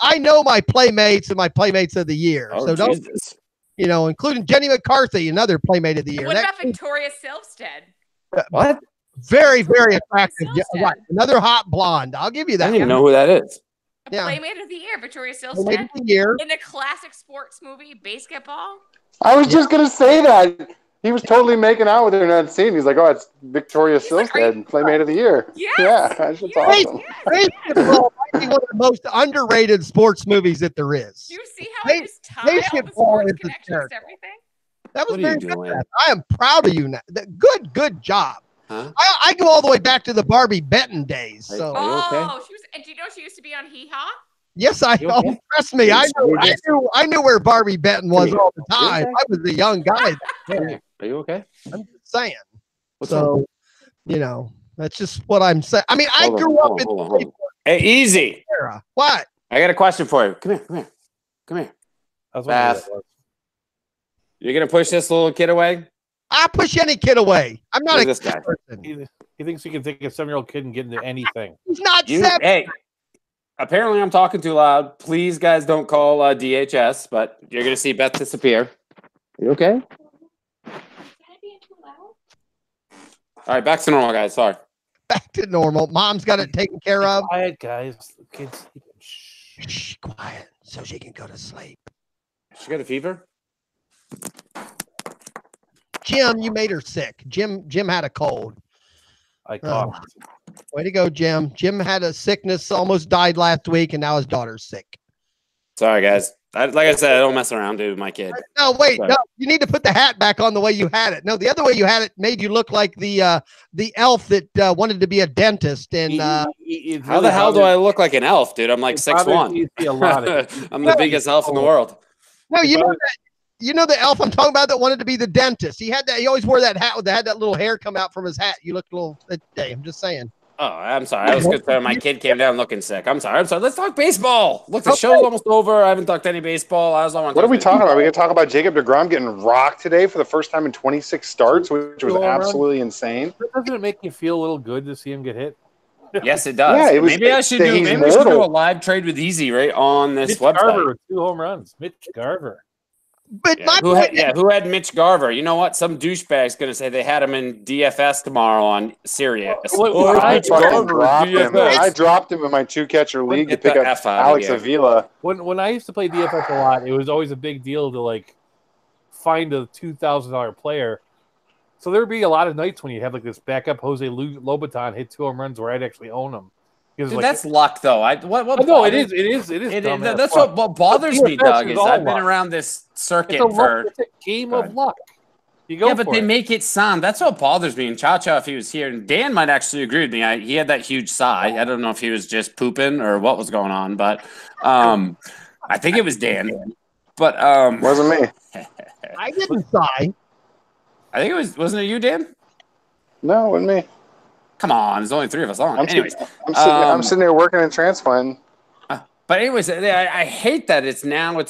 I know my playmates and my playmates of the year. Oh, so Jesus. don't, you know, including Jenny McCarthy, another playmate of the year. What about Victoria Silvstedt? What? Very, very attractive. Yeah, Silvstedt. right. Another hot blonde. I'll give you that. I don't even know who that is. A playmate of the year, Victoria Playmate Silvstedt. of the year. In a classic sports movie, Basketball. I was just gonna say that. He was totally making out with her in that scene. He's like, "Oh, it's Victoria Silvstedt, Playmate of the Year." Yes. Yeah, that's just awesome. Basketball might be one of the most underrated sports movies that there is. Do you see how I just tie all the Basketball sports is connections to everything? That was What are very you good. doing? I am proud of you now. Good job. Huh? I go all the way back to the Barbie Benton days. So Are you okay? Oh, she was. And do you know she used to be on Hee Haw? yes, I You know. okay? Trust me, I knew where Barbie Benton was all the time. okay? I was a young guy. Are you okay? I'm just saying. What's wrong? You know, that's just what I'm saying. I mean, I Hold on, grew hold up on, in hold on, the hold on. Hey, easy. era. What? I got a question for you. Come here. I was wondering who Bath. that was. You're gonna push this little kid away? I push any kid away. I'm not Look a at this guy. person. He thinks he can take a 7-year-old kid and get into anything. He's not You, seven. hey, apparently I'm talking too loud. Please, guys, don't call DHS, but you're going to see Beth disappear. Are you okay? All right, back to normal, guys. Sorry. Back to normal. Mom's got it taken care of. Quiet, guys. The kid's sleeping. Shh. Shh, quiet, so she can go to sleep. She got a fever? Jim, you made her sick. Jim had a cold. I coughed. Way to go, Jim. Jim had a sickness, almost died last week, and now his daughter's sick. Sorry, guys. Like I said, I don't mess around, dude, with my kid. No, wait, Sorry. no. You need to put the hat back on the way you had it. No, the other way you had it made you look like the elf that wanted to be a dentist. And How the hell do I look like an elf, dude? I'm like 6'1". I'm the biggest elf in the world. no, you know the elf I'm talking about that wanted to be the dentist. He had that. He always wore that hat that had that little hair come out from his hat. You looked a little. Hey, I'm just saying. Oh, I'm sorry. I was concerned my kid came down looking sick. I'm sorry. Let's talk baseball. Look, the show's almost over. I haven't talked any baseball. What are we talking about? We're going to talk about Jacob deGrom getting rocked today for the first time in 26 starts, which was absolutely insane. Doesn't it make you feel a little good to see him get hit? Yes, it does. Yeah, maybe I should do. Maybe we should do a live trade with Easy right on this Mitch website. Garver with 2 home runs. Mitch Garver. But who had Mitch Garver? You know what? Some douchebag's going to say they had him in DFS tomorrow on Sirius. I dropped him in my 2-catcher league to pick up Alex Avila. When I used to play DFS a lot, it was always a big deal to like find a $2,000 player. So there would be a lot of nights when you have like this backup Jose Lobaton hit 2 home runs where I'd actually own him. Dude, like, that's luck, though. No, it is. That's what bothers me, Doug. Is I've been around this circuit for it's a game of luck. But they make it sound. That's what bothers me. And Cha-Cha, if he was here, and Dan might actually agree with me. He had that huge sigh. I don't know if he was just pooping or what was going on, but I think it was Dan. But wasn't me. I didn't sigh. I think it wasn't it you, Dan? No, it wasn't me. Come on, there's only 3 of us on. I'm sitting there working in transplant. But anyways, I hate that it's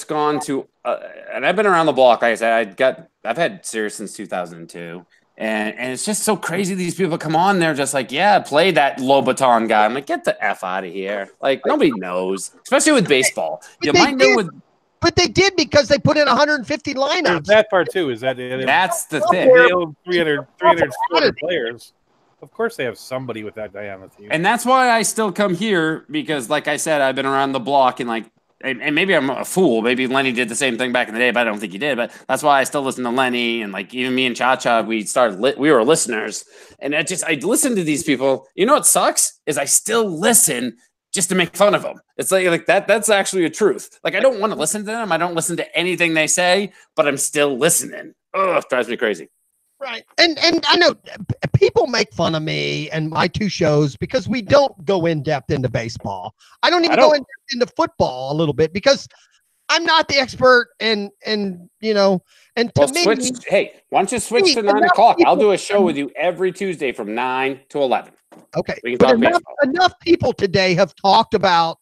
gone to, and I've been around the block. Like I said, I've had Sirius since 2002, and it's just so crazy. These people come on, they're just like, yeah, play that Lobaton guy. I'm like, get the F out of here. Like nobody knows, especially with baseball. You might know with. But they did because they put in 150 lineups. There's that part too. Is that that's the thing? They own 300 players. Of course, they have somebody with that guy on the team. And that's why I still come here because, like I said, I've been around the block and maybe I'm a fool. Maybe Lenny did the same thing back in the day, but I don't think he did. But that's why I still listen to Lenny and like even me and Cha-Cha, we were listeners. And I listen to these people. You know what sucks is I still listen just to make fun of them. It's like that. That's actually a truth. Like I don't want to listen to them. I don't listen to anything they say, but I'm still listening. Oh, it drives me crazy. Right. And I know people make fun of me and my 2 shows because we don't go in depth into baseball. I don't even go in depth into football a little bit because I'm not the expert and you know, and to me. Hey, why don't you switch to 9 o'clock? I'll do a show with you every Tuesday from 9 to 11. Okay. We can talk enough people today have talked about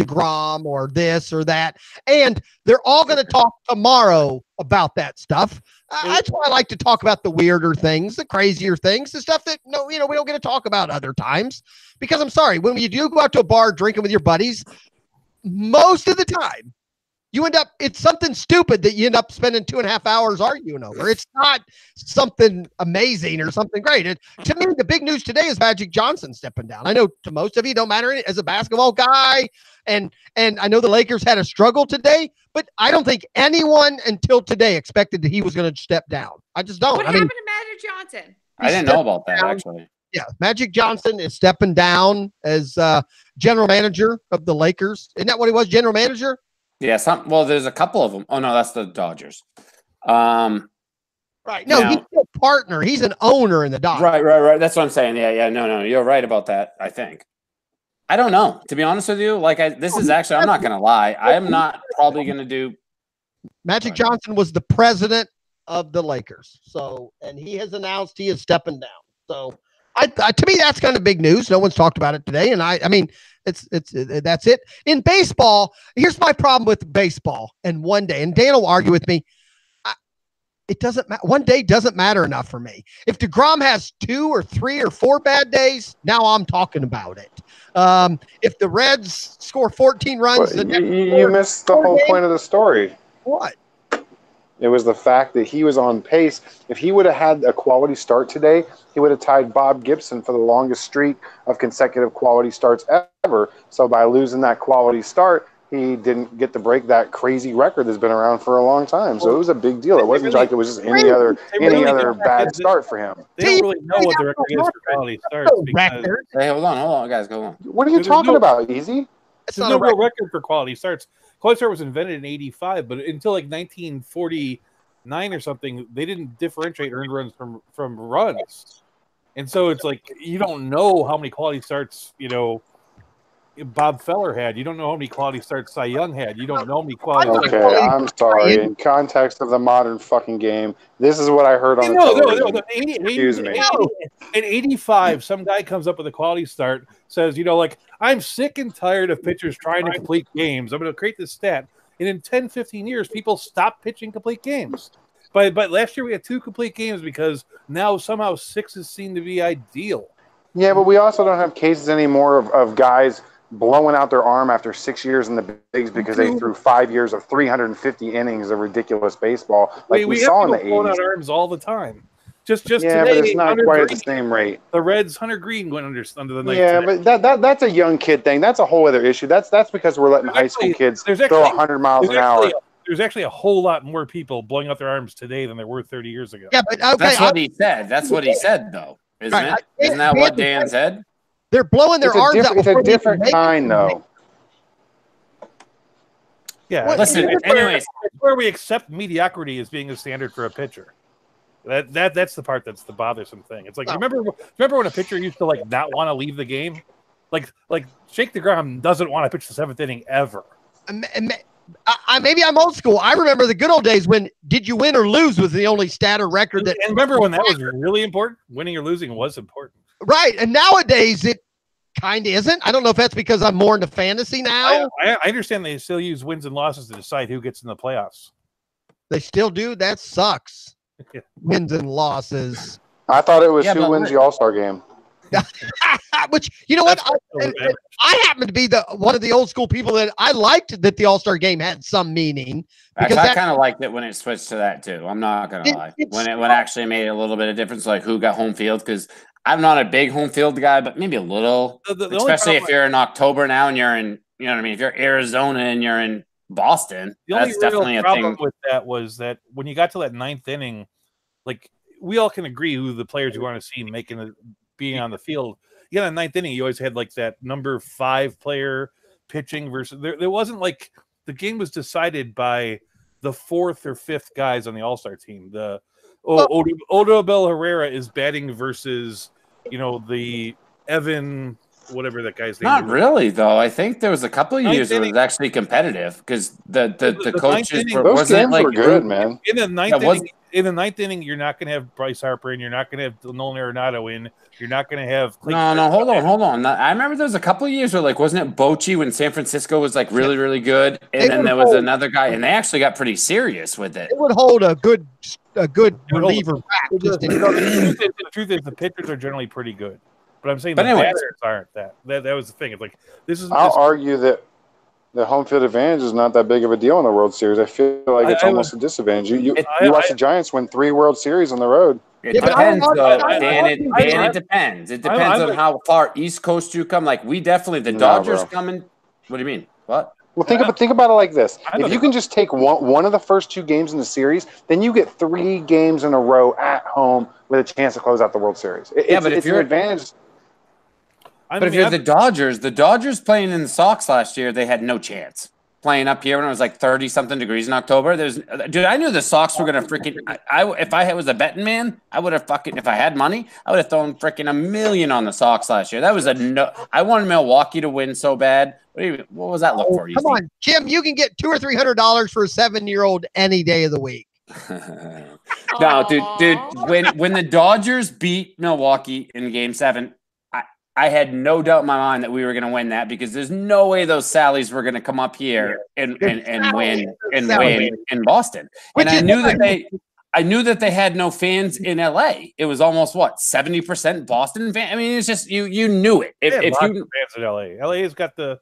deGrom or this or that, and they're all going to talk tomorrow about that stuff. That's why I like to talk about the weirder things, the crazier things, the stuff that we don't get to talk about other times. Because I'm sorry, when you do go out to a bar drinking with your buddies, most of the time you end up, it's something stupid that you end up spending 2.5 hours arguing over. It's not something amazing or something great. To me, the big news today is Magic Johnson stepping down. I know to most of you don't matter as a basketball guy, and I know the Lakers had a struggle today, but I don't think anyone until today expected that he was going to step down. I just don't. What happened to Magic Johnson? I didn't know about that, actually. Yeah, Magic Johnson is stepping down as general manager of the Lakers. Isn't that what he was, general manager? Yeah, there's a couple of them. Oh, no, that's the Dodgers. Right. No, he's still a partner. He's an owner in the Dodgers. Right. That's what I'm saying. Yeah. No, you're right about that, I think. I don't know. To be honest with you, this is actually, I'm not going to lie. I am not probably going to do. Magic Johnson was the president of the Lakers. And he has announced he is stepping down. So, to me, that's kind of big news. No one's talked about it today. And I mean, that's it. In baseball, here's my problem with baseball. And one day, and Dan will argue with me, it doesn't matter. One day doesn't matter enough for me. If DeGrom has 2 or 3 or 4 bad days, now I'm talking about it. If the Reds score 14 runs, you missed the whole point of the story. What? It was the fact that he was on pace. If he would have had a quality start today, he would have tied Bob Gibson for the longest streak of consecutive quality starts ever. So by losing that quality start, he didn't get to break that crazy record that's been around for a long time. So it was a big deal. It wasn't like it was just any other bad start for him. They don't really know what the record is for quality starts. Hey, hold on, guys, go on. What are you talking about, Easy? There's no real record for quality starts. Quality start was invented in '85, but until 1949 or something, they didn't differentiate earned runs from runs. And so it's like you don't know how many quality starts, Bob Feller had. You don't know how many quality starts Cy Young had. You don't know how many quality starts. Okay, I'm sorry. In context of the modern fucking game, this is what I heard on the television. No. Excuse me. In '85, some guy comes up with a quality start, says, I'm sick and tired of pitchers trying to complete games. I'm going to create this stat. And in 10, 15 years, people stop pitching complete games. But last year we had 2 complete games because now somehow 6 is seen to be ideal. Yeah, but we also don't have cases anymore of guys blowing out their arm after 6 years in the bigs because they threw 5 years of 350 innings of ridiculous baseball we saw in the 80s. Blowing out arms all the time. Just yeah, today, but it's not quite at the same rate. The Reds, Hunter Green went under the knife. Yeah, today. but that's a young kid thing. That's a whole other issue. That's because we're letting high school kids throw 100 miles an hour. There's actually a whole lot more people blowing out their arms today than there were 30 years ago. Yeah, but okay, that's what he said. That's what he said, though. Isn't it? Isn't that what Dan said? They're blowing their arms out. It's a different kind, though. Yeah. Listen, anyways, it's where we accept mediocrity as being a standard for a pitcher. That's the part that's the bothersome thing. It's like remember when a pitcher used to not want to leave the game, like Jake DeGrom doesn't want to pitch the 7th inning ever. Maybe I'm old school. I remember the good old days when did you win or lose was the only stat or record that. And remember when that was really important? Winning or losing was important. Right, and nowadays it kind of isn't. I don't know if that's because I'm more into fantasy now. I understand they still use wins and losses to decide who gets in the playoffs. They still do? That sucks. Wins and losses. I thought it was who wins the All-Star game. Which, you know what? I happen to be one of the old school people that I liked that the All-Star game had some meaning. Because I kind of liked it when it switched to that too. I'm not going to lie. When it actually made a little bit of difference, like who got home field, because I'm not a big home field guy, but maybe a little. Especially if you're in October now and you're in, you know what I mean? If you're Arizona and you're in Boston, that's definitely a thing. The only problem with that was that when you got to that 9th inning, we all can agree who the players you want to see being on the field. You got a 9th inning, you always had that number 5 player pitching versus there wasn't the game was decided by the 4th or 5th guys on the All-Star team. Odubel Herrera is batting versus the Evan whatever that guy's name. Not really, though. I think there was a couple of years where it was actually competitive because the coaches those games were good, man. In the ninth inning, you're not going to have Bryce Harper in. You're not going to have Nolan Arenado in. You're not going to have. No, hold on. I remember there was a couple of years where, like, wasn't it Bochy when San Francisco was like really, really good, and then there was another guy, and they actually got pretty serious with it. It would hold a good reliever back. The truth is, the pitchers are generally pretty good, but I'm saying the batters aren't that. That was the thing. It's like this is. I'll argue that the home field advantage is not that big of a deal in the World Series. I feel like it's almost a disadvantage. You watch the Giants win 3 World Series on the road. It depends, though, Dan. It depends. It depends on how far East Coast you come. Like, we definitely, the Dodgers coming. What do you mean? What? Well, think about it like this. If you can just take one of the first 2 games in the series, then you get 3 games in a row at home with a chance to close out the World Series. But if you're advantage. But if you're the Dodgers playing in the Sox last year, they had no chance. Playing up here when it was like 30-something degrees in October. I knew the Sox were going to freaking – if I was a betting man, I would have fucking – if I had money, I would have thrown freaking $1 million on the Sox last year. That was I wanted Milwaukee to win so bad. What was that look for? Come on, Jim, you can get $200 or $300 for a 7-year-old any day of the week. No, dude, when the Dodgers beat Milwaukee in Game 7, I had no doubt in my mind that we were going to win that because there's no way those Sallies were going to come up here and win in Boston. And I knew that they had no fans in LA. It was almost 70% Boston fan. I mean, it's just you knew it. If you fans in LA, LA has got the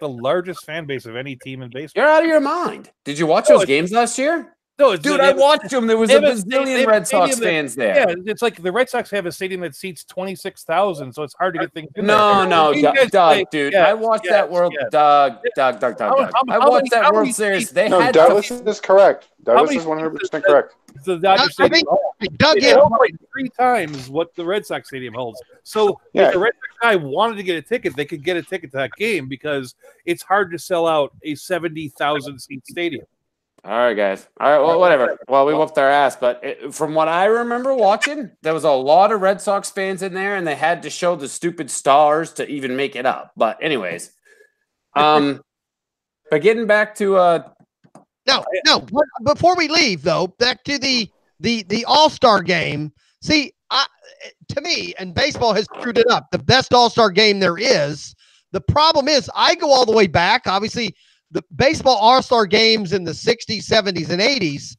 largest fan base of any team in baseball. You're out of your mind. Did you watch those games last year? No, dude, I watched them. There was a bazillion Red Sox fans there. Yeah, it's like the Red Sox have a stadium that seats 26,000, so it's hard to get things in there. Doug, dude. I watched that World Doug. I watched that World Series. Douglas is correct. Douglas is 100% correct. The Dodger Stadium holds 3 times what the Red Sox Stadium holds. So if the Red Sox guy wanted to get a ticket, they could get a ticket to that game because it's hard to sell out a 70,000 seat stadium. All right, guys. All right, well, whatever. Well, we whooped our ass, but from what I remember watching, there was a lot of Red Sox fans in there, and they had to show the stupid stars to even make it up. But anyways, but getting back to no. Before we leave, though, back to the All-Star game. See, to me, and baseball has screwed it up. The best All-Star game there is. The problem is, I go all the way back. Obviously, the baseball All-Star games in the 60s, 70s, and 80s,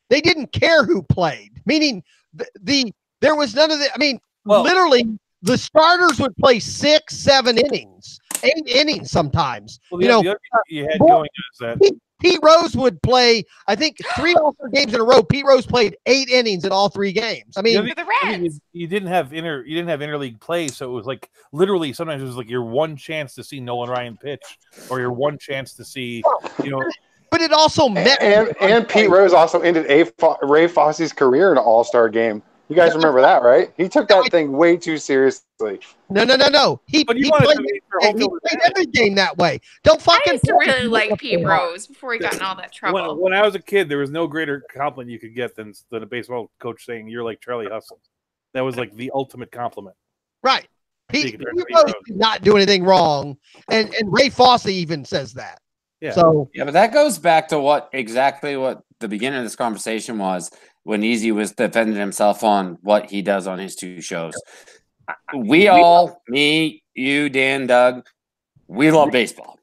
they didn't care who played. Meaning, there was none of the. I mean, literally, the starters would play 6, 7 innings, 8 innings sometimes. Well, the other thing you had going is that Pete Rose would play, I think, 3 All-Star games in a row. Pete Rose played 8 innings in all 3 games. I mean, you didn't have interleague play, so it was like literally sometimes it was like your one chance to see Nolan Ryan pitch, or your one chance to see, But it also meant and Pete Rose also ended Ray Fosse's career in an All-Star game. You guys remember that, right? He took that thing way too seriously. No. He played every game that way. Don't fucking. I used to really like Pete Rose before he got in all that trouble. When I was a kid, there was no greater compliment you could get than a baseball coach saying you're like Charlie Hustle. That was like the ultimate compliment. Right. Pete Rose did not do anything wrong, and Ray Fosse even says that. Yeah. So but that goes back to what the beginning of this conversation was. When EEZ was defending himself on what he does on his 2 shows. We all, me, you, Dan, Doug, we love baseball.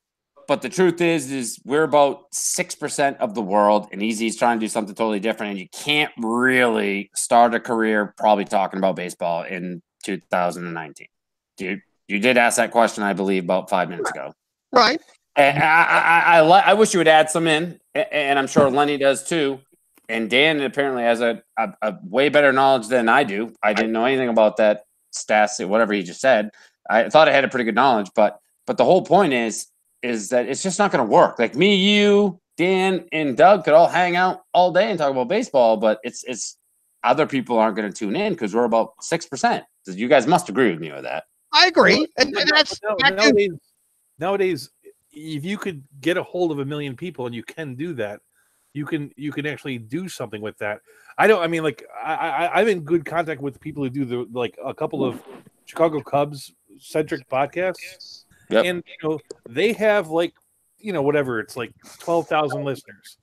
But the truth is we're about 6% of the world, and EEZ's trying to do something totally different, and you can't really start a career probably talking about baseball in 2019. Dude, you did ask that question, I believe, about 5 minutes ago. Right. And I wish you would add some in, and I'm sure Lenny does too. And Dan apparently has a way better knowledge than I do. I didn't know anything about that stats, whatever he just said. I thought I had a pretty good knowledge, but the whole point is that it's just not going to work. Like me, you, Dan, and Doug could all hang out all day and talk about baseball, but it's other people aren't going to tune in because we're about 6%. You guys must agree with me with that. I agree, and that's nowadays. If you could get a hold of 1 million people, and you can do that. You can actually do something with that. I'm in good contact with people who do a couple of Chicago Cubs centric podcasts, Yep. and they have whatever, it's like 12,000 listeners.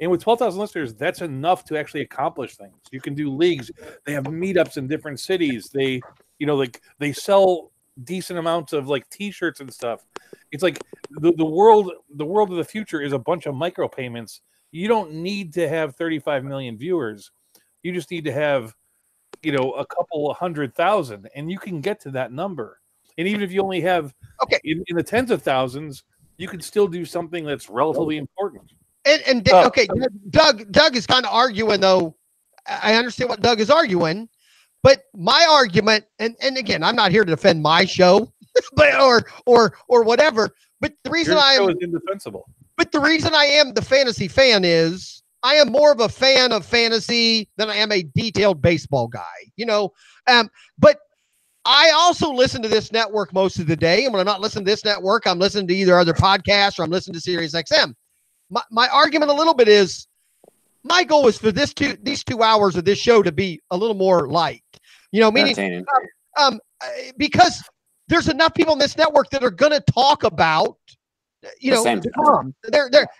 And with 12,000 listeners, that's enough to actually accomplish things. You can do leagues. They have meetups in different cities. They, they sell decent amounts of T-shirts and stuff. It's like the world of the future is a bunch of micropayments. You don't need to have 35 million viewers. You just need to have, a couple of 100,000, and you can get to that number. And even if you only have in the tens of thousands, you can still do something that's relatively important. Okay, Doug is kind of arguing, though. I understand what Doug is arguing, but my argument, and again, I'm not here to defend my show, but or whatever. But the reason I am indefensible. But the reason I am the fantasy fan is I am more of a fan of fantasy than I am a detailed baseball guy. But I also listen to this network most of the day, and when I'm not listening to this network, I'm listening to either other podcasts or I'm listening to Sirius XM. My argument a little bit is my goal is for these 2 hours of this show to be a little more light, meaning because there's enough people on this network that are going to talk about, they're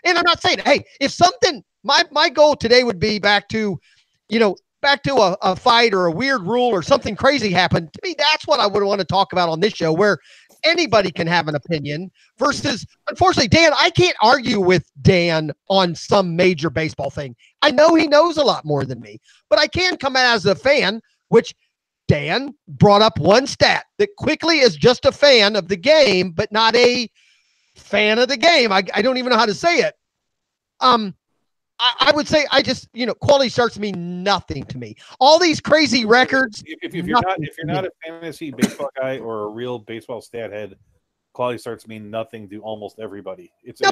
and I'm not saying, hey, if something, my goal today would be back to a fight or a weird rule or something crazy happened. To me, that's what I would want to talk about on this show, where anybody can have an opinion versus, unfortunately, Dan, I can't argue with Dan on some major baseball thing. I know he knows a lot more than me, but I can come as a fan, which Dan brought up one stat that quickly is just a fan of the game, but not a fan of the game. I don't even know how to say it. I would say quality starts mean nothing to me. All these crazy records. If you're not a fantasy baseball guy or a real baseball stat head, quality starts mean nothing to almost everybody. No.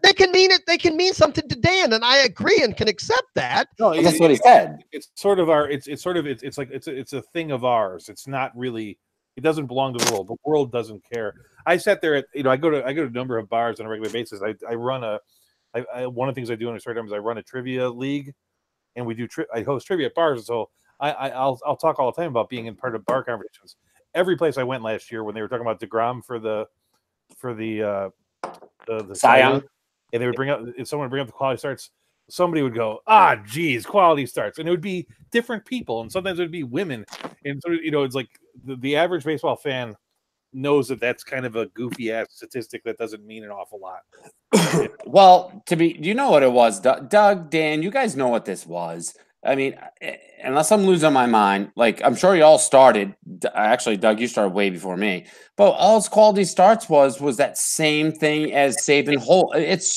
They can mean it. They can mean something to Dan, and I agree and can accept that. No, that's what he said. It's sort of our. It's a thing of ours. It's not really. It doesn't belong to the world. The world doesn't care. I sat there at I go to a number of bars on a regular basis. I run one of the things I do in a short time is I run a trivia league, and we do. I host trivia at bars, and so I'll talk all the time about being in part of bar conversations. Every place I went last year when they were talking about DeGrom for the Cy Young, and they would bring up, if someone would bring up the quality starts, somebody would go, geez, quality starts, and it would be different people, and sometimes it would be women, and so it's like the average baseball fan knows that that's kind of a goofy ass statistic that doesn't mean an awful lot. Well, do you know what it was, Doug, Dan? You guys know what this was. I mean, unless I'm losing my mind, I'm sure you all started. Actually, Doug, you started way before me. But all quality starts was that same thing as saving whole. It's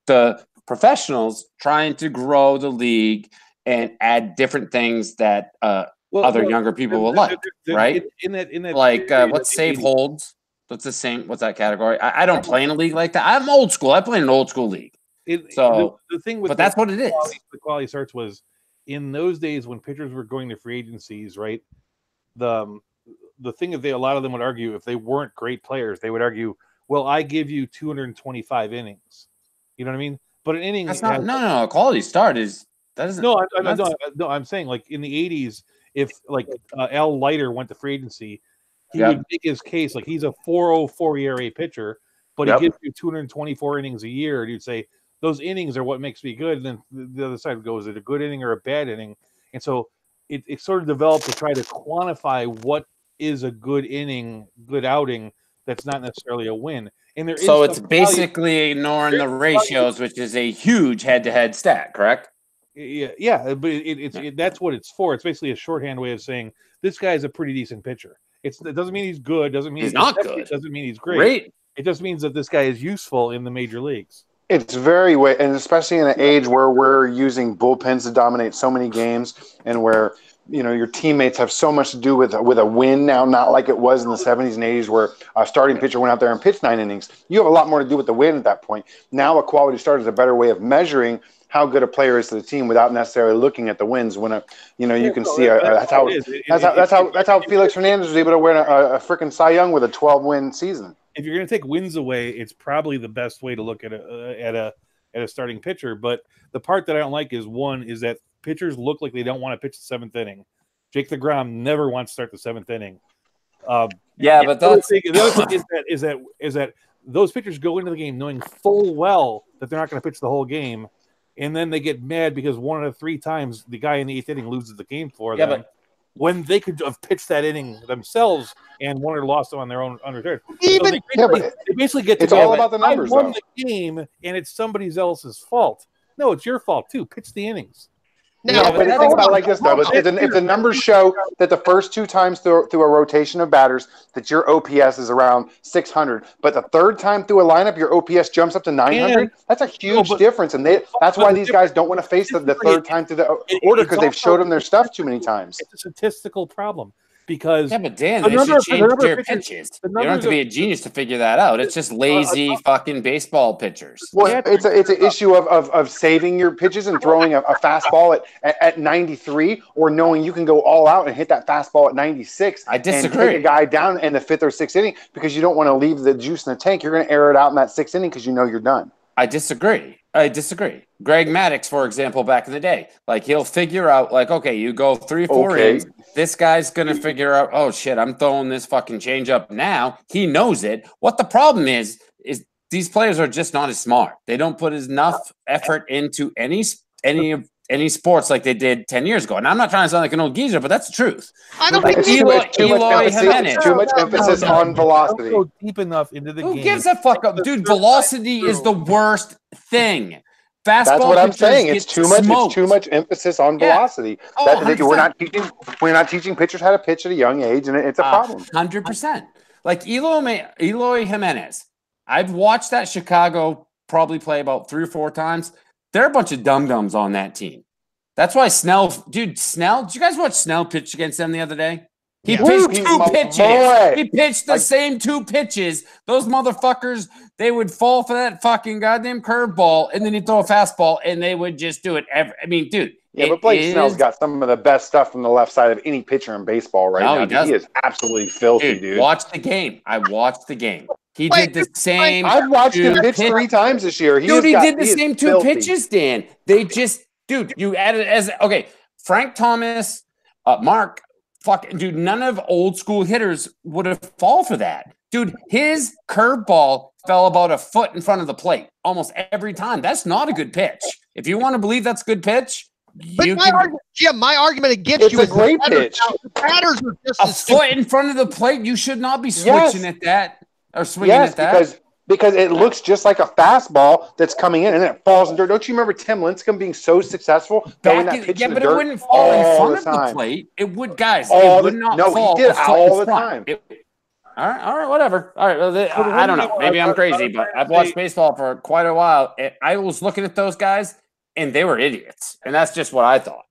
the professionals trying to grow the league and add different things that other younger people will like, right? In that what's save holds? What's the same? What's that category? I don't play in a league like that. I'm old school. I play in an old school league. The thing with that's what it is. The quality starts was in those days when pitchers were going to free agencies, right? The thing that a lot of them would argue, if they weren't great players, they would argue, well, I give you 225 innings. You know what I mean? But an inning, that's not no. A quality start is that isn't. No, I'm saying in the 80s, if Al Leiter went to free agency, he would make his case he's a 4.04 ERA pitcher, but he gives you 224 innings a year, and you'd say those innings are what makes me good. And then the other side would go, is it a good inning or a bad inning? And so it sort of developed to try to quantify what is a good inning, good outing that's not necessarily a win. And it's basically ignoring the ratios, which is a huge head-to-head stat, correct? Yeah, but that's what it's for. It's basically a shorthand way of saying this guy's a pretty decent pitcher. It doesn't mean he's good. Doesn't mean he's not good. It doesn't mean he's great. It just means that this guy is useful in the major leagues. It's very and especially in an age where we're using bullpens to dominate so many games, and where your teammates have so much to do with a win now, not like it was in the 70s and 80s where a starting pitcher went out there and pitched 9 innings. You have a lot more to do with the win at that point. Now a quality start is a better way of measuring how good a player is to the team without necessarily looking at the wins. When you can see that's how Felix Hernandez was able to win a freaking Cy Young with a 12-win season. If you're going to take wins away, it's probably the best way to look at a starting pitcher. But the part that I don't like is that pitchers look like they don't want to pitch the 7th inning. Jake DeGrom never wants to start the 7th inning. But the other thing is that those pitchers go into the game knowing full well that they're not going to pitch the whole game, and then they get mad because 1 out of 3 times the guy in the 8th inning loses the game for them. But when they could have pitched that inning themselves and won or lost them on their own unreturned. Even so they basically get to it's all about the numbers. I won the game, and it's somebody else's fault. No, it's your fault too. Pitch the innings. No, but think about it like this, though. If the numbers show that the first 2 times through a rotation of batters that your OPS is around 600, but the 3rd time through a lineup your OPS jumps up to 900, that's a huge difference. And that's why these guys don't want to face the 3rd time through the order, because they've showed them their stuff too many times. It's a statistical problem. Because but Dan, they should change their pitches. You don't have to be a genius to figure that out. It's just lazy fucking baseball pitchers. Well, it's an issue of saving your pitches and throwing a fastball at 93, or knowing you can go all out and hit that fastball at 96. I disagree. And take a guy down in the 5th or 6th inning because you don't want to leave the juice in the tank. You're going to air it out in that 6th inning because you know you're done. I disagree. Greg Maddux, for example, back in the day, like he'll figure out, like, okay, you go 3-4 innings. This guy's gonna figure out, oh shit, I'm throwing this fucking changeup now. He knows it. What the problem is these players are just not as smart. They don't put enough effort into any sports like they did 10 years ago. And I'm not trying to sound like an old geezer, but that's the truth. I don't think too much emphasis on velocity. Don't go deep enough into the game. Who gives a fuck up? Dude, velocity is the worst thing. Fastball. That's what I'm saying. It's too much. It's too much emphasis on velocity. We're not teaching pitchers how to pitch at a young age, and it's a problem. 100%. Like Eloy Jimenez. I've watched that Chicago probably play about 3 or 4 times. They're a bunch of dum-dums on that team. That's why Snell, did you guys watch Snell pitch against them the other day? He pitched 2 pitches. He pitched the same 2 pitches. Those motherfuckers, they would fall for that fucking goddamn curveball, and then he'd throw a fastball, and they would just do it. Dude. Yeah, but Blake Snell's got some of the best stuff from the left side of any pitcher in baseball right now. He is absolutely filthy, dude. Watch the game. I watched the game. He did the same. I've watched him pitch 3 times this year. He did the same 2 pitches, Dan. They just, dude, you added Frank Thomas, Mark. Dude, none of old school hitters would have fall for that. Dude, his curveball fell about a foot in front of the plate almost every time. That's not a good pitch. If you want to believe that's a good pitch, my argument against you is a great pitch. Batters are just a foot in front of the plate. You should not be switching at that or swinging at that. Because it looks just like a fastball that's coming in and then it falls in dirt. Don't you remember Tim Lincecum being so successful throwing that pitch in the dirt? It wouldn't fall in front of the plate. It would, guys. It would not fall. He did all the time. All right, whatever. All right, well, I don't know. Maybe I'm crazy, but I've watched baseball for quite a while. I was looking at those guys, and they were idiots. And that's just what I thought.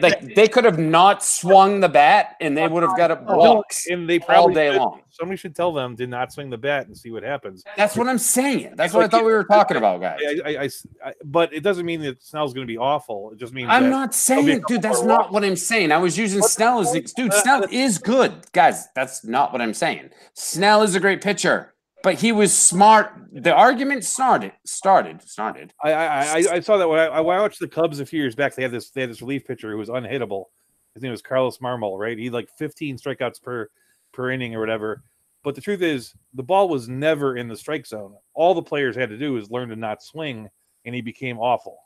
Like, they could have not swung the bat, and they would have got a walks all day long. Somebody should tell them to not swing the bat and see what happens. That's what I'm saying. That's what I thought we were talking about, guys. But it doesn't mean that Snell's going to be awful. It just means I'm not saying, dude, that's not what I'm saying. I was using Snell as, dude, Snell is good. Guys, that's not what I'm saying. Snell is a great pitcher, but he was smart. The argument started. I saw that when I watched the Cubs a few years back. They had this relief pitcher who was unhittable. His name was Carlos Marmol, right? He had like 15 strikeouts per inning or whatever. But the truth is, the ball was never in the strike zone. All the players had to do was learn to not swing, and he became awful.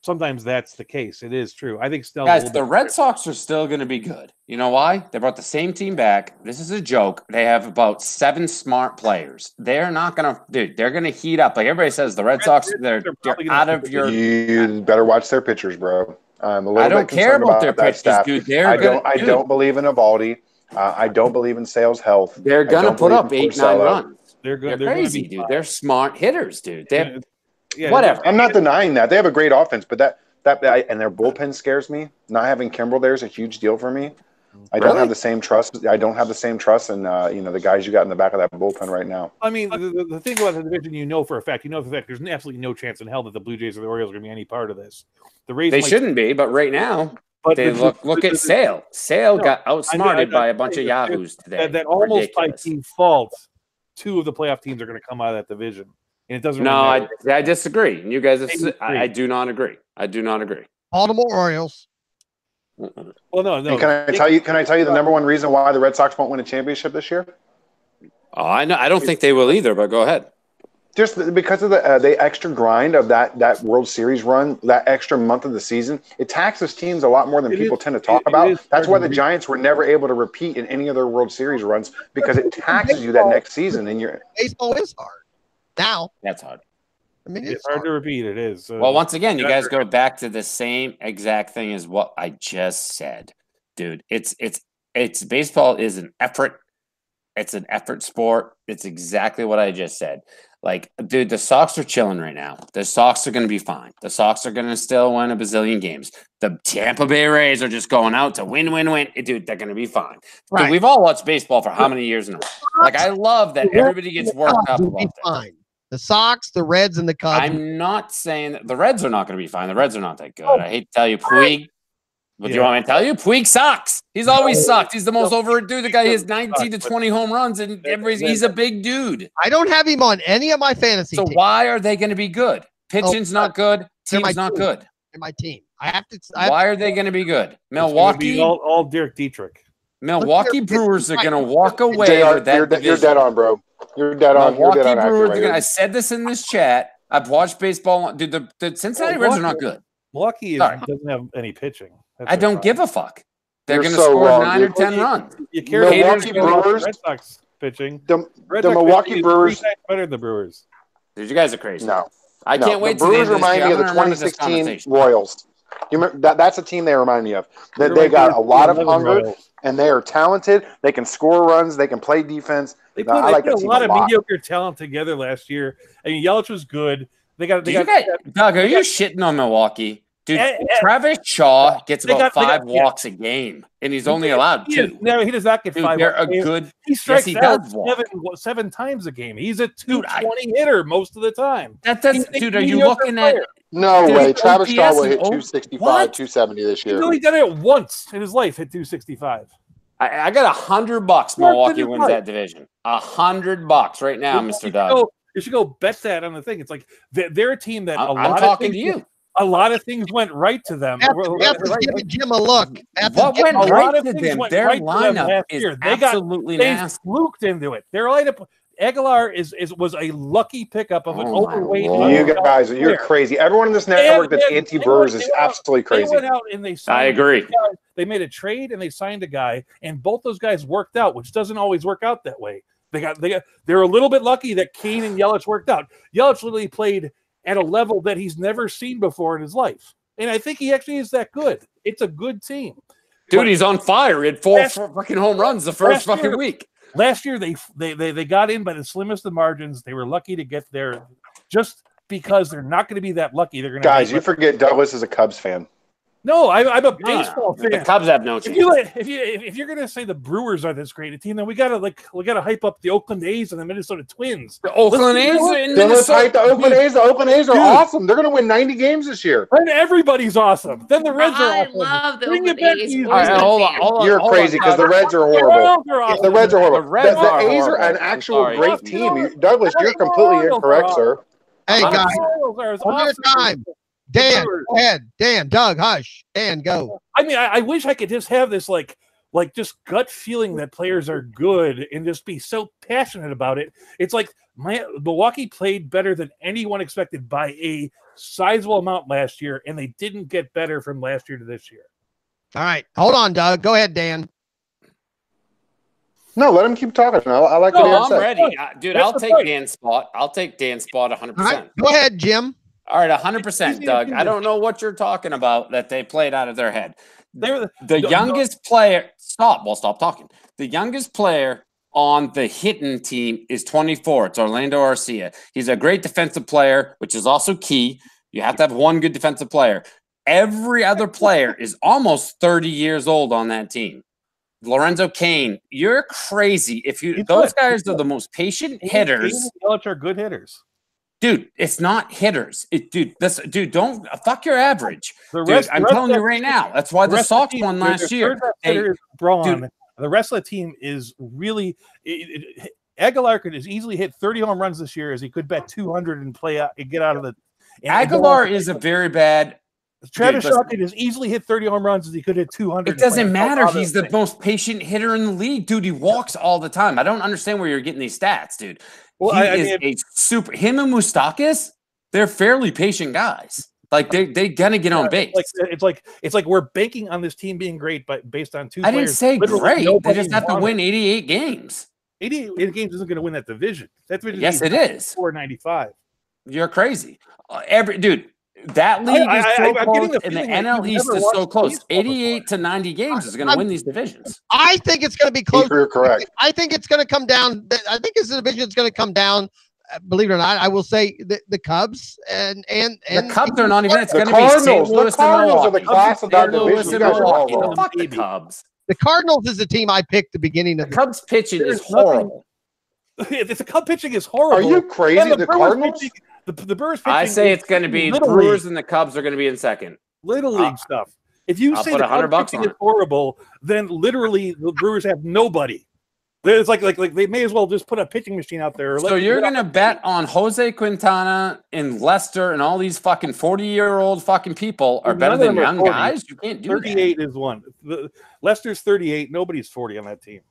Sometimes that's the case. It is true. I think Snell's guys, the Red Sox are still going to be good. You know why? They brought the same team back. This is a joke. They have about 7 smart players. They're not going to, dude, they're going to heat up. Like everybody says, the Red Sox, they're out of your. You better watch their pitchers, bro. I'm a little I don't bit care about their pitchers, dude. I don't believe in Evaldi. I don't believe in Sales Health. They're going to put up 8-9 runs. They're good. They're crazy, dude. They're smart hitters, dude. Whatever. I'm not denying that. They have a great offense, but and their bullpen scares me. Not having Kimbrel there is a huge deal for me. I don't have the same trust. I don't have the same trust in the guys you got in the back of that bullpen right now. I mean, the thing about the division, for a fact, there's absolutely no chance in hell that the Blue Jays or the Orioles are going to be any part of this. The Rays they shouldn't be, but right now, they look at Sale. Sale got outsmarted by a bunch of yahoos today. That almost by default, 2 of the playoff teams are going to come out of that division, and it doesn't. No, I disagree. And you guys, I do not agree. I do not agree. Baltimore Orioles. Well, no. And can I tell you? Can I tell you the number one reason why the Red Sox won't win a championship this year? Oh, I know. I don't think they will either. But go ahead. Just because of the extra grind of that World Series run, that extra month of the season, it taxes teams a lot more than people tend to talk about. That's why the Giants were never able to repeat in any of their World Series runs, because it taxes you that next season. And baseball is hard. Now that's hard. I mean, it's hard to repeat. It is. Well, once again, you guys go back to the same exact thing as what I just said, dude. It's baseball is an effort. It's an effort sport. It's exactly what I just said. Like, dude, the Sox are chilling right now. The Sox are going to be fine. The Sox are going to still win a bazillion games. The Tampa Bay Rays are just going out to win. Dude, they're going to be fine. Right. Dude, we've all watched baseball for how many years now? Like, I love that everybody gets worked up about that. The Sox, the Reds, and the Cubs. I'm not saying that the Reds are not going to be fine. The Reds are not that good. I hate to tell you, Puig. What do you want me to tell you? Puig sucks. He's always sucked. He's the most over dude. The guy has 19 to 20 home runs, and he's a big dude. I don't have him on any of my fantasy teams. Why are they going to be good? Pitching's not good. Team's not good. In my team. Why are they going to be good? Milwaukee? All Derek Dietrich. Milwaukee Brewers are going to walk away with that division. You're dead on, bro. You're dead on. Milwaukee Brewers. I said this in this chat. I've watched baseball. Dude, the Cincinnati Reds are not good. Milwaukee doesn't have any pitching. I don't give a fuck. They're going to score 9 or 10 runs. You carry Milwaukee Brewers, Red Sox pitching. The Milwaukee Brewers better than the Brewers. Dude, you guys are crazy. No, I can't wait. The Brewers remind me of the 2016 Royals. You remember that's a team they remind me of. That they got a lot of hunger and they are talented. They can score runs. They can play defense. They put a lot of mediocre talent together last year. I mean, Yelich was good. Doug, are you shitting on Milwaukee? Dude, Travis Shaw gets about 5 walks a game, and he's only allowed 2. No, he does not get 5 walks a game. good. He strikes out 7 times a game. He's a 220 hitter most of the time. Dude, are you looking at? No way. Travis Shaw will hit 265, 270 this year. He's only done it once in his life, hit 265. I got $100. Milwaukee wins that division. $100 right now, Mr. Doug. You should go bet that on the thing. It's like they're a team that I'm talking to you. A lot of things went right to them. Give Jim a look. What went right to them? Their lineup is absolutely nasty. They fluked into it. Their lineup. Aguilar was a lucky pickup of an overweight. You guys, you're crazy. Everyone in this network that's anti-Brewers is absolutely crazy. They went out and they signed I agree. They made a trade and they signed a guy, and both those guys worked out, which doesn't always work out that way. They're a little bit lucky that Kane and Yelich worked out. Yelich literally played at a level that he's never seen before in his life. And I think he actually is that good. It's a good team. Dude, he's on fire. He had 4 fucking home runs the first fucking week. Last year, they got in by the slimmest of margins. They were lucky to get there just because they're not going to be that lucky. They're going to Guys, you forget Douglas is a Cubs fan. No, I'm a baseball fan. The Cubs have no chance. If you're gonna say the Brewers are this great a team, then we gotta hype up the Oakland A's and the Minnesota Twins. The Oakland A's in Let's hype the Oakland A's. The Oakland A's are awesome. They're gonna win 90 games this year. And everybody's awesome. Then the Reds are awesome. I love the Bring Oakland it A's. Hold on. You're crazy because the Reds are horrible. The Reds are horrible. The A's are an actual great team. Douglas, you're completely incorrect, sir. Hey guys, one more time. Dan, go ahead. Dan, Doug, hush. Dan, go. I mean, I wish I could just have this like just gut feeling that players are good and just be so passionate about it. It's like Milwaukee played better than anyone expected by a sizable amount last year, and they didn't get better from last year to this year. All right. Hold on, Doug. Go ahead, Dan. No, let him keep talking. I like what he said. I'm ready. Dude, I'll take Dan's spot. I'll take Dan's spot 100%. Right. Go ahead, Jim. All right, 100%, Doug. I don't know what you're talking about that they played out of their head. The youngest player. Stop talking. The youngest player on the hitting team is 24. It's Orlando Arcia. He's a great defensive player, which is also key. You have to have one good defensive player. Every other player is almost 30 years old on that team. Lorenzo Cain, you're crazy. Those guys are the most patient hitters. Yelich are good hitters. Dude, it's not hitters. Don't fuck your average. I'm telling you right now. That's why the Sox won last year. The rest of the team is really Aguilar could as easily hit 30 home runs this year as he could bet 200 and play out and get out of the. Aguilar is a very bad Travis Shaw could as easily hit 30 home runs as he could hit 200. It doesn't matter. He's the most patient hitter in the league, dude. He walks all the time. I don't understand where you're getting these stats, dude. Well, him and Moustakas, they're fairly patient guys. Like they gonna get on base. It's like we're banking on this team being great, but based on two. I didn't say great. They just have to win 88 games. 88 games isn't going to win that division. That division yes, it is. 495. You're crazy, dude. That league is so close, and the NL East is so close. 88 to 90 games is going to win these divisions. I think it's going to be close. You're correct. I think it's going to come down. I think this division is going to come down. Believe it or not, I will say the Cubs and the Cubs are not even. It's going to be St. Louis the Cardinals are the class of that division. You guys are all wrong. Fuck the Cubs. The Cardinals is the team I picked the beginning of the Cubs pitching is horrible. If the Cubs pitching is horrible, are you crazy? The Cardinals. The Brewers pitching. I say it's going to be the Brewers and the Cubs are going to be in second. Little league stuff. If you say the Cubs pitching is horrible, then literally the Brewers have nobody. It's like they may as well just put a pitching machine out there. So you're going to bet on Jose Quintana and Lester and all these fucking 40-year-old fucking people are better than young guys? You can't do 38 is one. Lester's 38. Nobody's 40 on that team.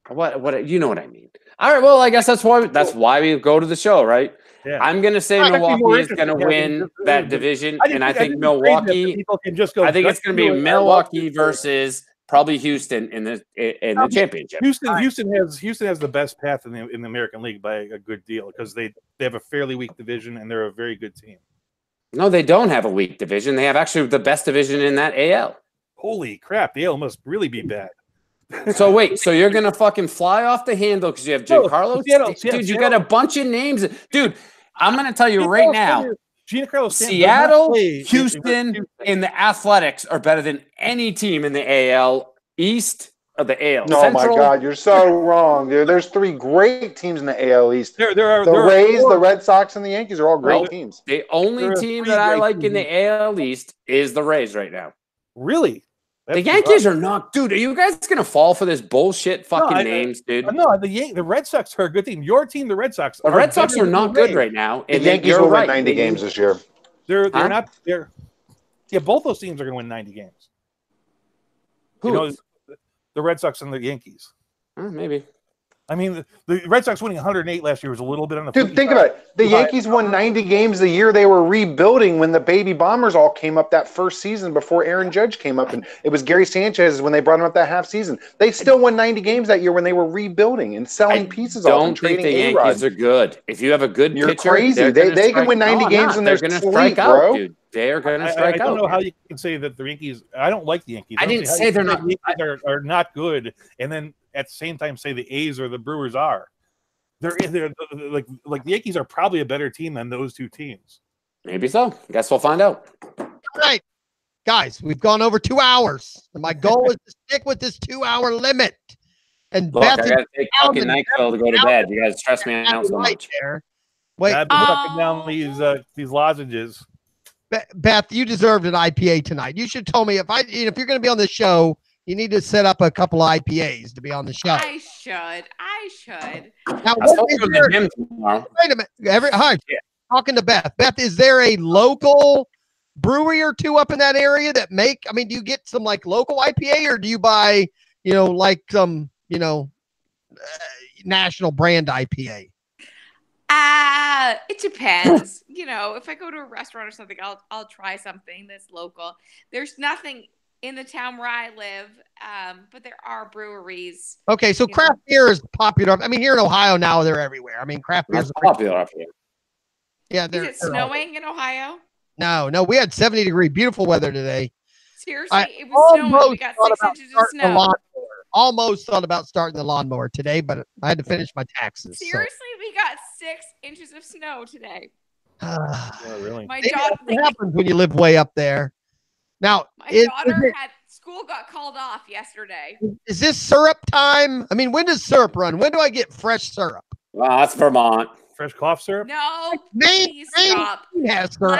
What you know what I mean? All right. Well, I guess that's why we go to the show, right? Yeah. I'm going to say Milwaukee is going to win that division, and I think Milwaukee. I think it's going to be Milwaukee versus probably Houston in the championship. Houston has the best path in the American League by a good deal because they have a fairly weak division and they're a very good team. No, they don't have a weak division. They have actually the best division in that AL. Holy crap! The AL must really be bad. So wait, so you're gonna fucking fly off the handle because you have Giancarlo? Dude, you got a bunch of names. Dude, I'm gonna tell you right now. Seattle, Houston, and the Athletics are better than any team in the AL East or the AL Central. My God, you're so wrong, dude. There's three great teams in the AL East. The Rays, the Red Sox, and the Yankees are all great teams. The only team that I like in the AL East is the Rays right now. Really? The Yankees are not, dude. Are you guys gonna fall for this bullshit fucking names, dude? No, the Red Sox are a good team. Your team, the Red Sox. The Red Sox are not good right now. The Yankees will win 90 games this year. They're not. Yeah, both those teams are gonna win 90 games. Who? You know, the Red Sox and the Yankees. Maybe. I mean, the Red Sox winning 108 last year was a little bit on the. Dude, think about it. The Yankees won 90 games the year they were rebuilding when the baby bombers all came up that first season before Aaron Judge came up, and it was Gary Sanchez when they brought him up that half season. They still won 90 games that year when they were rebuilding and selling pieces off and trading A-Rod. I don't think the Yankees are good. If you have a good You're pitcher, crazy. They can win 90 games and they're going to strike out, bro. Dude. They are going to strike out. I don't know how you can say that the Yankees. I don't like the Yankees. I didn't say they're not. The Yankees are not good, and then at the same time say the A's or the Brewers are. They're like the Yankees are probably a better team than those two teams. Maybe so. Guess we'll find out. All right, guys, we've gone over 2 hours. And my goal is to stick with this 2-hour limit. And look, Beth, I gotta take fucking NyQuil to go to bed. You guys stress me out so much. Wait, I've been knocking down these lozenges. Beth, you deserved an IPA tonight. You should tell me if you're going to be on the show. You need to set up a couple of IPAs to be on the show. I should. Now, wait a minute. Talking to Beth. Beth, is there a local brewery or two up in that area that make? I mean, do you get some like local IPA, or do you buy, like some, national brand IPA? It depends. If I go to a restaurant or something, I'll try something that's local. There's nothing in the town where I live, but there are breweries. Okay, so craft beer is popular. I mean, here in Ohio now, they're everywhere. I mean, craft beer is popular up here. Yeah, is it snowing in Ohio? No, we had 70-degree, beautiful weather today. Seriously, it was snowing. We got 6 inches of snow. Almost thought about starting the lawnmower today, but I had to finish my taxes. Seriously, we got 6 inches of snow today. Yeah, really? My daughter. What happens when you live way up there? Now, my daughter had school got called off yesterday. Is this syrup time? I mean, when does syrup run? When do I get fresh syrup? Well, that's Vermont. Fresh cough syrup? No, Maine stop. Has syrup.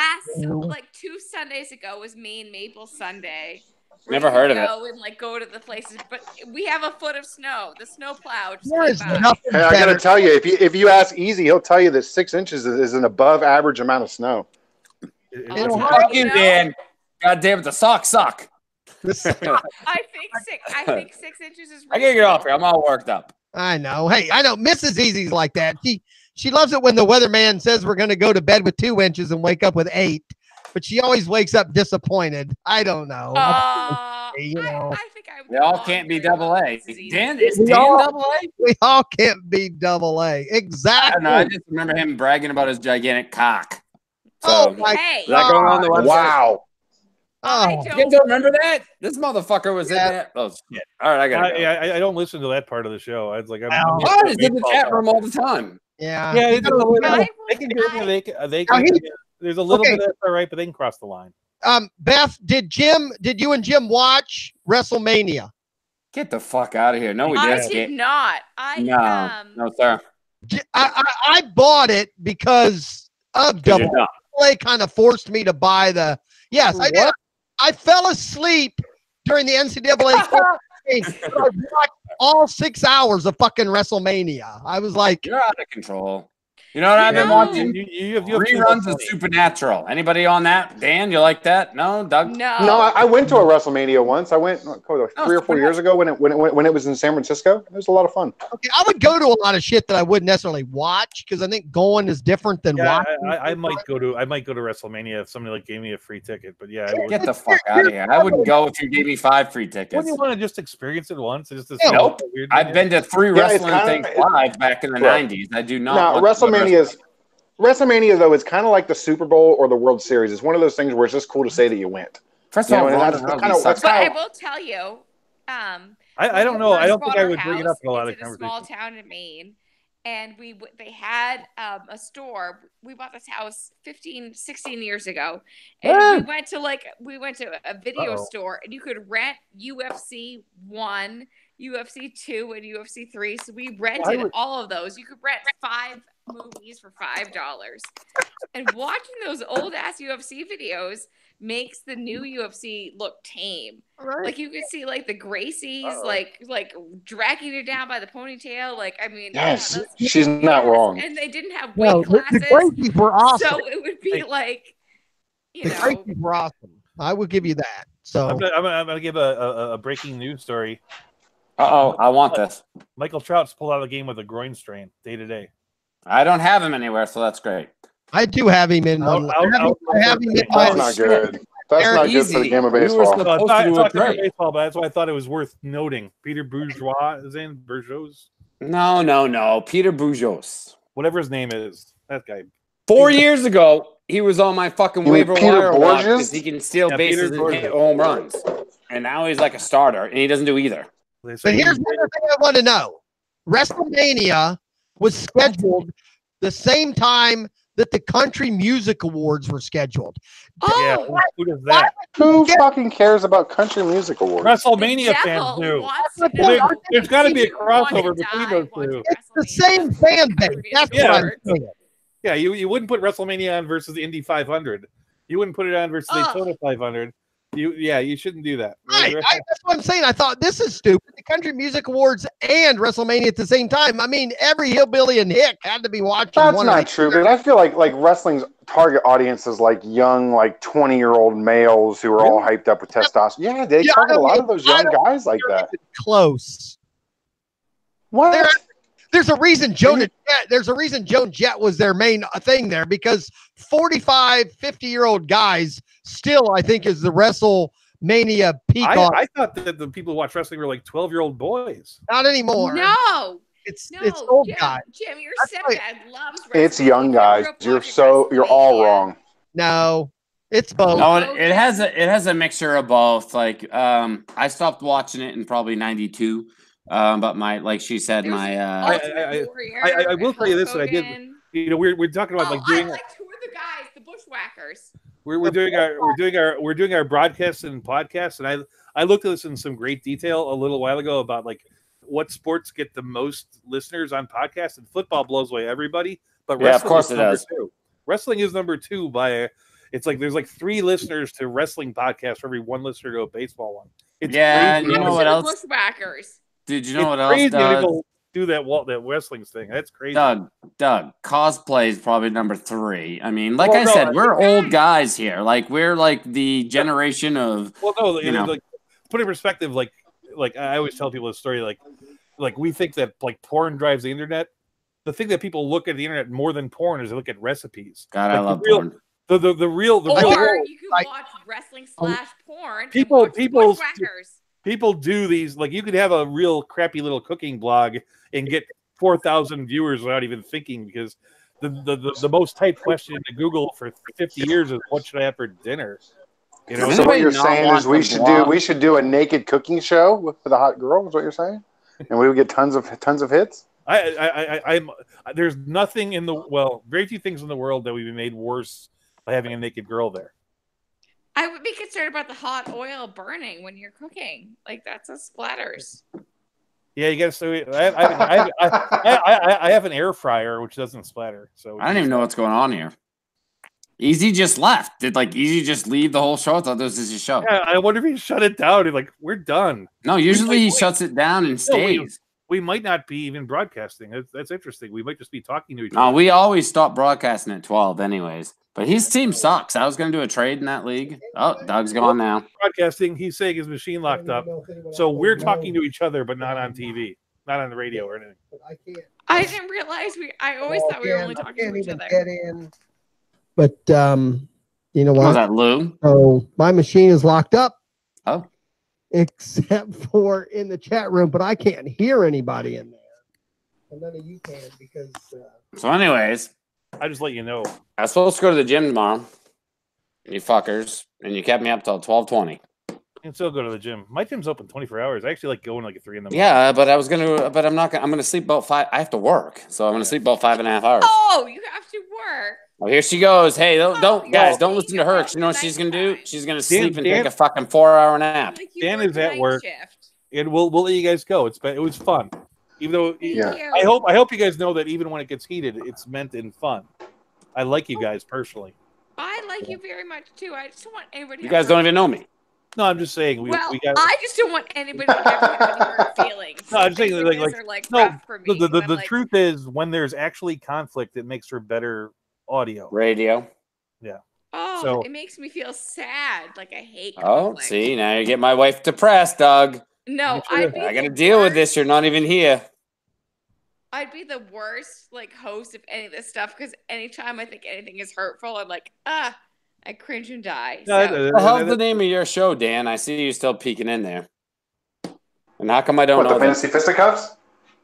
Last 2 Sundays ago was Maine Maple Sunday. Never heard of it. And go to the places, but we have a foot of snow. The snow plow. Hey, I got to tell you, if you ask Easy, he'll tell you that 6 inches is an above average amount of snow. Fuck you, Dan. God damn it, the socks suck. I think 6 inches is. I can't get off here. I'm all worked up. I know. Hey, I know Mrs. Easy's like that. She loves it when the weatherman says we're going to go to bed with 2 inches and wake up with 8, but she always wakes up disappointed. I don't know. I think I would. We all can't be double A. Dan is double A. We all can't be double A. Exactly. I just remember him bragging about his gigantic cock. So, is that going on the website? Wow. Oh, you guys don't remember that? This motherfucker was in that. Oh shit! All right, I got it. I don't listen to that part of the show. I was like, I'm he's in the chat room all the time. Yeah. They can do it. They can. There's a little bit of all right, but they can cross the line. Beth, did you and Jim watch WrestleMania? Get the fuck out of here! No, we did not. No, sir. I bought it because of double. Play kind of forced me to buy the. Yes, I did. I fell asleep during the NCAA game. I watched all 6 hours of fucking WrestleMania. I was like, you're out of control. You know what I've been watching? You reruns of Supernatural. Anybody on that? Dan, you like that? No, Doug? No, I went to a WrestleMania once. I went 3 or 4 years ago when it was in San Francisco. It was a lot of fun. Okay, I would go to a lot of shit that I wouldn't necessarily watch because I think going is different than watching. I might go to WrestleMania if somebody gave me a free ticket. But yeah, get the fuck out of here. I wouldn't go if you gave me 5 free tickets. Wouldn't you want to just experience it once? Nope. I've been to 3 wrestling things live back in the 90s. I do not. WrestleMania though is kind of like the Super Bowl or the World Series. It's one of those things where it's just cool to say that you went. First of all, but I will tell you, I don't know. I don't think I would bring it up in a lot of conversations. It's a small town in Maine, and they had a store. We bought this house 16 years ago, and we went to a video store, and you could rent UFC 1, UFC 2, and UFC 3. So we rented all of those. You could rent 5 movies for $5, and watching those old ass UFC videos makes the new UFC look tame. Right. Like you could see like the Gracies like dragging her down by the ponytail. Like I mean, yes, she's not wrong. And they didn't have weight classes. The Gracies were awesome. So it would be like, the Gracies were awesome. I would give you that. So I'm gonna give a breaking news story. I want this. Michael Trout's pulled out of the game with a groin strain day to day. I don't have him anywhere, so that's great. I do have him in one. I have him in That's not good. That's not good for the game of baseball. It's not good for baseball, but that's why I thought it was worth noting. Peter Bourgeois is in Bourgeois. No. Peter Bourgeois. Whatever his name is. That guy. 4 years ago, he was on my fucking waiver wire because he can steal bases and hit home runs. And now he's like a starter, and he doesn't do either. But here's the other thing I want to know. WrestleMania was scheduled the same time that the Country Music Awards were scheduled. Oh, who does that? Who fucking cares about Country Music Awards? WrestleMania fans do. There's got to be a crossover between those two. It's the same fan base. That's what I'm saying. Yeah, you wouldn't put WrestleMania on versus the Indy 500. You wouldn't put it on versus Daytona 500. You shouldn't do that. Right. That's what I'm saying. I thought this is stupid. The Country Music Awards and WrestleMania at the same time. I mean, every hillbilly and hick had to be watching. That's not true, but I feel like wrestling's target audience is like young, 20-year-old males who are all hyped up with testosterone. Yeah, they target a lot of those young guys like that. Close. What? There's a reason Joan Jett was their main thing there because 45, 50-year-old guys still, I think, is the WrestleMania peak. I thought that the people who watch wrestling were like 12-year-old boys. Not anymore. No. It's old guys. Jim, your stepdad loves wrestling. It's young guys. You're all wrong. No. It's both. No, it has a mixture of both. I stopped watching it in probably 92. But like she said, I will tell you this that I did. We're talking about doing. Who are the guys? The Bushwhackers. We're doing our broadcasts and podcasts, and I looked at this in some great detail a little while ago about what sports get the most listeners on podcasts, and football blows away everybody. But wrestling, of course, it does. 2. Wrestling is number 2 by it's there's 3 listeners to wrestling podcasts for every 1 listener to a baseball one. It's crazy. You know what else? Bushwhackers. Dude, you know what else does? do that wrestling thing. That's crazy. Doug, cosplay is probably number 3. I mean, like I said, we're old guys here. Like we're like the generation of. Well, no, you know. like put in perspective, like I always tell people a story, like we think that like porn drives the internet. The thing that people look at the internet more than porn is they look at recipes. God, like I love porn. The real or world, you can watch wrestling / porn. People do these, like you could have a real crappy little cooking blog and get 4,000 viewers without even thinking, because the most typed question into Google for 50 years is what should I have for dinner? You know, so what you're saying is we should do a naked cooking show for the hot girl. Is what you're saying? And we would get tons of hits. There's nothing very few things in the world that would be made worse by having a naked girl there. I would be concerned about the hot oil burning when you're cooking. Like that's a splatters. Yeah, you got to. I have an air fryer which doesn't splatter. So I don't even know what's going on here. Easy just left. Did like Easy just leave the whole show? I thought this was his show. Yeah, I wonder if he shut it down. He's like, we're done. No, usually he shuts it down and stays. We might not be even broadcasting. That's interesting. We might just be talking to each other. No, we always stop broadcasting at 12 anyways. But his team sucks. I was going to do a trade in that league. Oh, Doug's gone now. Broadcasting, he's saying his machine locked up. So we're talking to each other, but not on TV, not on the radio or anything. I didn't realize I always thought we were only talking to each other. But, you know what? Was that Lou? So my machine is locked up. Oh. Except for in the chat room, but I can't hear anybody in there. And none of you can because. So, anyways, I just let you know. I was supposed to go to the gym tomorrow. You fuckers, and you kept me up till 12:20. You can still go to the gym. My gym's open 24 hours. I actually like going like at 3 in the morning. Yeah, but I'm not gonna. I'm gonna sleep about 5. I have to work, so I'm gonna sleep about 5.5 hours. Oh, you have to work. Oh, here she goes. Hey, don't guys, don't listen to her. You know what she's gonna do? She's gonna sleep and take a fucking 4-hour nap. Dan is at work, and we'll let you guys go. It was fun, even though I hope you guys know that even when it gets heated, it's meant in fun. I like you guys personally. I like you very much too. I just don't want anybody. You guys don't even know me. No, I'm just saying. I just don't want anybody to have hurt feelings. No, I'm saying the truth is, when there's actually conflict, it makes for better audio. Radio. Yeah. Oh, so, it makes me feel sad. Like I hate conflict. See, now you get my wife depressed, Doug. No, I gotta deal with this. You're not even here. I'd be the worst host of any of this stuff, because anytime I think anything is hurtful, I'm like, I cringe and die. So. What the hell's the name of your show, Dan? I see you still peeking in there. And how come I don't know the Fantasy Fisticuffs?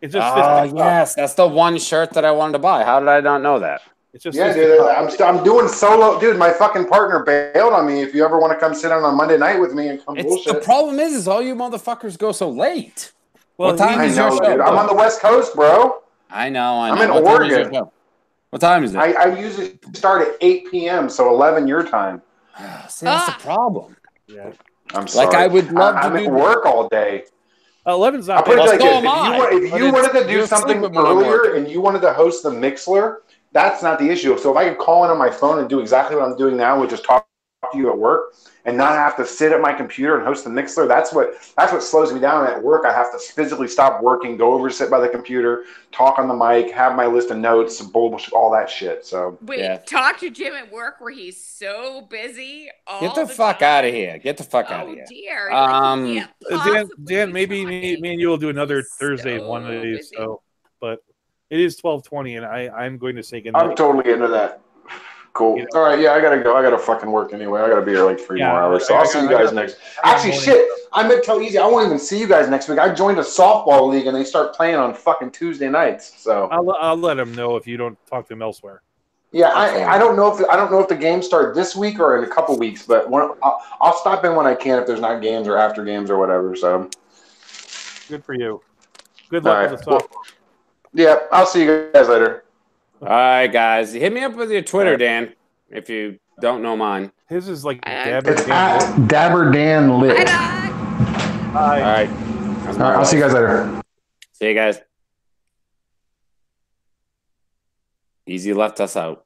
It's just yes, that's the one shirt that I wanted to buy. How did I not know that? It's just dude. I'm doing solo, dude. My fucking partner bailed on me. If you ever want to come sit down on Monday night with me and come bullshit. The problem is all you motherfuckers go so late. Well, what time is your show? Dude, I'm on the West Coast, bro. I know. I'm in Oregon. What time is it? I usually start at 8 p.m., so 11 your time. See, that's the problem. Yeah. I'm sorry. Like, I would love to I'm at work all day. 11's not bad. If you wanted to do something earlier and you wanted to host the Mixler, that's not the issue. So if I could call in on my phone and do exactly what I'm doing now, which is talk to you at work, and not have to sit at my computer and host the Mixler, that's what slows me down at work. I have to physically stop working, go over, sit by the computer, talk on the mic, have my list of notes, bullshit, all that shit. So talk to Jim at work where he's so busy. Get the fuck out of here! Get the fuck out of here! Dear. Dan, maybe me and you will do another Thursday one of these. So, but it is 12:20, and I'm going to say goodnight. I'm totally into that. Cool. All right, yeah, I gotta go. I gotta fucking work anyway. I gotta be here like 3 more hours. So I'll see you guys next. Actually, shit, I meant to tell Easy. I won't even see you guys next week. I joined a softball league, and they start playing on fucking Tuesday nights. So I'll let them know if you don't talk to them elsewhere. Yeah, I don't know if the games start this week or in a couple weeks, but I'll stop in when I can if there's not games or after games or whatever. So good for you. Good luck with the softball. Yeah, I'll see you guys later. All right, guys. Hit me up with your Twitter, Dan, if you don't know mine. His is like Dabber it's Dan. At Dabber Dan Lit. All right. I'll see you guys later. See you guys. Easy left us out.